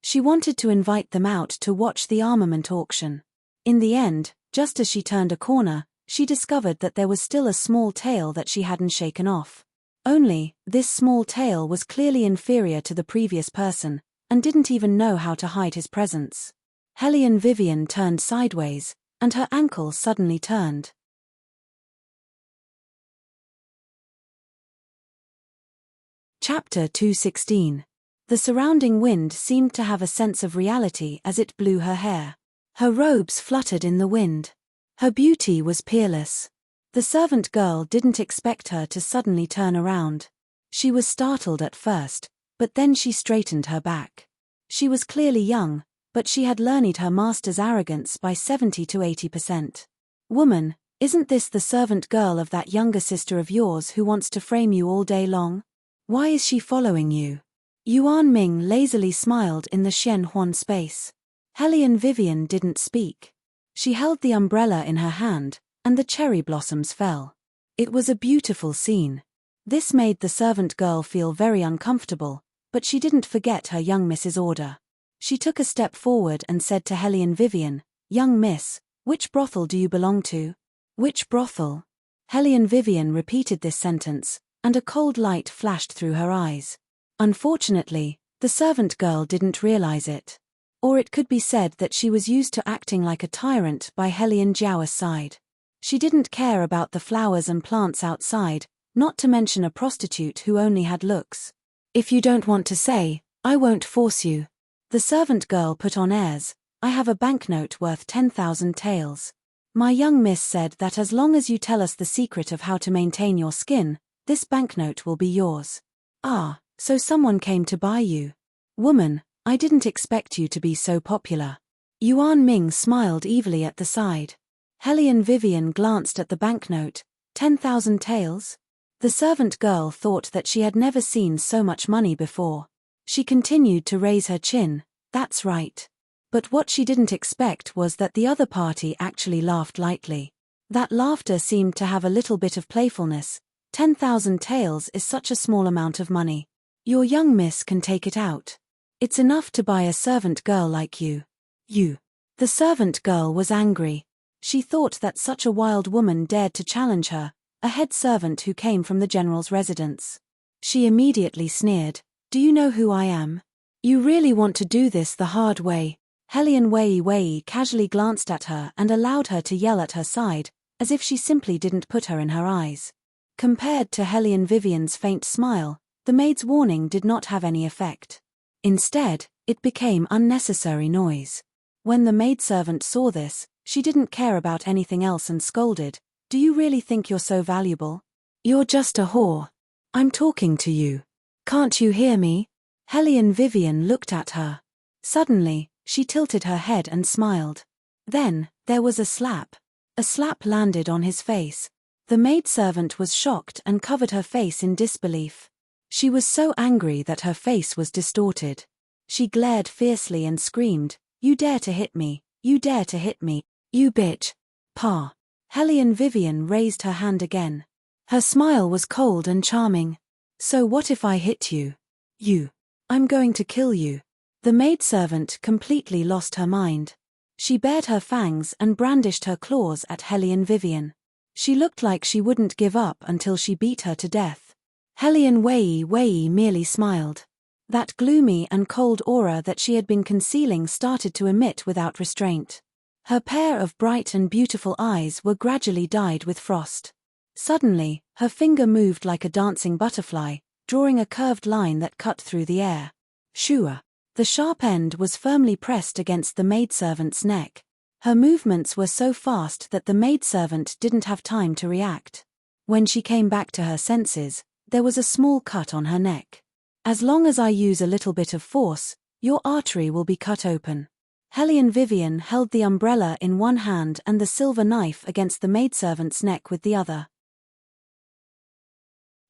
She wanted to invite them out to watch the armament auction. In the end, just as she turned a corner, she discovered that there was still a small tail that she hadn't shaken off. Only, this small tail was clearly inferior to the previous person, and didn't even know how to hide his presence. Helian Vivian turned sideways, and her ankle suddenly turned. Chapter 216. The surrounding wind seemed to have a sense of reality as it blew her hair. Her robes fluttered in the wind. Her beauty was peerless. The servant girl didn't expect her to suddenly turn around. She was startled at first, but then she straightened her back. She was clearly young, but she had learned her master's arrogance by 70 to 80%. Woman, isn't this the servant girl of that younger sister of yours who wants to frame you all day long? Why is she following you? Yuan Ming lazily smiled in the Xian Huan space. Hellion Vivian didn't speak. She held the umbrella in her hand, and the cherry blossoms fell. It was a beautiful scene. This made the servant girl feel very uncomfortable, but she didn't forget her young miss's order. She took a step forward and said to Hellion Vivian, "Young miss, which brothel do you belong to?" "Which brothel?" Hellion Vivian repeated this sentence, and a cold light flashed through her eyes. Unfortunately, the servant girl didn't realize it. Or it could be said that she was used to acting like a tyrant by Hellion Jiao's side. She didn't care about the flowers and plants outside, not to mention a prostitute who only had looks. "If you don't want to say, I won't force you." The servant girl put on airs. "I have a banknote worth 10,000 taels. My young miss said that as long as you tell us the secret of how to maintain your skin, this banknote will be yours." "Ah, so someone came to buy you. Woman, I didn't expect you to be so popular." Yuan Ming smiled evilly at the side. Hellion Vivian glanced at the banknote. 10,000 taels? The servant girl thought that she had never seen so much money before. She continued to raise her chin. "That's right." But what she didn't expect was that the other party actually laughed lightly. That laughter seemed to have a little bit of playfulness. 10,000 taels is such a small amount of money. Your young miss can take it out. It's enough to buy a servant girl like you. You. The servant girl was angry. She thought that such a wild woman dared to challenge her, a head servant who came from the general's residence. She immediately sneered. "Do you know who I am? You really want to do this the hard way?" Hellion Wei casually glanced at her and allowed her to yell at her side, as if she simply didn't put her in her eyes. Compared to Hellion Vivian's faint smile, the maid's warning did not have any effect. Instead, it became unnecessary noise. When the maidservant saw this, she didn't care about anything else and scolded, "Do you really think you're so valuable? You're just a whore. I'm talking to you. Can't you hear me?" Hellion Vivian looked at her. Suddenly, she tilted her head and smiled. Then, there was a slap. A slap landed on his face. The maidservant was shocked and covered her face in disbelief. She was so angry that her face was distorted. She glared fiercely and screamed, "You dare to hit me, you dare to hit me, you bitch." "Pa." Hellion Vivian raised her hand again. Her smile was cold and charming. "So what if I hit you? You. I'm going to kill you." The maidservant completely lost her mind. She bared her fangs and brandished her claws at Hellion Vivian. She looked like she wouldn't give up until she beat her to death. Hellion Wei merely smiled. That gloomy and cold aura that she had been concealing started to emit without restraint. Her pair of bright and beautiful eyes were gradually dyed with frost. Suddenly, her finger moved like a dancing butterfly, drawing a curved line that cut through the air. Shua. The sharp end was firmly pressed against the maidservant's neck. Her movements were so fast that the maidservant didn't have time to react. When she came back to her senses, there was a small cut on her neck. "As long as I use a little bit of force, your artery will be cut open." Hellion Vivian held the umbrella in one hand and the silver knife against the maidservant's neck with the other.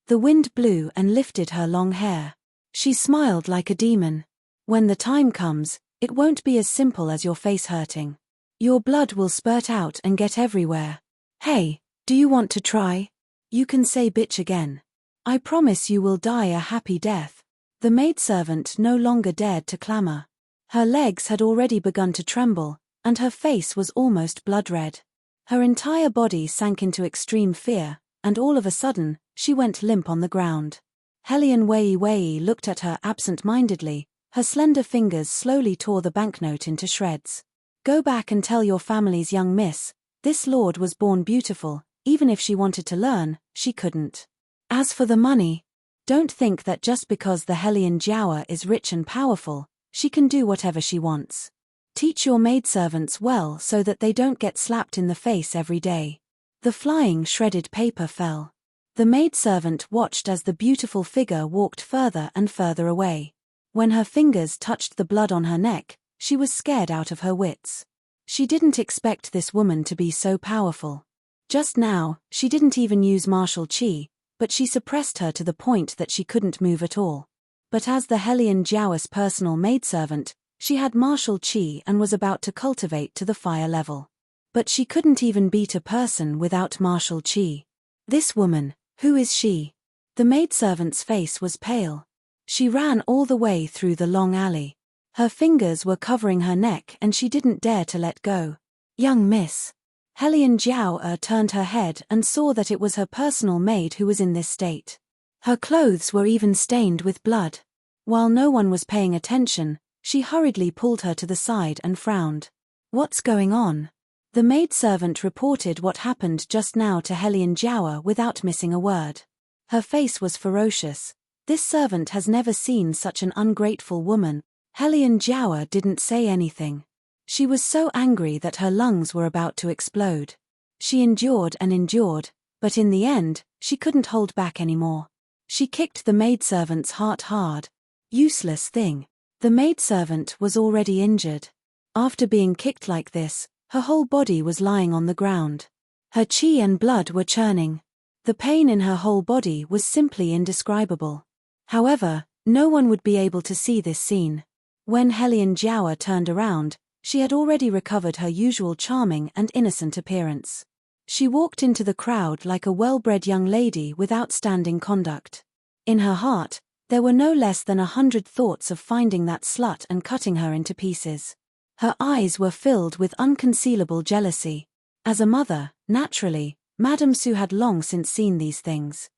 The wind blew and lifted her long hair. She smiled like a demon. "When the time comes, it won't be as simple as your face hurting. Your blood will spurt out and get everywhere. Hey, do you want to try? You can say bitch again. I promise you will die a happy death." The maidservant no longer dared to clamor. Her legs had already begun to tremble, and her face was almost blood-red. Her entire body sank into extreme fear, and all of a sudden, she went limp on the ground. Hellion Wei looked at her absent-mindedly. Her slender fingers slowly tore the banknote into shreds. "Go back and tell your family's young miss, this lord was born beautiful, even if she wanted to learn, she couldn't. As for the money, Don't think that just because the Hellion Jiaoer is rich and powerful, she can do whatever she wants. Teach your maidservants well so that they don't get slapped in the face every day. The flying shredded paper fell. The maidservant watched as the beautiful figure walked further and further away. When her fingers touched the blood on her neck, she was scared out of her wits. She didn't expect this woman to be so powerful. Just now, she didn't even use martial qi, but she suppressed her to the point that she couldn't move at all. But as the Hellion Jiaoer's personal maidservant, she had martial qi and was about to cultivate to the fire level. But she couldn't even beat a person without martial qi. This woman, who is she? The maidservant's face was pale. She ran all the way through the long alley. Her fingers were covering her neck and she didn't dare to let go. Young miss. Hellion Jiaoer turned her head and saw that it was her personal maid who was in this state. Her clothes were even stained with blood. While no one was paying attention, she hurriedly pulled her to the side and frowned. What's going on? The maidservant reported what happened just now to Hellion Jiaoer without missing a word. Her face was ferocious. This servant has never seen such an ungrateful woman. Hellion Jiaoer didn't say anything. She was so angry that her lungs were about to explode. She endured and endured, but in the end, she couldn't hold back anymore. She kicked the maidservant's heart hard. Useless thing. The maidservant was already injured. After being kicked like this, her whole body was lying on the ground. Her qi and blood were churning. The pain in her whole body was simply indescribable. However, no one would be able to see this scene. When Hellion Jiaoer turned around, she had already recovered her usual charming and innocent appearance. She walked into the crowd like a well-bred young lady with outstanding conduct. In her heart, there were no less than 100 thoughts of finding that slut and cutting her into pieces. Her eyes were filled with unconcealable jealousy. As a mother, naturally, Madame Su had long since seen these things.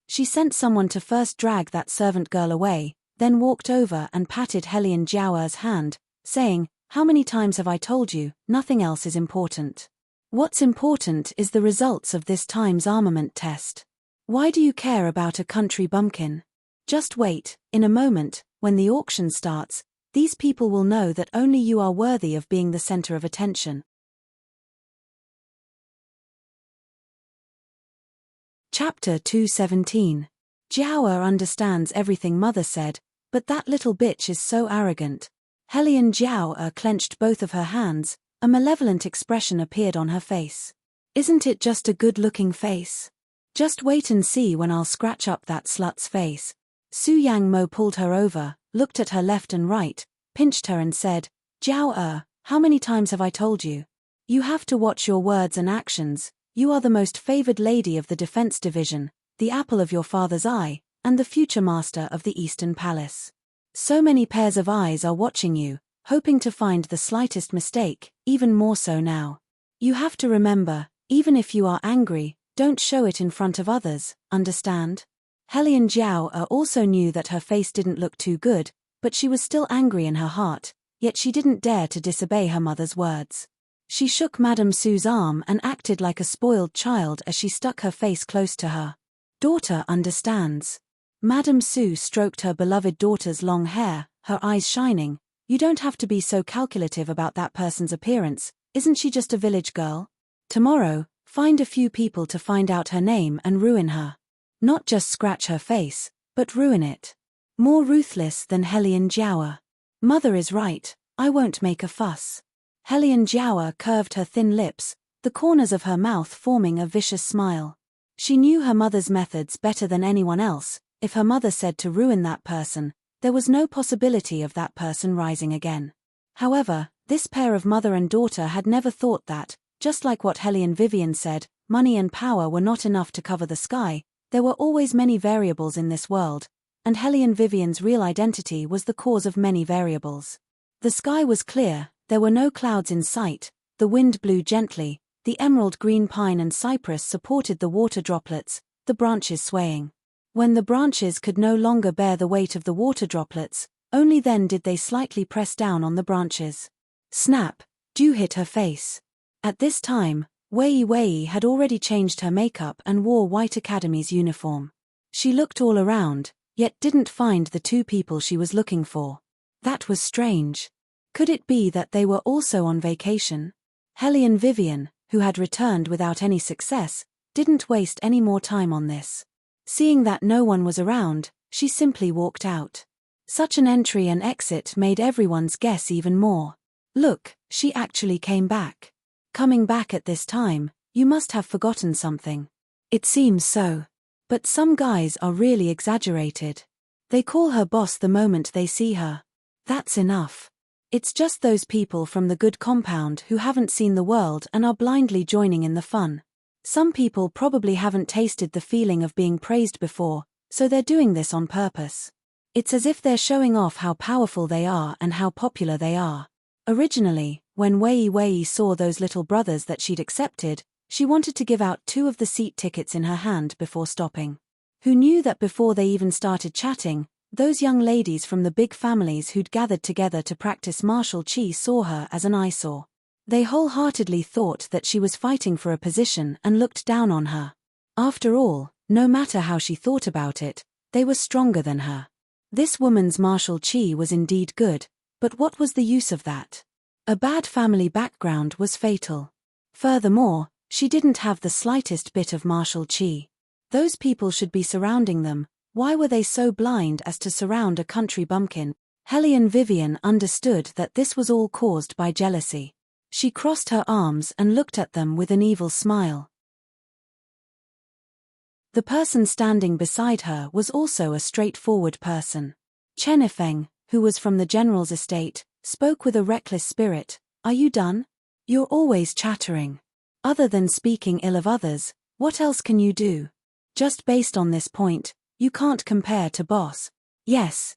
She sent someone to first drag that servant girl away, then walked over and patted Hellion Jiaoer's hand, saying, "How many times have I told you, nothing else is important. What's important is the results of this time's armament test. Why do you care about a country bumpkin? Just wait, in a moment, when the auction starts, these people will know that only you are worthy of being the center of attention." Chapter 217. Jiaoer understands everything mother said, but that little bitch is so arrogant. Hellion Jiaoer clenched both of her hands, a malevolent expression appeared on her face. Isn't it just a good-looking face? Just wait and see when I'll scratch up that slut's face. Su Yangmo pulled her over, looked at her left and right, pinched her and said, "Jiaoer, how many times have I told you? You have to watch your words and actions. You are the most favored lady of the defense division, the apple of your father's eye, and the future master of the Eastern Palace. So many pairs of eyes are watching you, hoping to find the slightest mistake, even more so now. You have to remember, even if you are angry, don't show it in front of others, understand?" Hellion Jiaoer also knew that her face didn't look too good, but she was still angry in her heart, yet she didn't dare to disobey her mother's words. She shook Madame Su's arm and acted like a spoiled child as she stuck her face close to her. "Daughter understands." Madame Su stroked her beloved daughter's long hair, her eyes shining. "You don't have to be so calculative about that person's appearance, isn't she just a village girl? Tomorrow, find a few people to find out her name and ruin her. Not just scratch her face, but ruin it. More ruthless than Hellion Jiaoer. Mother is right, I won't make a fuss." Hellion Jiaoer curved her thin lips, the corners of her mouth forming a vicious smile. She knew her mother's methods better than anyone else. If her mother said to ruin that person, there was no possibility of that person rising again. However, this pair of mother and daughter had never thought that, just like what Hellion Vivian said, money and power were not enough to cover the sky. There were always many variables in this world, and Hellion Vivian's real identity was the cause of many variables. The sky was clear, there were no clouds in sight, the wind blew gently, the emerald green pine and cypress supported the water droplets, the branches swaying. When the branches could no longer bear the weight of the water droplets, only then did they slightly press down on the branches. Snap, dew hit her face. At this time, Wei Wei had already changed her makeup and wore White Academy's uniform. She looked all around, yet didn't find the two people she was looking for. That was strange. Could it be that they were also on vacation? Hellion Vivian, who had returned without any success, didn't waste any more time on this. Seeing that no one was around, she simply walked out. Such an entry and exit made everyone's guess even more. Look, she actually came back. Coming back at this time, you must have forgotten something. It seems so. But some guys are really exaggerated. They call her boss the moment they see her. That's enough. It's just those people from the good compound who haven't seen the world and are blindly joining in the fun. Some people probably haven't tasted the feeling of being praised before, so they're doing this on purpose. It's as if they're showing off how powerful they are and how popular they are. Originally, when Wei Wei saw those little brothers that she'd accepted, she wanted to give out 2 of the seat tickets in her hand before stopping. Who knew that before they even started chatting, those young ladies from the big families who'd gathered together to practice martial chi saw her as an eyesore. They wholeheartedly thought that she was fighting for a position and looked down on her. After all, no matter how she thought about it, they were stronger than her. This woman's martial chi was indeed good, but what was the use of that? A bad family background was fatal. Furthermore, she didn't have the slightest bit of martial chi. Those people should be surrounding them. Why were they so blind as to surround a country bumpkin? Hellion Vivian understood that this was all caused by jealousy. She crossed her arms and looked at them with an evil smile. The person standing beside her was also a straightforward person. Chen Yifeng, who was from the general's estate, spoke with a reckless spirit. Are you done? You're always chattering. Other than speaking ill of others, what else can you do? Just based on this point, you can't compare to boss. Yes.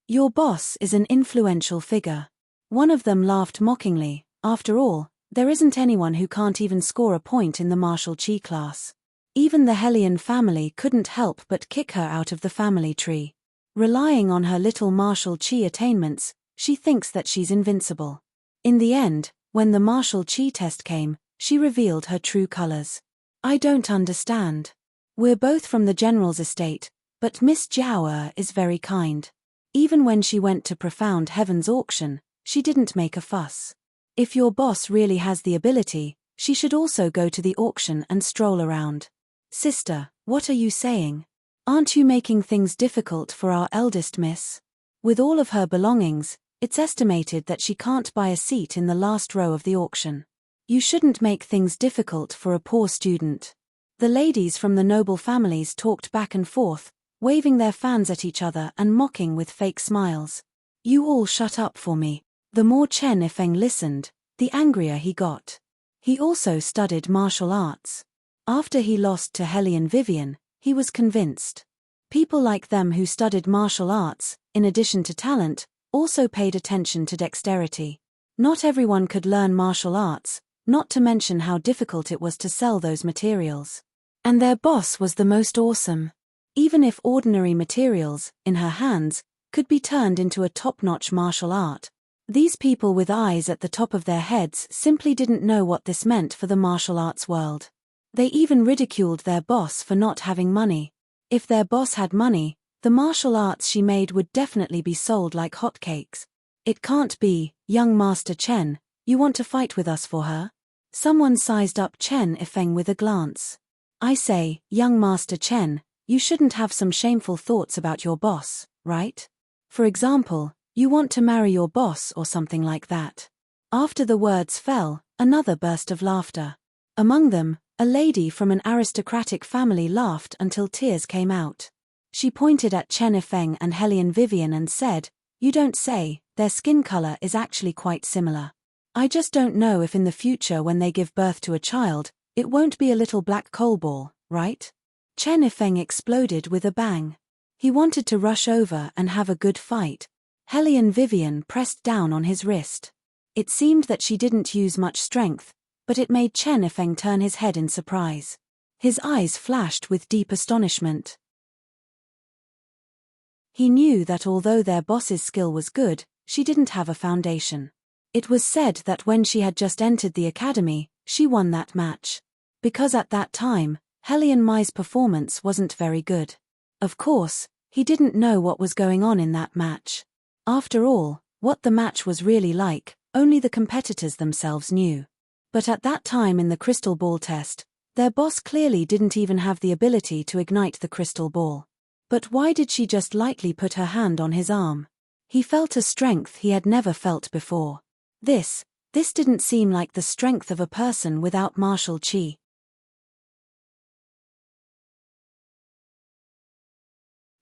Your boss is an influential figure. One of them laughed mockingly. After all, there isn't anyone who can't even score a point in the martial chi class. Even the Hellion family couldn't help but kick her out of the family tree. Relying on her little martial chi attainments, she thinks that she's invincible. In the end, when the martial chi test came, she revealed her true colors. I don't understand. We're both from the general's estate, but Miss Jiao is very kind. Even when she went to Profound Heaven's auction, she didn't make a fuss. If your boss really has the ability, she should also go to the auction and stroll around. Sister, what are you saying? Aren't you making things difficult for our eldest miss? With all of her belongings, it's estimated that she can't buy a seat in the last row of the auction. You shouldn't make things difficult for a poor student. The ladies from the noble families talked back and forth, waving their fans at each other and mocking with fake smiles. You all shut up for me. The more Chen Yifeng listened, the angrier he got. He also studied martial arts. After he lost to Hellion Vivian, he was convinced. People like them who studied martial arts, in addition to talent, also paid attention to dexterity. Not everyone could learn martial arts, not to mention how difficult it was to sell those materials. And their boss was the most awesome. Even if ordinary materials, in her hands, could be turned into a top-notch martial art, these people with eyes at the top of their heads simply didn't know what this meant for the martial arts world. They even ridiculed their boss for not having money. If their boss had money, the martial arts she made would definitely be sold like hotcakes. It can't be, young Master Chen, you want to fight with us for her? Someone sized up Chen Yifeng with a glance. I say, young Master Chen, you shouldn't have some shameful thoughts about your boss, right? For example, you want to marry your boss or something like that. After the words fell, another burst of laughter. Among them, a lady from an aristocratic family laughed until tears came out. She pointed at Chen Yifeng and Hellion Vivian and said, "You don't say, their skin color is actually quite similar. I just don't know if in the future when they give birth to a child, it won't be a little black coal ball, right?" Chen Yifeng exploded with a bang. He wanted to rush over and have a good fight. Hellion Vivian pressed down on his wrist. It seemed that she didn't use much strength, but it made Chen Yifeng turn his head in surprise. His eyes flashed with deep astonishment. He knew that although their boss's skill was good, she didn't have a foundation. It was said that when she had just entered the academy, She won that match. Because at that time, Helion Mai's performance wasn't very good. Of course, he didn't know what was going on in that match. After all, what the match was really like, only the competitors themselves knew. But at that time in the crystal ball test, their boss clearly didn't even have the ability to ignite the crystal ball. But why did she just lightly put her hand on his arm? He felt a strength he had never felt before. This didn't seem like the strength of a person without martial chi.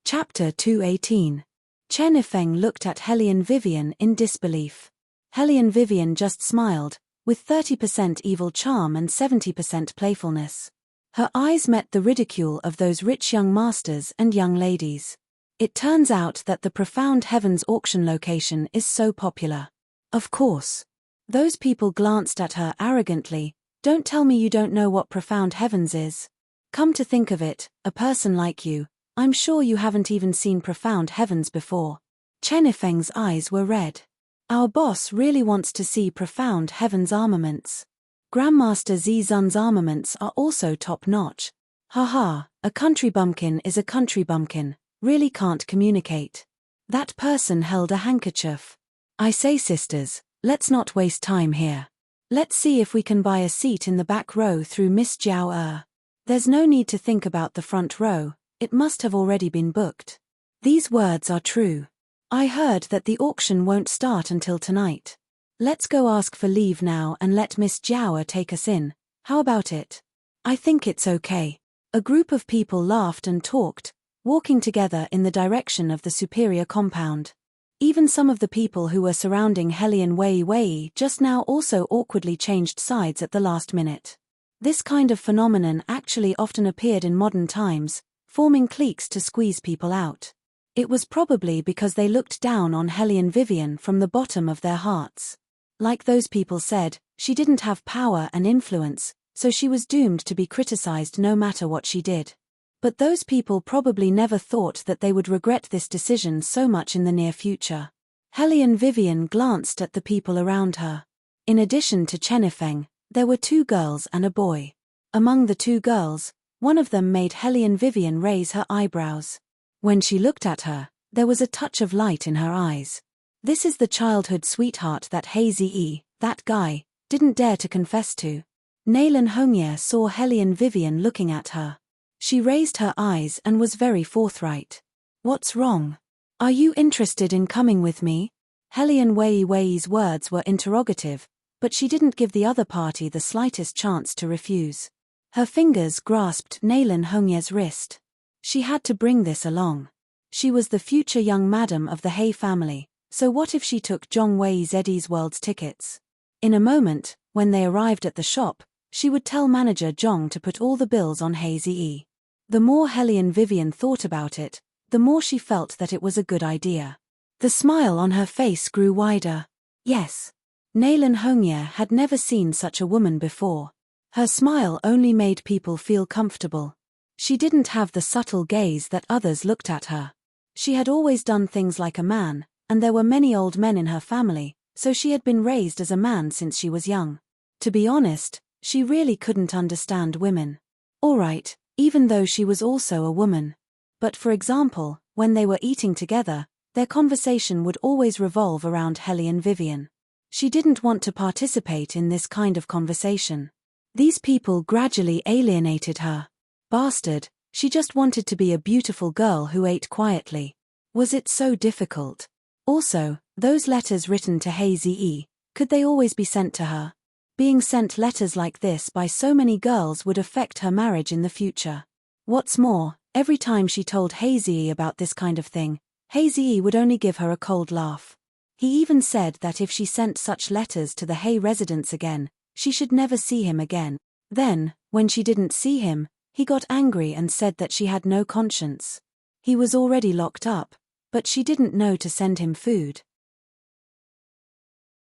Chapter 218. Chen Yifeng looked at Helion Vivian in disbelief. Helion Vivian just smiled, with 30% evil charm and 70% playfulness. Her eyes met the ridicule of those rich young masters and young ladies. It turns out that the Profound Heavens auction location is so popular. Of course. Those people glanced at her arrogantly. Don't tell me you don't know what Profound Heavens is. Come to think of it, a person like you, I'm sure you haven't even seen Profound Heavens before. Chen Yifeng's eyes were red. Our boss really wants to see Profound Heavens armaments. Grandmaster Zizun's armaments are also top-notch. Haha, a country bumpkin is a country bumpkin, really can't communicate. That person held a handkerchief. I say sisters, let's not waste time here. Let's see if we can buy a seat in the back row through Miss Jiao. There's no need to think about the front row. It must have already been booked. These words are true. I heard that the auction won't start until tonight. Let's go ask for leave now and let Miss Jiao take us in. How about it? I think it's okay. A group of people laughed and talked, walking together in the direction of the superior compound. Even some of the people who were surrounding Helion Wei just now also awkwardly changed sides at the last minute. This kind of phenomenon actually often appeared in modern times, forming cliques to squeeze people out. It was probably because they looked down on Helion Vivian from the bottom of their hearts. Like those people said, she didn't have power and influence, so she was doomed to be criticized no matter what she did. But those people probably never thought that they would regret this decision so much in the near future. Helion Vivian glanced at the people around her. In addition to Chen Yifeng, there were 2 girls and a boy. Among the 2 girls, one of them made Helion Vivian raise her eyebrows. When she looked at her, there was a touch of light in her eyes. This is the childhood sweetheart that Hazy, that guy, didn't dare to confess to. Nalan Hongye saw Helion Vivian looking at her. She raised her eyes and was very forthright. What's wrong? Are you interested in coming with me? Helion Wei's words were interrogative, but she didn't give the other party the slightest chance to refuse. Her fingers grasped Nalan Hongye's wrist. She had to bring this along. She was the future young madam of the He family, so what if she took Zhong Wei's Eddie's World's tickets? In a moment, when they arrived at the shop, she would tell manager Zhong to put all the bills on Hazy. The more Helion Vivian thought about it, the more she felt that it was a good idea. The smile on her face grew wider. Yes. Nalan Hongye had never seen such a woman before. Her smile only made people feel comfortable. She didn't have the subtle gaze that others looked at her. She had always done things like a man, and there were many old men in her family, so she had been raised as a man since she was young. To be honest, she really couldn't understand women. Alright, even though she was also a woman. But for example, when they were eating together, their conversation would always revolve around Helion Vivian. She didn't want to participate in this kind of conversation. These people gradually alienated her. Bastard, she just wanted to be a beautiful girl who ate quietly. Was it so difficult? Also, those letters written to Hazy, could they always be sent to her? Being sent letters like this by so many girls would affect her marriage in the future. What's more, every time she told Hazy about this kind of thing, Hazy would only give her a cold laugh. He even said that if she sent such letters to the Hay residents again, she should never see him again. Then, when she didn't see him, he got angry and said that she had no conscience. He was already locked up, but she didn't know to send him food.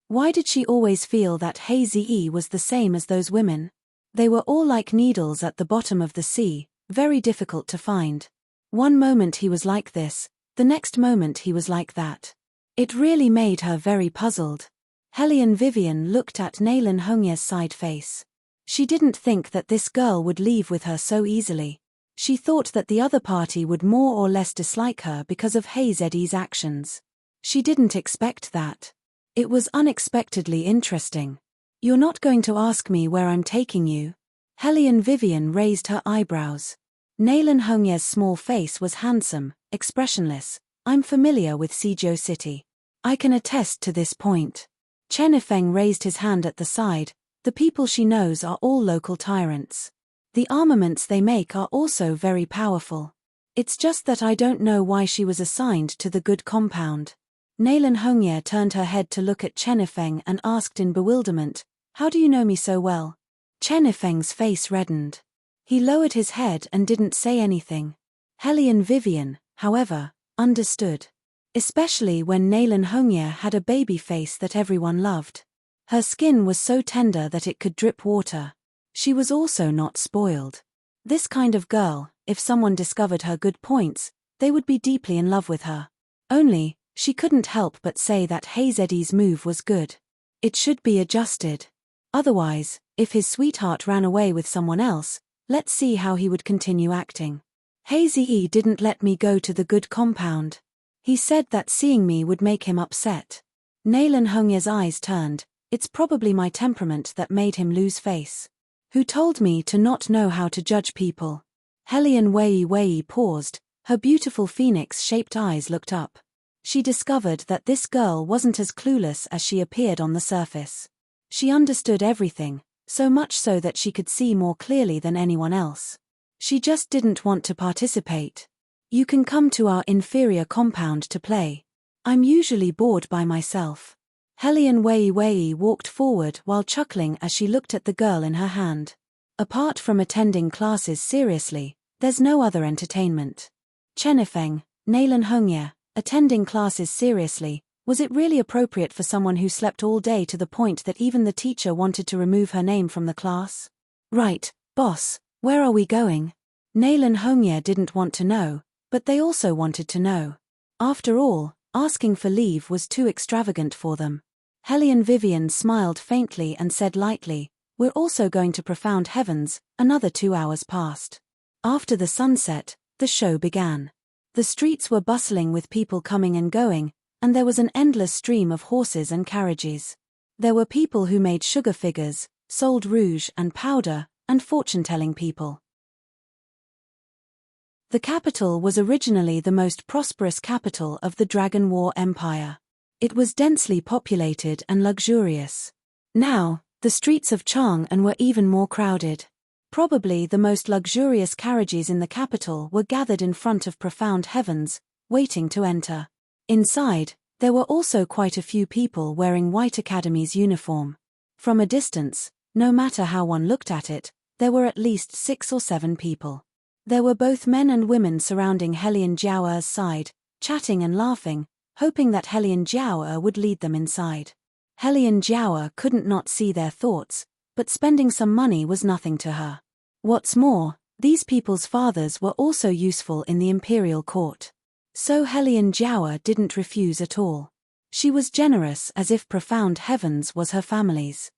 Why did she always feel that Hazy was the same as those women? They were all like needles at the bottom of the sea, very difficult to find. One moment he was like this, the next moment he was like that. It really made her very puzzled. Helion Vivian looked at Nalan Hongye's side face. She didn't think that this girl would leave with her so easily. She thought that the other party would more or less dislike her because of Eddie's actions. She didn't expect that. It was unexpectedly interesting. "You're not going to ask me where I'm taking you?" Hellion Vivian raised her eyebrows. Naylan Hongye's small face was handsome, expressionless. "I'm familiar with Sijou City. I can attest to this point." Chen Yifeng raised his hand at the side. "The people she knows are all local tyrants. The armaments they make are also very powerful. It's just that I don't know why she was assigned to the good compound." Naylan Hongye turned her head to look at Chen Yifeng and asked in bewilderment, "How do you know me so well?" Chen Yifeng's face reddened. He lowered his head and didn't say anything. Hellion Vivian, however, understood. Especially when Naylan Hongye had a baby face that everyone loved. Her skin was so tender that it could drip water. She was also not spoiled. This kind of girl, if someone discovered her good points, they would be deeply in love with her. Only, she couldn't help but say that Eddie's move was good. It should be adjusted. Otherwise, if his sweetheart ran away with someone else, let's see how he would continue acting. Hazy didn't let me go to the good compound. He said that seeing me would make him upset. Naylan Hongye's eyes turned. "It's probably my temperament that made him lose face. Who told me to not know how to judge people?" Hellion Wei paused. Her beautiful phoenix-shaped eyes looked up. She discovered that this girl wasn't as clueless as she appeared on the surface. She understood everything, so much so that she could see more clearly than anyone else. She just didn't want to participate. "You can come to our inferior compound to play. I'm usually bored by myself." Hellion Wei walked forward while chuckling as she looked at the girl in her hand. "Apart from attending classes seriously, there's no other entertainment." Chen Yifeng, Naylan Hongye, attending classes seriously, was it really appropriate for someone who slept all day to the point that even the teacher wanted to remove her name from the class? "Right, boss, where are we going?" Naylan Hongye didn't want to know, but they also wanted to know. After all, asking for leave was too extravagant for them. Hellion Vivian smiled faintly and said lightly, "We're also going to Profound Heavens." Another 2 hours passed. After the sunset, the show began. The streets were bustling with people coming and going, and there was an endless stream of horses and carriages. There were people who made sugar figures, sold rouge and powder, and fortune-telling people. The capital was originally the most prosperous capital of the Dragon War Empire. It was densely populated and luxurious. Now, the streets of Chang'an were even more crowded. Probably the most luxurious carriages in the capital were gathered in front of Profound Heavens, waiting to enter. Inside, there were also quite a few people wearing White Academy's uniform. From a distance, no matter how one looked at it, there were at least 6 or 7 people. There were both men and women surrounding Hellion Jiao's side, chatting and laughing, hoping that Hellion Jiao would lead them inside. Hellion Jiao couldn't not see their thoughts, but spending some money was nothing to her. What's more, these people's fathers were also useful in the imperial court. So Hellion Jiao didn't refuse at all. She was generous as if Profound Heavens was her family's.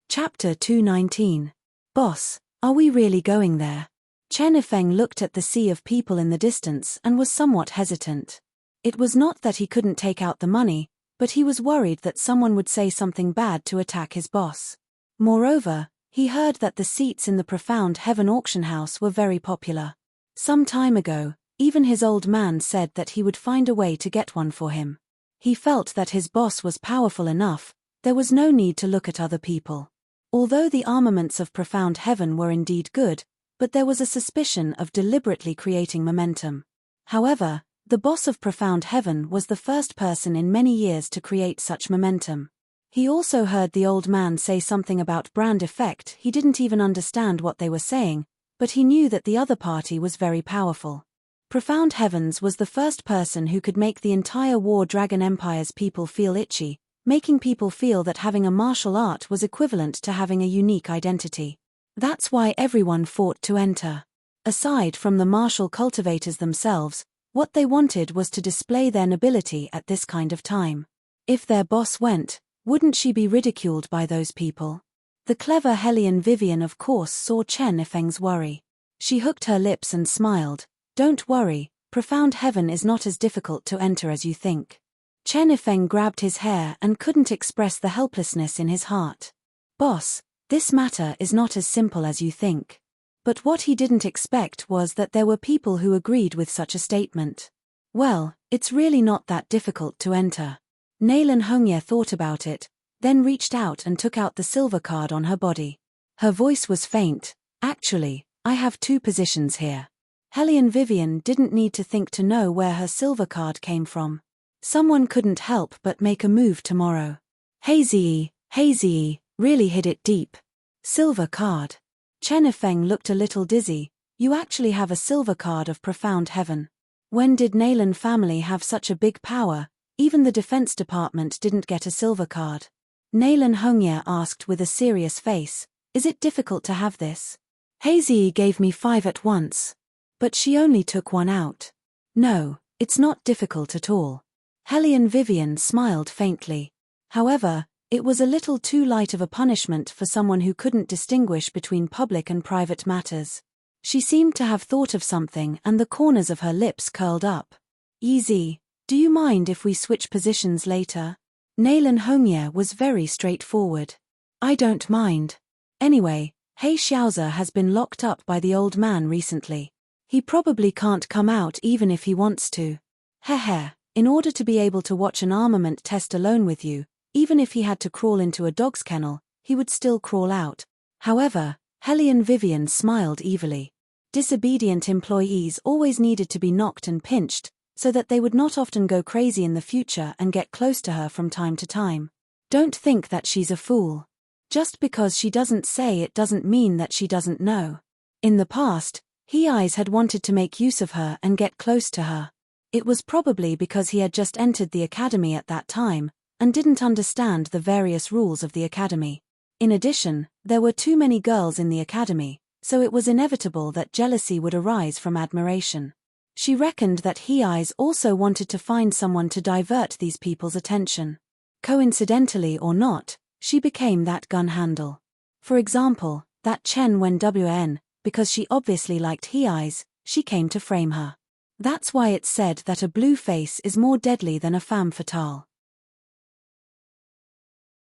Chapter 219. Boss, are we really going there? Chen Yifeng looked at the sea of people in the distance and was somewhat hesitant. It was not that he couldn't take out the money, but he was worried that someone would say something bad to attack his boss. Moreover, he heard that the seats in the Profound Heaven auction house were very popular. Some time ago, even his old man said that he would find a way to get one for him. He felt that his boss was powerful enough, there was no need to look at other people. Although the armaments of Profound Heaven were indeed good, but there was a suspicion of deliberately creating momentum. However, the boss of Profound Heaven was the first person in many years to create such momentum. He also heard the old man say something about brand effect. He didn't even understand what they were saying, but he knew that the other party was very powerful. Profound Heavens was the first person who could make the entire War Dragon Empire's people feel itchy, making people feel that having a martial art was equivalent to having a unique identity. That's why everyone fought to enter. Aside from the martial cultivators themselves, what they wanted was to display their nobility at this kind of time. If their boss went, wouldn't she be ridiculed by those people? The clever Hellion Vivian of course saw Chen Yifeng's worry. She hooked her lips and smiled. Don't worry, profound heaven is not as difficult to enter as you think. Chen Yifeng grabbed his hair and couldn't express the helplessness in his heart. Boss, this matter is not as simple as you think. But what he didn't expect was that there were people who agreed with such a statement. Well, it's really not that difficult to enter. Nalan Hongye thought about it, then reached out and took out the silver card on her body. Her voice was faint. Actually, I have 2 positions here. Hellion Vivian didn't need to think to know where her silver card came from. Someone couldn't help but make a move tomorrow. Hazy, really hid it deep. Silver card. Chen Yifeng looked a little dizzy. You actually have a silver card of profound heaven. When did Nalan family have such a big power? Even the Defense Department didn't get a silver card. Nalan Hongye asked with a serious face, is it difficult to have this? Hazy gave me 5 at once. But she only took 1 out. No, it's not difficult at all. Hellion Vivian smiled faintly. However, it was a little too light of a punishment for someone who couldn't distinguish between public and private matters. She seemed to have thought of something and the corners of her lips curled up. Easy. Do you mind if we switch positions later? Nalan Hongye was very straightforward. I don't mind. Anyway, He Xiaozi has been locked up by the old man recently. He probably can't come out even if he wants to. Heh. In order to be able to watch an armament test alone with you, even if he had to crawl into a dog's kennel, he would still crawl out. However, Hellion Vivian smiled evilly. Disobedient employees always needed to be knocked and pinched, so that they would not often go crazy in the future and get close to her from time to time. Don't think that she's a fool. Just because she doesn't say it doesn't mean that she doesn't know. In the past, He Eyes had wanted to make use of her and get close to her. It was probably because he had just entered the academy at that time, and didn't understand the various rules of the academy. In addition, there were too many girls in the academy, so it was inevitable that jealousy would arise from admiration. She reckoned that He Eyes also wanted to find someone to divert these people's attention. Coincidentally or not, she became that gun handle. For example, that Chen Wen, because she obviously liked He Eyes, she came to frame her. That's why it's said that a blue face is more deadly than a femme fatale.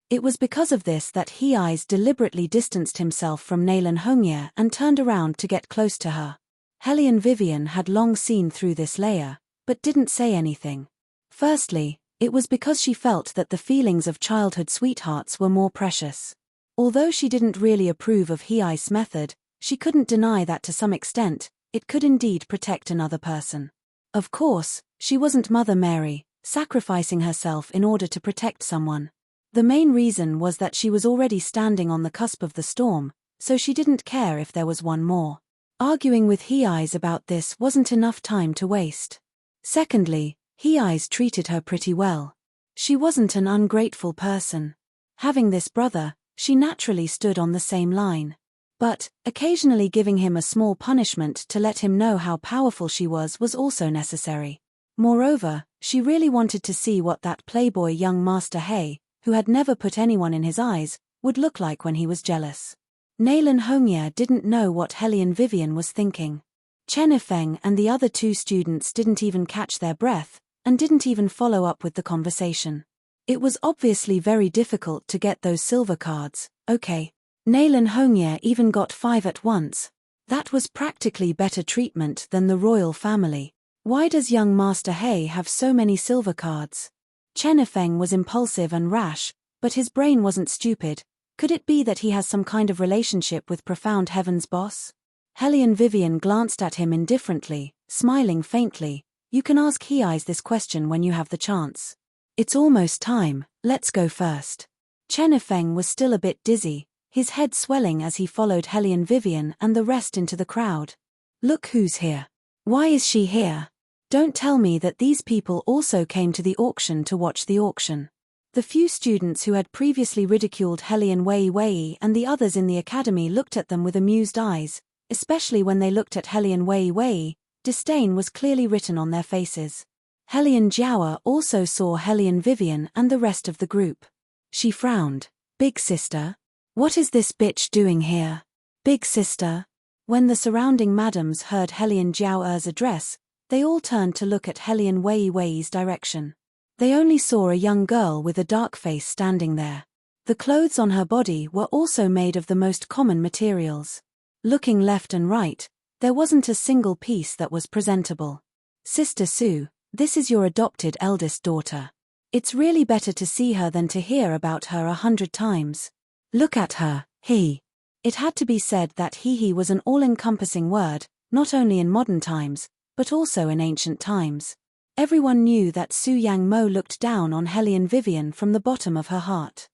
It was because of this that He Eyes deliberately distanced himself from Nalan Hongye and turned around to get close to her. Hellion Vivian had long seen through this layer, but didn't say anything. Firstly, it was because she felt that the feelings of childhood sweethearts were more precious. Although she didn't really approve of He Eyes' method, she couldn't deny that to some extent, it could indeed protect another person. Of course, she wasn't Mother Mary, sacrificing herself in order to protect someone. The main reason was that she was already standing on the cusp of the storm, so she didn't care if there was one more. Arguing with He Eyes about this wasn't enough time to waste. Secondly, He Eyes treated her pretty well. She wasn't an ungrateful person. Having this brother, she naturally stood on the same line. But, occasionally giving him a small punishment to let him know how powerful she was also necessary. Moreover, she really wanted to see what that playboy young Master He, who had never put anyone in his eyes, would look like when he was jealous. Nalan Hongye didn't know what Hellion Vivian was thinking. Chen Yifeng and the other 2 students didn't even catch their breath, and didn't even follow up with the conversation. It was obviously very difficult to get those silver cards. Okay. Nalan Hongye even got 5 at once. That was practically better treatment than the royal family. Why does young Master He have so many silver cards? Chen Yifeng was impulsive and rash, but his brain wasn't stupid. Could it be that he has some kind of relationship with Profound Heaven's boss? Hellion Vivian glanced at him indifferently, smiling faintly. You can ask He Eyes this question when you have the chance. It's almost time, let's go first. Chen Yifeng was still a bit dizzy, his head swelling as he followed Hellion Vivian and the rest into the crowd. Look who's here. Why is she here? Don't tell me that these people also came to the auction to watch the auction. The few students who had previously ridiculed Hellion Wei and the others in the academy looked at them with amused eyes, especially when they looked at Hellion Wei. Disdain was clearly written on their faces. Helian Jiaoer also saw Helian Vivian and the rest of the group. She frowned. Big sister? What is this bitch doing here? Big sister? When the surrounding madams heard Helian Jiaoer's address, they all turned to look at Helian Weiwei's direction. They only saw a young girl with a dark face standing there. The clothes on her body were also made of the most common materials. Looking left and right, there wasn't a single piece that was presentable. Sister Sue, this is your adopted eldest daughter. It's really better to see her than to hear about her 100 times. Look at her, he. It had to be said that he was an all-encompassing word, not only in modern times, but also in ancient times. Everyone knew that Su Yang Mo looked down on Helian Vivian from the bottom of her heart.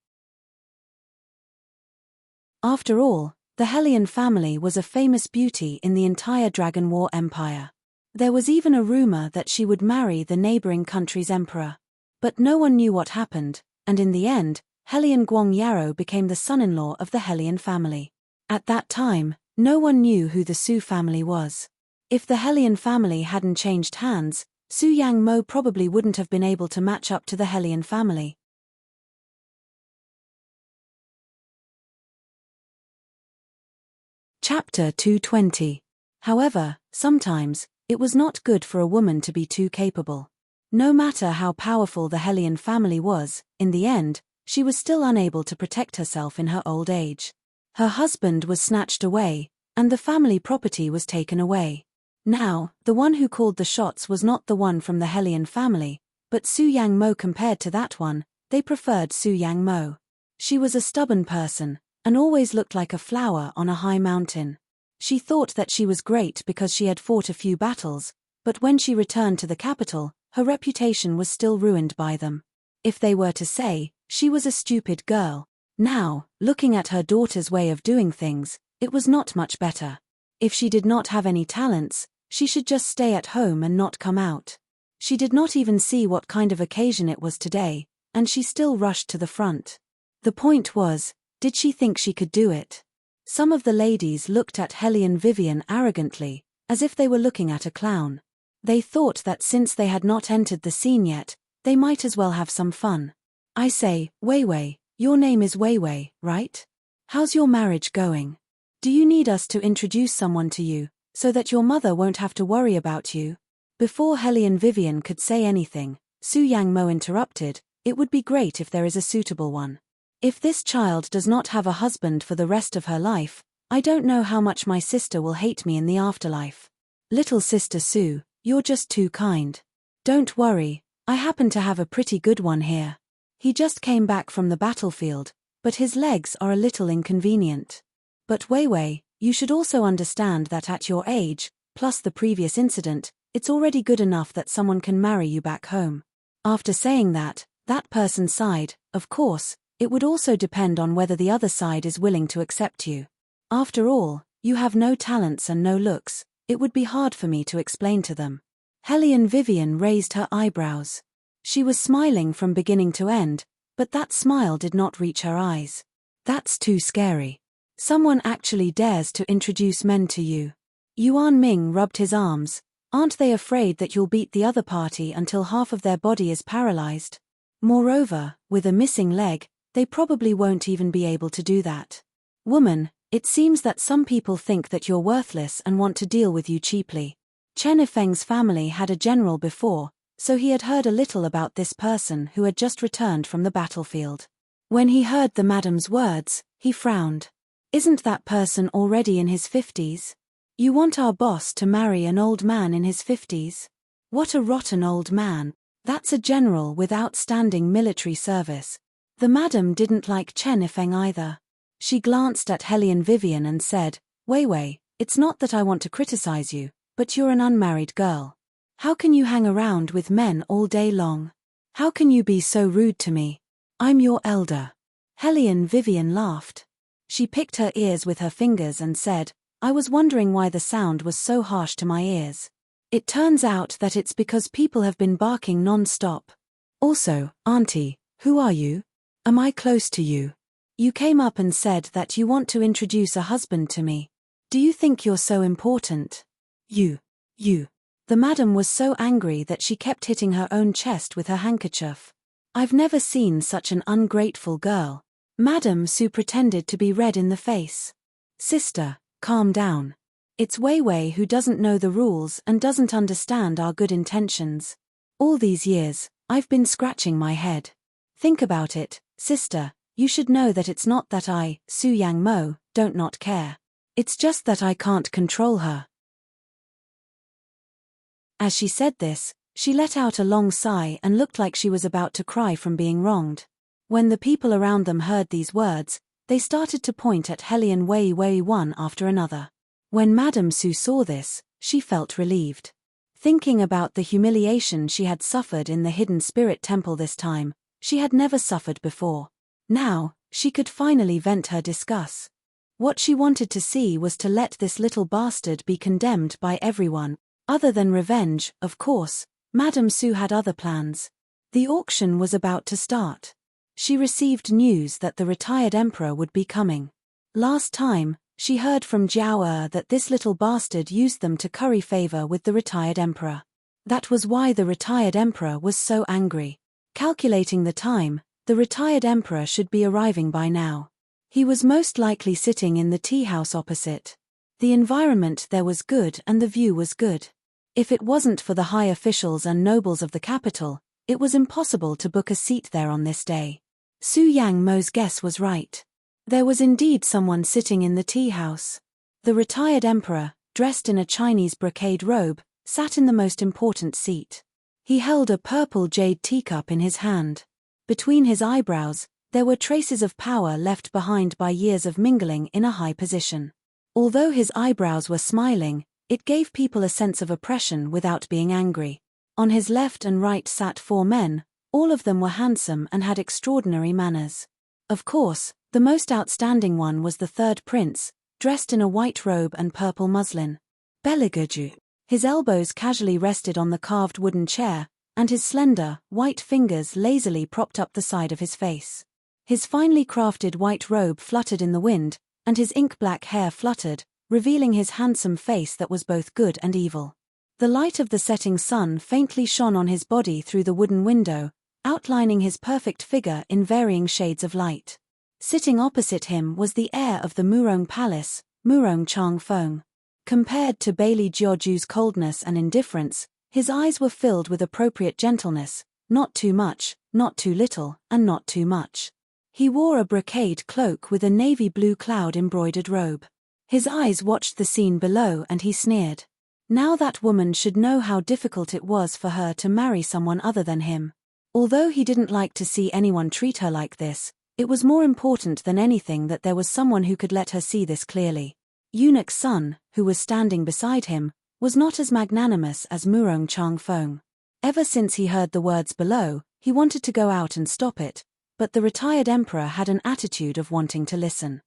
After all, the Helian family was a famous beauty in the entire Dragon War Empire. There was even a rumor that she would marry the neighboring country's emperor. But no one knew what happened, and in the end, Helian Guang Yarrow became the son-in-law of the Helian family. At that time, no one knew who the Su family was. If the Helian family hadn't changed hands, Su Yang Mo probably wouldn't have been able to match up to the Helian family. Chapter 220. However, sometimes, it was not good for a woman to be too capable. No matter how powerful the Helian family was, in the end, she was still unable to protect herself in her old age. Her husband was snatched away, and the family property was taken away. Now, the one who called the shots was not the one from the Helian family, but Su Yang Mo. Compared to that one, they preferred Su Yang Mo. She was a stubborn person, and always looked like a flower on a high mountain. She thought that she was great because she had fought a few battles, but when she returned to the capital, her reputation was still ruined by them. If they were to say, she was a stupid girl. Now, looking at her daughter's way of doing things, it was not much better. If she did not have any talents, she should just stay at home and not come out. She did not even see what kind of occasion it was today, and she still rushed to the front. The point was, did she think she could do it? Some of the ladies looked at Helian Vivian arrogantly, as if they were looking at a clown. They thought that since they had not entered the scene yet, they might as well have some fun. I say, Weiwei, your name is Weiwei, right? How's your marriage going? Do you need us to introduce someone to you, so that your mother won't have to worry about you? Before Helian Vivian could say anything, Su Yang Mo interrupted, it would be great if there is a suitable one. If this child does not have a husband for the rest of her life, I don't know how much my sister will hate me in the afterlife. Little sister Su, you're just too kind. Don't worry, I happen to have a pretty good one here. He just came back from the battlefield, but his legs are a little inconvenient. But Weiwei, you should also understand that at your age, plus the previous incident, it's already good enough that someone can marry you back home. After saying that, that person sighed. Of course, it would also depend on whether the other side is willing to accept you. After all, you have no talents and no looks, it would be hard for me to explain to them. Helian Vivian raised her eyebrows. She was smiling from beginning to end, but that smile did not reach her eyes. That's too scary. Someone actually dares to introduce men to you. Yuan Ming rubbed his arms. Aren't they afraid that you'll beat the other party until half of their body is paralyzed? Moreover, with a missing leg, they probably won't even be able to do that. Woman, it seems that some people think that you're worthless and want to deal with you cheaply. Chen Yifeng's family had a general before, so he had heard a little about this person who had just returned from the battlefield. When he heard the madam's words, he frowned. Isn't that person already in his 50s? You want our boss to marry an old man in his 50s? What a rotten old man. That's a general with outstanding military service. The madam didn't like Chen Yifeng either. She glanced at Helian Vivian and said, Weiwei, it's not that I want to criticize you, but you're an unmarried girl. How can you hang around with men all day long? How can you be so rude to me? I'm your elder. Helian Vivian laughed. She picked her ears with her fingers and said, I was wondering why the sound was so harsh to my ears. It turns out that it's because people have been barking non-stop. Also, Auntie, who are you? Am I close to you? You came up and said that you want to introduce a husband to me. Do you think you're so important? You. The The madam was so angry that she kept hitting her own chest with her handkerchief. "I've never seen such an ungrateful girl." Madam Su pretended to be red in the face. "Sister, calm down. It's Wei Wei who doesn't know the rules and doesn't understand our good intentions. All these years, I've been scratching my head. Think about it, sister, you should know that it's not that I, Su Yang Mo, don't not care. It's just that I can't control her." As she said this, she let out a long sigh and looked like she was about to cry from being wronged. When the people around them heard these words, they started to point at Hellion Wei Wei one after another. When Madame Su saw this, she felt relieved. Thinking about the humiliation she had suffered in the Hidden Spirit Temple this time, she had never suffered before. Now, she could finally vent her disgust. What she wanted to see was to let this little bastard be condemned by everyone. Other than revenge, of course, Madame Su had other plans. The auction was about to start. She received news that the retired emperor would be coming. Last time, she heard from Jiao that this little bastard used them to curry favor with the retired emperor. That was why the retired emperor was so angry. Calculating the time, the retired emperor should be arriving by now. He was most likely sitting in the tea house opposite. The environment there was good and the view was good. If it wasn't for the high officials and nobles of the capital, it was impossible to book a seat there on this day. Su Yang Mo's guess was right. There was indeed someone sitting in the tea house. The retired emperor, dressed in a Chinese brocade robe, sat in the most important seat. He held a purple jade teacup in his hand. Between his eyebrows, there were traces of power left behind by years of mingling in a high position. Although his eyebrows were smiling, it gave people a sense of oppression without being angry. On his left and right sat 4 men, all of them were handsome and had extraordinary manners. Of course, the most outstanding one was the third prince, dressed in a white robe and purple muslin. Beligaju. His elbows casually rested on the carved wooden chair, and his slender, white fingers lazily propped up the side of his face. His finely crafted white robe fluttered in the wind, and his ink-black hair fluttered, revealing his handsome face that was both good and evil. The light of the setting sun faintly shone on his body through the wooden window, outlining his perfect figure in varying shades of light. Sitting opposite him was the heir of the Murong Palace, Murong Changfeng. Compared to Bailey Jiaoju's coldness and indifference, his eyes were filled with appropriate gentleness, not too much, not too little, and not too much. He wore a brocade cloak with a navy blue cloud-embroidered robe. His eyes watched the scene below and he sneered. Now that woman should know how difficult it was for her to marry someone other than him. Although he didn't like to see anyone treat her like this, it was more important than anything that there was someone who could let her see this clearly. Eunuch's son, who was standing beside him, was not as magnanimous as Murong Changfeng. Ever since he heard the words below, he wanted to go out and stop it, but the retired emperor had an attitude of wanting to listen.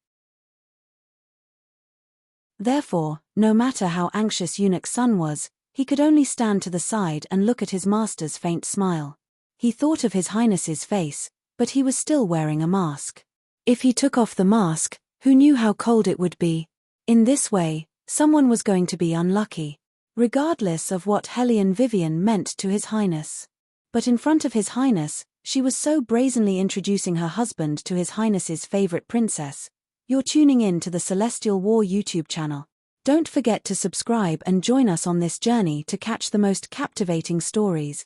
Therefore, no matter how anxious Eunuch's son was, he could only stand to the side and look at his master's faint smile. He thought of His Highness's face, but he was still wearing a mask. If he took off the mask, who knew how cold it would be? In this way, someone was going to be unlucky, regardless of what Hellion Vivian meant to His Highness. But in front of His Highness, she was so brazenly introducing her husband to His Highness's favorite princess. You're tuning in to the Celestial War YouTube channel. Don't forget to subscribe and join us on this journey to catch the most captivating stories.